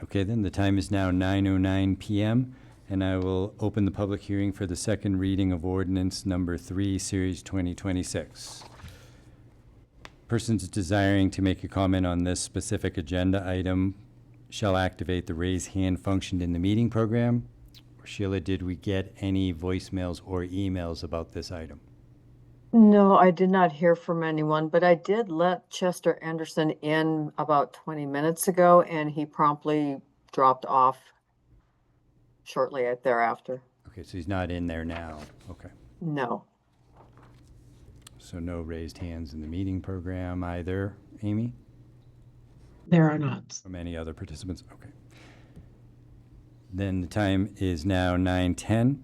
Okay, then the time is now 9:09 p.m. and I will open the public hearing for the second reading of ordinance number 3, series 2026. Persons desiring to make a comment on this specific agenda item shall activate the raise hand function in the meeting program. Sheila, did we get any voicemails or emails about this item? No, I did not hear from anyone, but I did let Chester Anderson in about 20 minutes ago, and he promptly dropped off shortly thereafter. Okay, so he's not in there now. Okay. No. So no raised hands in the meeting program either. Amy? There are not. From any other participants? Okay. Then the time is now 9:10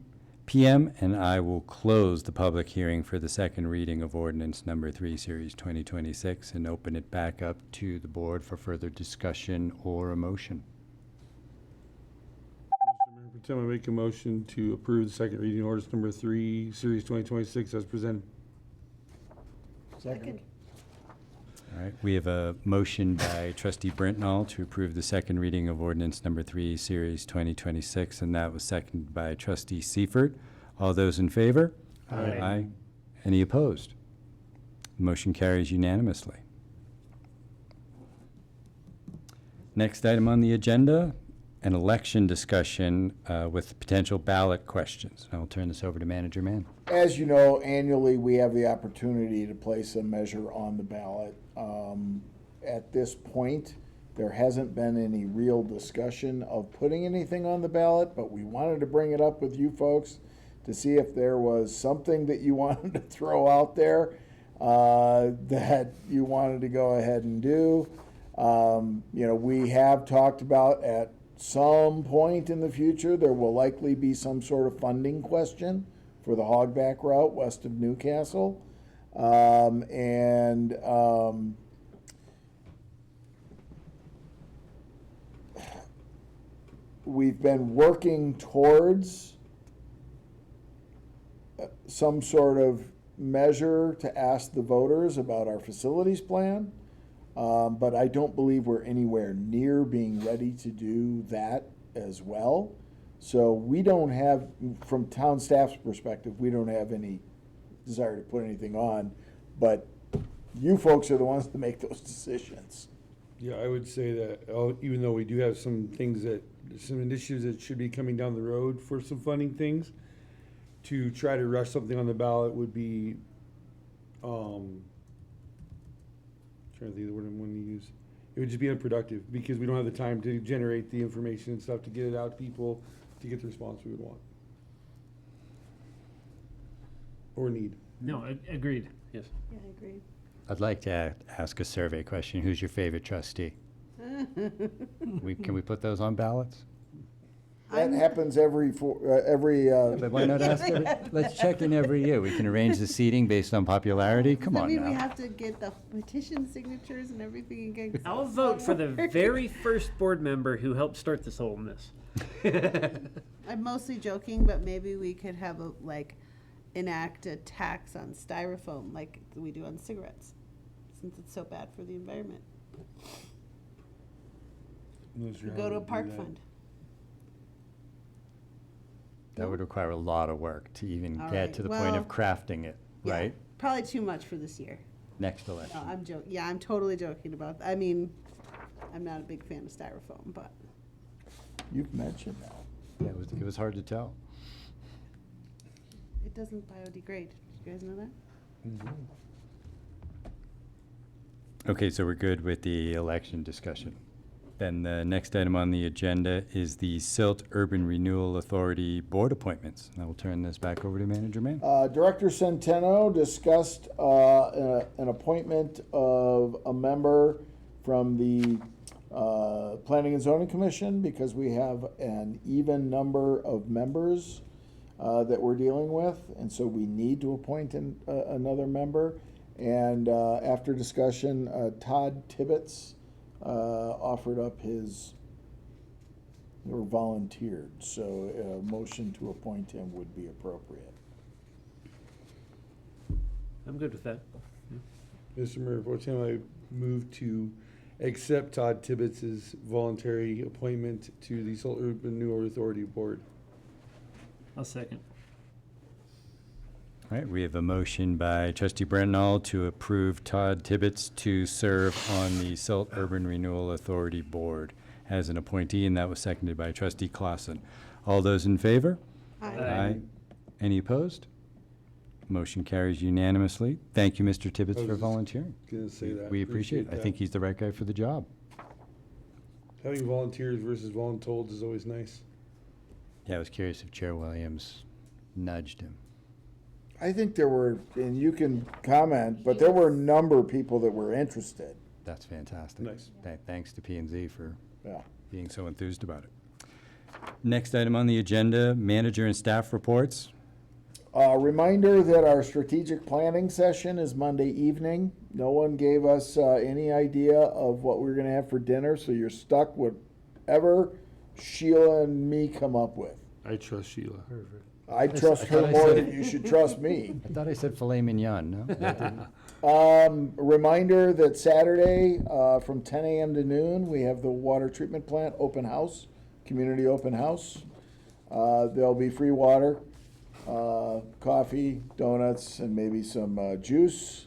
p.m., and I will close the public hearing for the second reading of ordinance number 3, series 2026, and open it back up to the board for further discussion or a motion. Mr. Mayor Pro Tem, I make a motion to approve the second reading ordinance number 3, series 2026 as presented. Second. All right, we have a motion by trustee Brentnall to approve the second reading of ordinance number 3, series 2026, and that was seconded by trustee Seifert. All those in favor? Aye. Aye. Any opposed? Motion carries unanimously. Next item on the agenda, an election discussion with potential ballot questions. I'll turn this over to Manager Mann. As you know, annually, we have the opportunity to place a measure on the ballot. At this point, there hasn't been any real discussion of putting anything on the ballot, but we wanted to bring it up with you folks to see if there was something that you wanted to throw out there that you wanted to go ahead and do. We have talked about at some point in the future, there will likely be some sort of funding question for the hogback route west of Newcastle. We've been working towards some sort of measure to ask the voters about our facilities plan. But I don't believe we're anywhere near being ready to do that as well. So we don't have, from town staff's perspective, we don't have any desire to put anything on, but you folks are the ones to make those decisions. Yeah, I would say that even though we do have some initiatives that should be coming down the road for some funding things, to try to rush something on the ballot would be, trying to think of the word I want to use. It would just be unproductive because we don't have the time to generate the information and stuff to get it out to people to get the response we would want. Or need. No, agreed, yes. Yeah, I agree. I'd like to ask a survey question. Who's your favorite trustee? Can we put those on ballots? That happens every. But why not ask? Let's check in every year. We can arrange the seating based on popularity. Come Does that on mean we now. have to get the petition signatures and everything again? I'll vote for the very first board member who helped start this whole mess. I'm mostly joking, but maybe we could have enact a tax on styrofoam like we do on cigarettes, since it's so bad for the environment. Go to a park fund. That would require a lot of work to even All get right, to the point of well, crafting it, Yeah, right? Probably too much for this year. Next election. No, I'm joking. Yeah, I'm totally joking about that. I mean, I'm not a big fan of styrofoam, but You've mentioned that. Yeah, it was hard to tell. it doesn't biodegrade. Did you guys know that? Okay, so we're good with the election discussion. Then the next item on the agenda is the Silt Urban Renewal Authority Board appointments. And I will turn this back over to Manager Mann. Director Centeno discussed an appointment of a member from the Planning and Zoning Commission because we have an even number of members that we're dealing with, and so we need to appoint another member. And after discussion, Todd Tibbetts offered up or volunteered, so a motion to appoint him would be appropriate. I'm good with that. Mr. Mayor Pro Tem, I move to accept Todd Tibbetts' voluntary appointment to the Silt Urban Renewal Authority Board. I'll second. All right, we have a motion by trustee Brentnall to approve Todd Tibbetts to serve on the Silt Urban Renewal Authority Board as an appointee, and that was seconded by trustee Clausen. All those in favor? Aye. Any opposed? Motion carries unanimously. Thank you, Mr. Tibbetts, I was for just volunteering. Gonna say that. We appreciate it. I that. think he's the right guy for the job. Having volunteers versus voluntold is always nice. Yeah, I was curious if Chair Williams nudged him. I think there were, and you can comment, but there were a number of people that were interested. That's fantastic. Nice. Thanks to P&Z for Yeah. being so enthused about it. Next item on the agenda, manager and staff reports. Reminder that our strategic planning session is Monday evening. No one gave us any idea of what we're gonna have for dinner, so you're stuck with whatever Sheila and me come up with. I trust Sheila. I trust her more than you should trust me. I thought I said filet mignon, no? Reminder that Saturday, from 10 a.m. to noon, we have the water treatment plant open house, community open house. There'll be free water, coffee, donuts, and maybe some juice.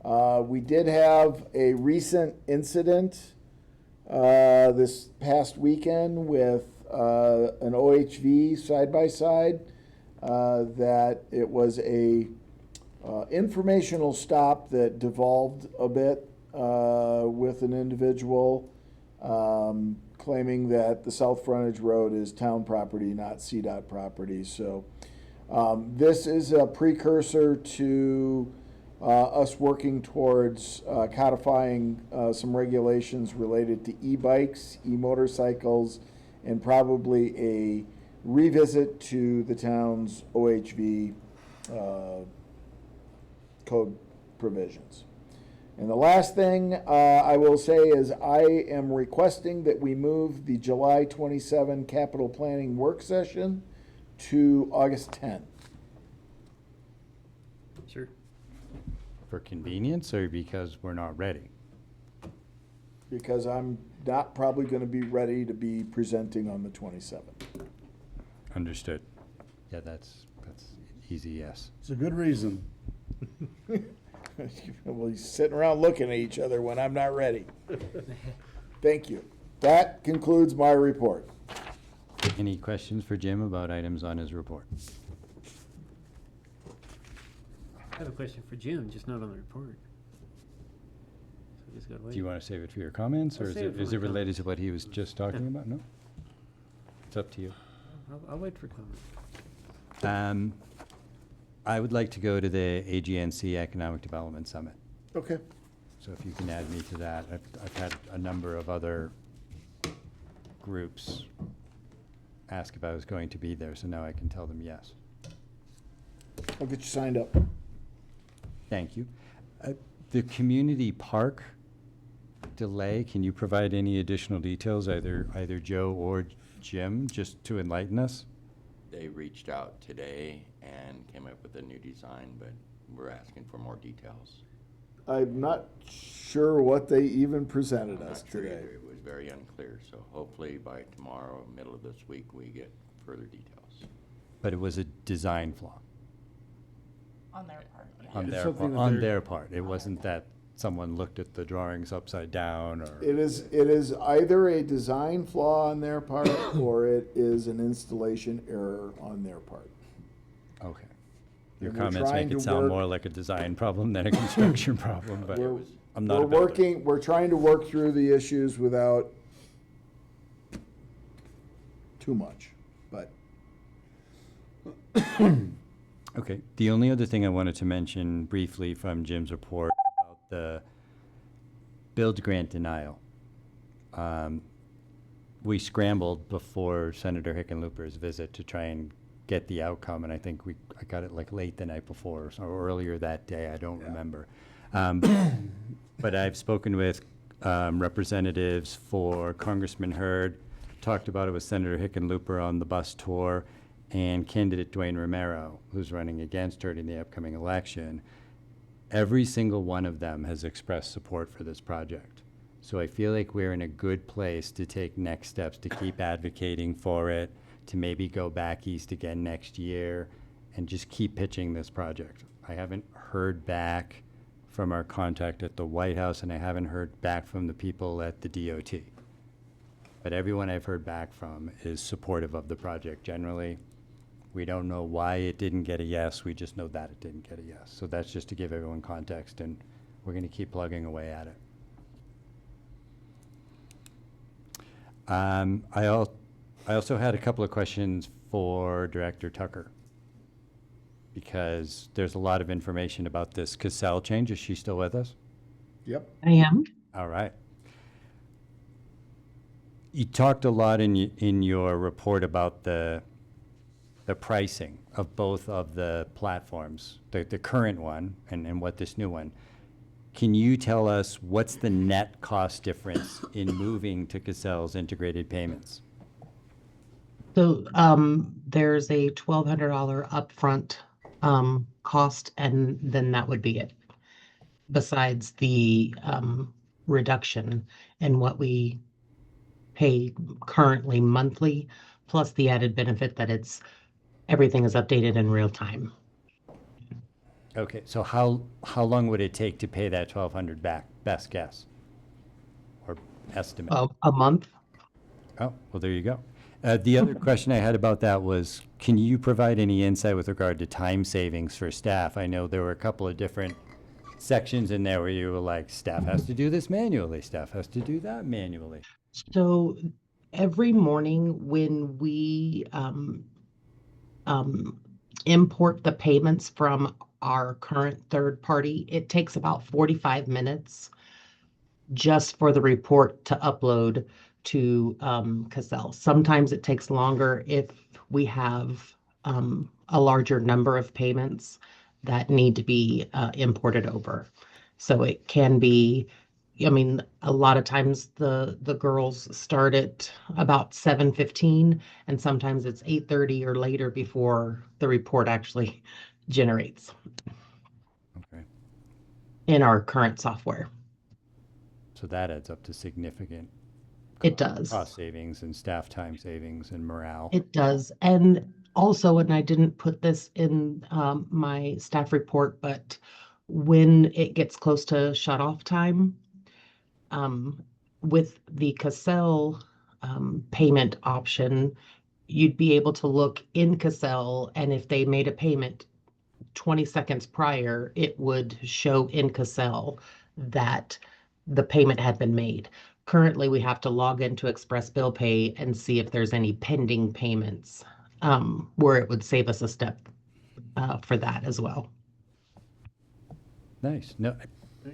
We did have a recent incident this past weekend with an OHV side-by-side. That it was a informational stop that devolved a bit with an individual claiming that the South Frontage Road is town property, not CDOT property. So this is a precursor to us working towards codifying some regulations related to e-bikes, e-motorcycles, and probably a revisit to the town's OHV code provisions. And the last thing I will say is I am requesting that we move the July 27 capital planning work session to August 10. Sure. For convenience or because we're not ready? Because I'm not probably going to be ready to be presenting on the 27th. Understood. Yeah, that's easy, yes. It's a good reason. Well, he's sitting around looking at each other when I'm not ready. Thank you. That concludes my report. Any questions for Jim about items on his report? I have a question for Jim, just not on the report. So we just gotta wait. Do you want to save it for your comments, or I'll is save it it, for is my it related comments. to what he was just talking about? No? It's up to you. I'll wait for comment. I would like to go to the AGNC Economic Development Summit. Okay. So if you can add me to that. I've had a number of other groups ask if I was going to be there, so now I can tell them yes. I'll get you signed up. Thank you. The community park delay, can you provide any additional details, either Joe or Jim, just to enlighten us? They reached out today and came up with a new design, but we're asking for more details. I'm not sure what they even presented us Not sure today. either. It was very unclear, so hopefully by tomorrow, middle of this week, we get further details. But it was a design flaw On their part, yeah. on It's their, something that on they're- their part. It wasn't that someone looked at the drawings upside down or. It is either a design flaw on their part or it is an installation error on their part. Okay. Your And we're comments trying make it to sound work- more like a design problem than a construction problem, but We're- I'm not a We're builder. working, we're trying to work through the issues without too much, but Okay, the only other thing I wanted to mention briefly from Jim's report about the build grant denial. We scrambled before Senator Hickenlooper's visit to try and get the outcome, and I think I got it like late the night before or earlier that day, I don't remember. But I've spoken with representatives for Congressman Hurd, talked about it with Senator Hickenlooper on the bus tour, and candidate Dwayne Romero, who's running against Hurd in the upcoming election. Every single one of them has expressed support for this project. So I feel like we're in a good place to take next steps to keep advocating for it, to maybe go back east again next year and just keep pitching this project. I haven't heard back from our contact at the White House, and I haven't heard back from the people at the DOT. But everyone I've heard back from is supportive of the project generally. We don't know why it didn't get a yes, we just know that it didn't get a yes. So that's just to give everyone context, and we're gonna keep plugging away at it. I also had a couple of questions for Director Tucker, because there's a lot of information about this Cassell change. Is she still with us? Yep. I am. All right. You talked a lot in your report about the pricing of both of the platforms, the current one and what this new one. Can you tell us what's the net cost difference in moving to Cassell's integrated payments? So there's a $1,200 upfront cost, and then that would be it. Besides the reduction in what we pay currently monthly, plus the added benefit that everything is updated in real time. Okay, so how long would it take to pay that $1,200 back? Best guess or estimate? A month. Oh, well, there you go. The other question I had about that was, can you provide any insight with regard to time savings for staff? I know there were a couple of different sections in there where you were like, staff has to do this manually, staff has to do that manually. So every morning when we import the payments from our current third party, it takes about 45 minutes just for the report to upload to Cassell. Sometimes it takes longer if we have a larger number of payments that need to be imported over. So it can be, I mean, a lot of times the girls start at about 7:15, and sometimes it's 8:30 or later before the report actually generates. Okay. In our current software. So that adds up to significant It does. cost savings and staff time savings and morale. It does. And also, and I didn't put this in my staff report, but when it gets close to shut off time, with the Cassell payment option, you'd be able to look in Cassell, and if they made a payment 20 seconds prior, it would show in Cassell that the payment had been made. Currently, we have to log into Express Bill Pay and see if there's any pending payments, where it would save us a step for that as well. Nice. No,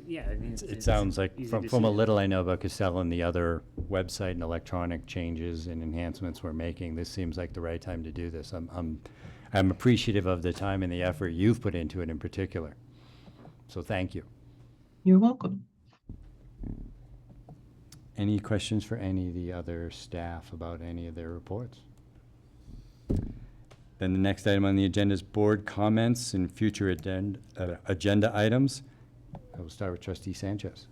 Yeah, I mean, it sounds like easy from to a see. little I know about Cassell and the other website and electronic changes and enhancements we're making, this seems like the right time to do this. I'm appreciative of the time and the effort you've put into it in particular. So thank you. You're welcome. Any questions for any of the other staff about any of their reports? Then the next item on the agenda is board comments and future agenda items. I will start with Trustee Sanchez.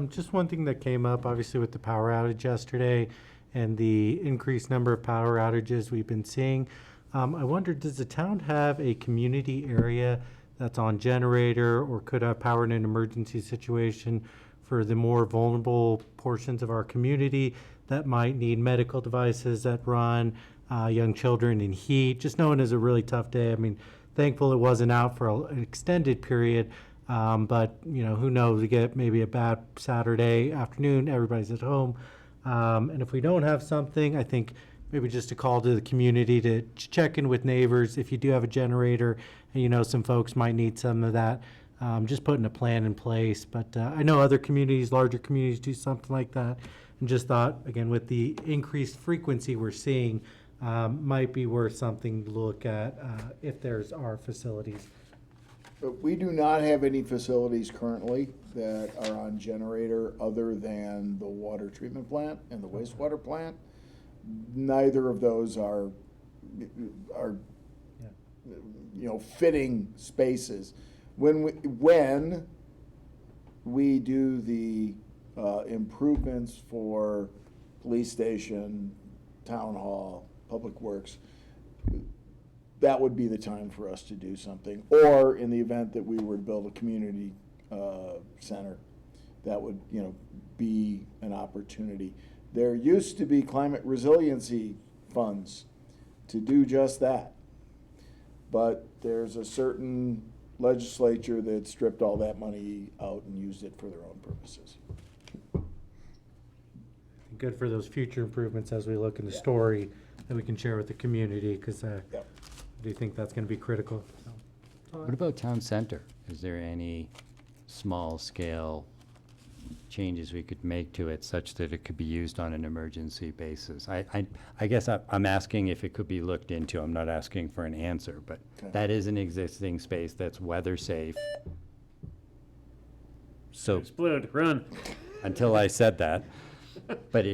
Just one thing that came up, obviously, with the power outage yesterday and the increased number of power outages we've been seeing. I wondered, does the town have a community area that's on generator or could have power in an emergency situation for the more vulnerable portions of our community that might need medical devices that run, young children in heat? Just knowing it's a really tough day. I mean, thankful it wasn't out for an extended period. But, you know, who knows, we get maybe a bad Saturday afternoon, everybody's at home. And if we don't have something, I think maybe just a call to the community to check in with neighbors. If you do have a generator and you know some folks might need some of that, just putting a plan in place. But I know other communities, larger communities, do something like that. And just thought, again, with the increased frequency we're seeing, might be worth something to look at if there's our facilities. But we do not have any facilities currently that are on generator other than the water treatment plant and the wastewater plant. Neither of those are fitting spaces. When we do the improvements for police station, town hall, Public Works, that would be the time for us to do something. Or in the event that we were to build a community center, that would, be an opportunity. There used to be climate resiliency funds to do just that. But there's a certain legislature that stripped all that money out and used it for their own purposes. Good for those future improvements as we look in the story that we can share with the community, because I do think that's going to be critical. What about town center? Is there any small scale changes we could make to it such that it could be used on an emergency basis? I guess I'm asking if it could be looked into. I'm not asking for an answer, but that is an existing space that's weather safe. So Explode, run. until I said that, but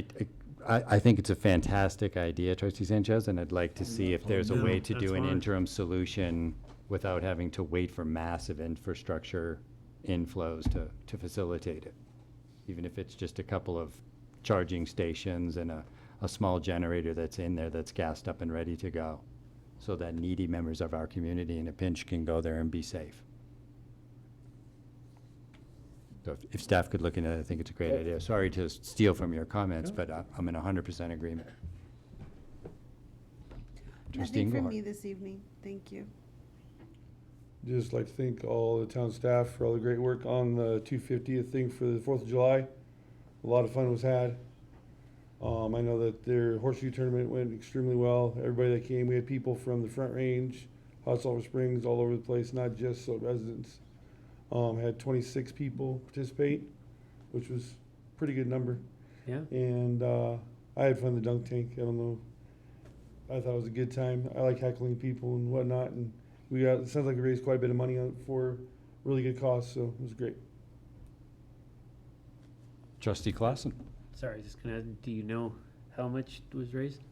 I think it's a fantastic idea, Trustee Sanchez, and I'd like to see if there's a way to do an interim solution without having to wait for massive infrastructure inflows to facilitate it. Even if it's just a couple of charging stations and a small generator that's in there that's gassed up and ready to go, so that needy members of our community in a pinch can go there and be safe. So if staff could look into it, I think it's a great idea. Sorry to steal from your comments, but I'm in 100% agreement. Trustee Nothing from Engelhardt. me this evening. Thank you. Just like to thank all the town staff for all the great work on the 250th thing for the 4th of July. A lot of fun was had. I know that their horseshoe tournament went extremely well. Everybody that came, we had people from the Front Range, Hot Sulphur Springs, all over the place, not just Silt residents. Had 26 people participate, which was a pretty good number. Yeah. And I had fun in the dunk tank. I don't know. I thought it was a good time. I like heckling people and whatnot, and it sounds like we raised quite a bit of money for really good cause, so it was great. Trustee Clausen. Sorry, just gonna, do you know how much was raised?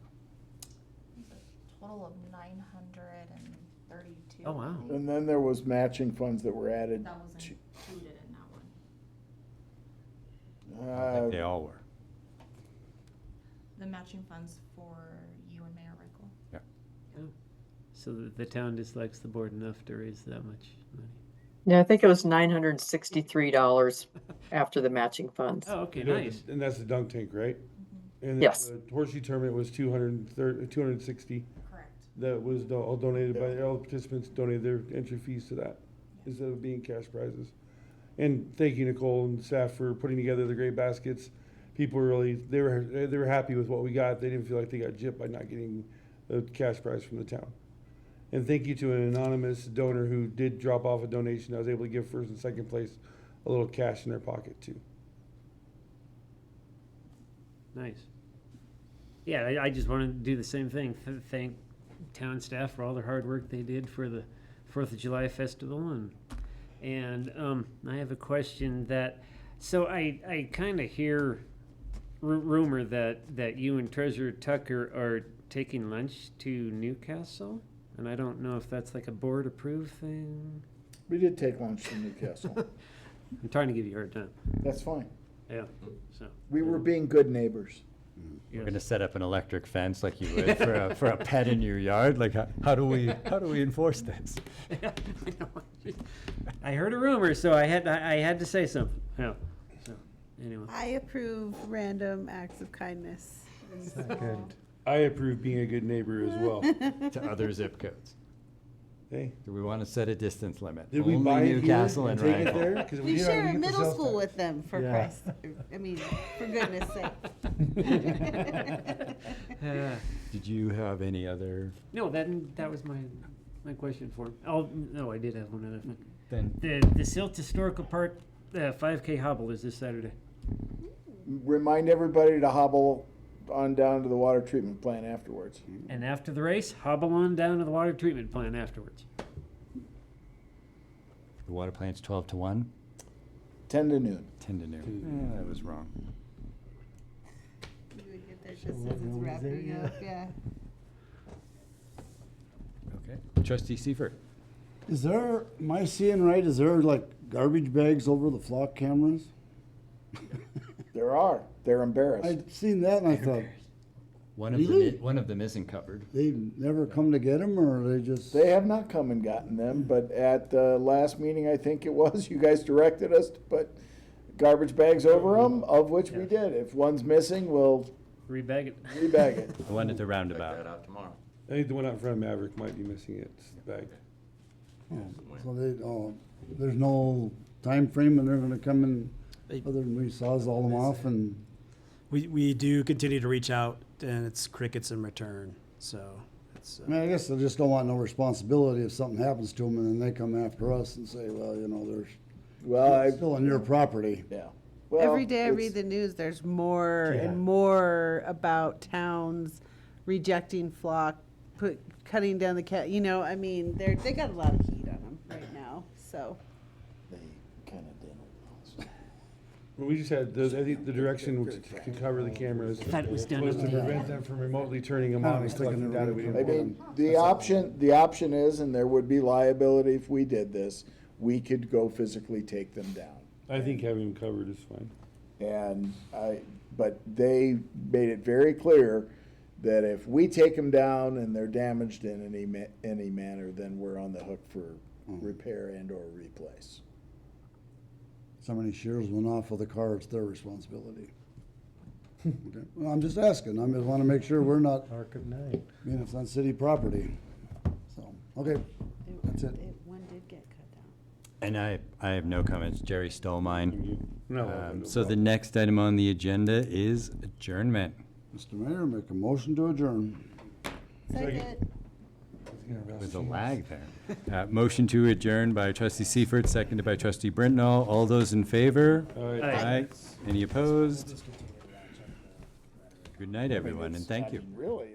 Total of 932. Oh, wow. And then there was matching funds that were added. That was to- included in that one. I think they all were. The matching funds for you and Mayor Rickle. Yeah. So the town dislikes the board enough to raise that much money? Yeah, I think it was $963 after the matching funds. Oh, okay, You know, nice. And that's the dunk tank, right? And then Yes. the horseshoe tournament was 260. Correct. That was all donated by, all the participants donated their entry fees to that instead of being cash prizes. And thank you, Nicole and staff, for putting together the great baskets. People were really, they were happy with what we got. They didn't feel like they got gypped by not getting a cash prize from the town. And thank you to an anonymous donor who did drop off a donation. I was able to give first and second place a little cash in their pocket too. Nice. Yeah, I just wanted to do the same thing. Thank town staff for all their hard work they did for the 4th of July festival. And I have a question that, so I kind of hear rumor that you and Treasurer Tucker are taking lunch to Newcastle. And I don't know if that's like a board approved thing. We did take lunch to Newcastle. I'm trying to give you a hard time. That's fine. Yeah, so. We were being good neighbors. We're gonna set up an electric fence like you would for a pet in your yard. Like how do we enforce this? I heard a rumor, so I had to say something. Yeah. So anyway. I approve random acts of kindness. And so- Second. I approve being a good neighbor as well. To other zip codes. Hey, Do we want to set a distance limit? did we Only buy it here Newcastle and and take it Rifle. there? 'Cause We knew how share to a get the middle sales school tax. with them, for Yeah. Christ, I mean, for goodness sake. Did you have any other? No, that was my question for him. Oh no, I did have one other thing. Then The Silt Historical Park 5K hobble is this Saturday. Remind everybody to hobble on down to the water treatment plant afterwards. And after the race, hobble on down to the water treatment plant afterwards. the water plant's 12 to 1? 10 to noon. 10 to noon. That was wrong. You would get there just as it's wrapping up, yeah. Okay. Trustee Seifert. Is there, am I seeing right, is there like garbage bags over the flock cameras? There are. They're embarrassed. I'd seen that and I thought, One of them, Really? one of them isn't covered. They never come to get them, or they just? They have not come and gotten them, but at the last meeting, I think it was, you guys directed us to put garbage bags over them, of which we did. If one's missing, we'll Rebag it. rebag it. The one at the Check roundabout. that out tomorrow. I think the one out in front of Maverick might be missing its bag. Oh, so they, there's no time frame when they're gonna come in, other than we sawzall them off and, We do continue to reach out, and it's crickets in return, so it's. I mean, I guess they just don't want no responsibility if something happens to them, and then they come after us and say, well, you know, they're still on your property. Yeah. Every day I read the news, there's more and more about towns rejecting flock, cutting down the cat, you know, I mean, they got a lot of heat on them right now, so. They kind of did. Well, we just had, I think the direction to cover the cameras thought it was done was to in the- prevent them from remotely turning them on and collecting data we didn't I want mean, them. the option is, and there would be liability if we did this, we could go physically take them down. I think having them covered is fine. And but they made it very clear that if we take them down and they're damaged in any manner, then we're on the hook for repair and or replace. Somebody shears one off of the car, it's their responsibility. Okay. Well, I'm just asking, I just wanna make sure we're not, Dark at night. being it's on city property. So, okay, that's it. One did get cut down. And I have no comments. Jerry stole mine. No, So the next item on the agenda is adjournment. Mr. Mayor, make a motion to adjourn. Second. There's a lag there. Motion to adjourn by trustee Seifert, seconded by trustee Brentnall. All those in favor? Aye. Any opposed? Good night, everyone, and thank you. Really?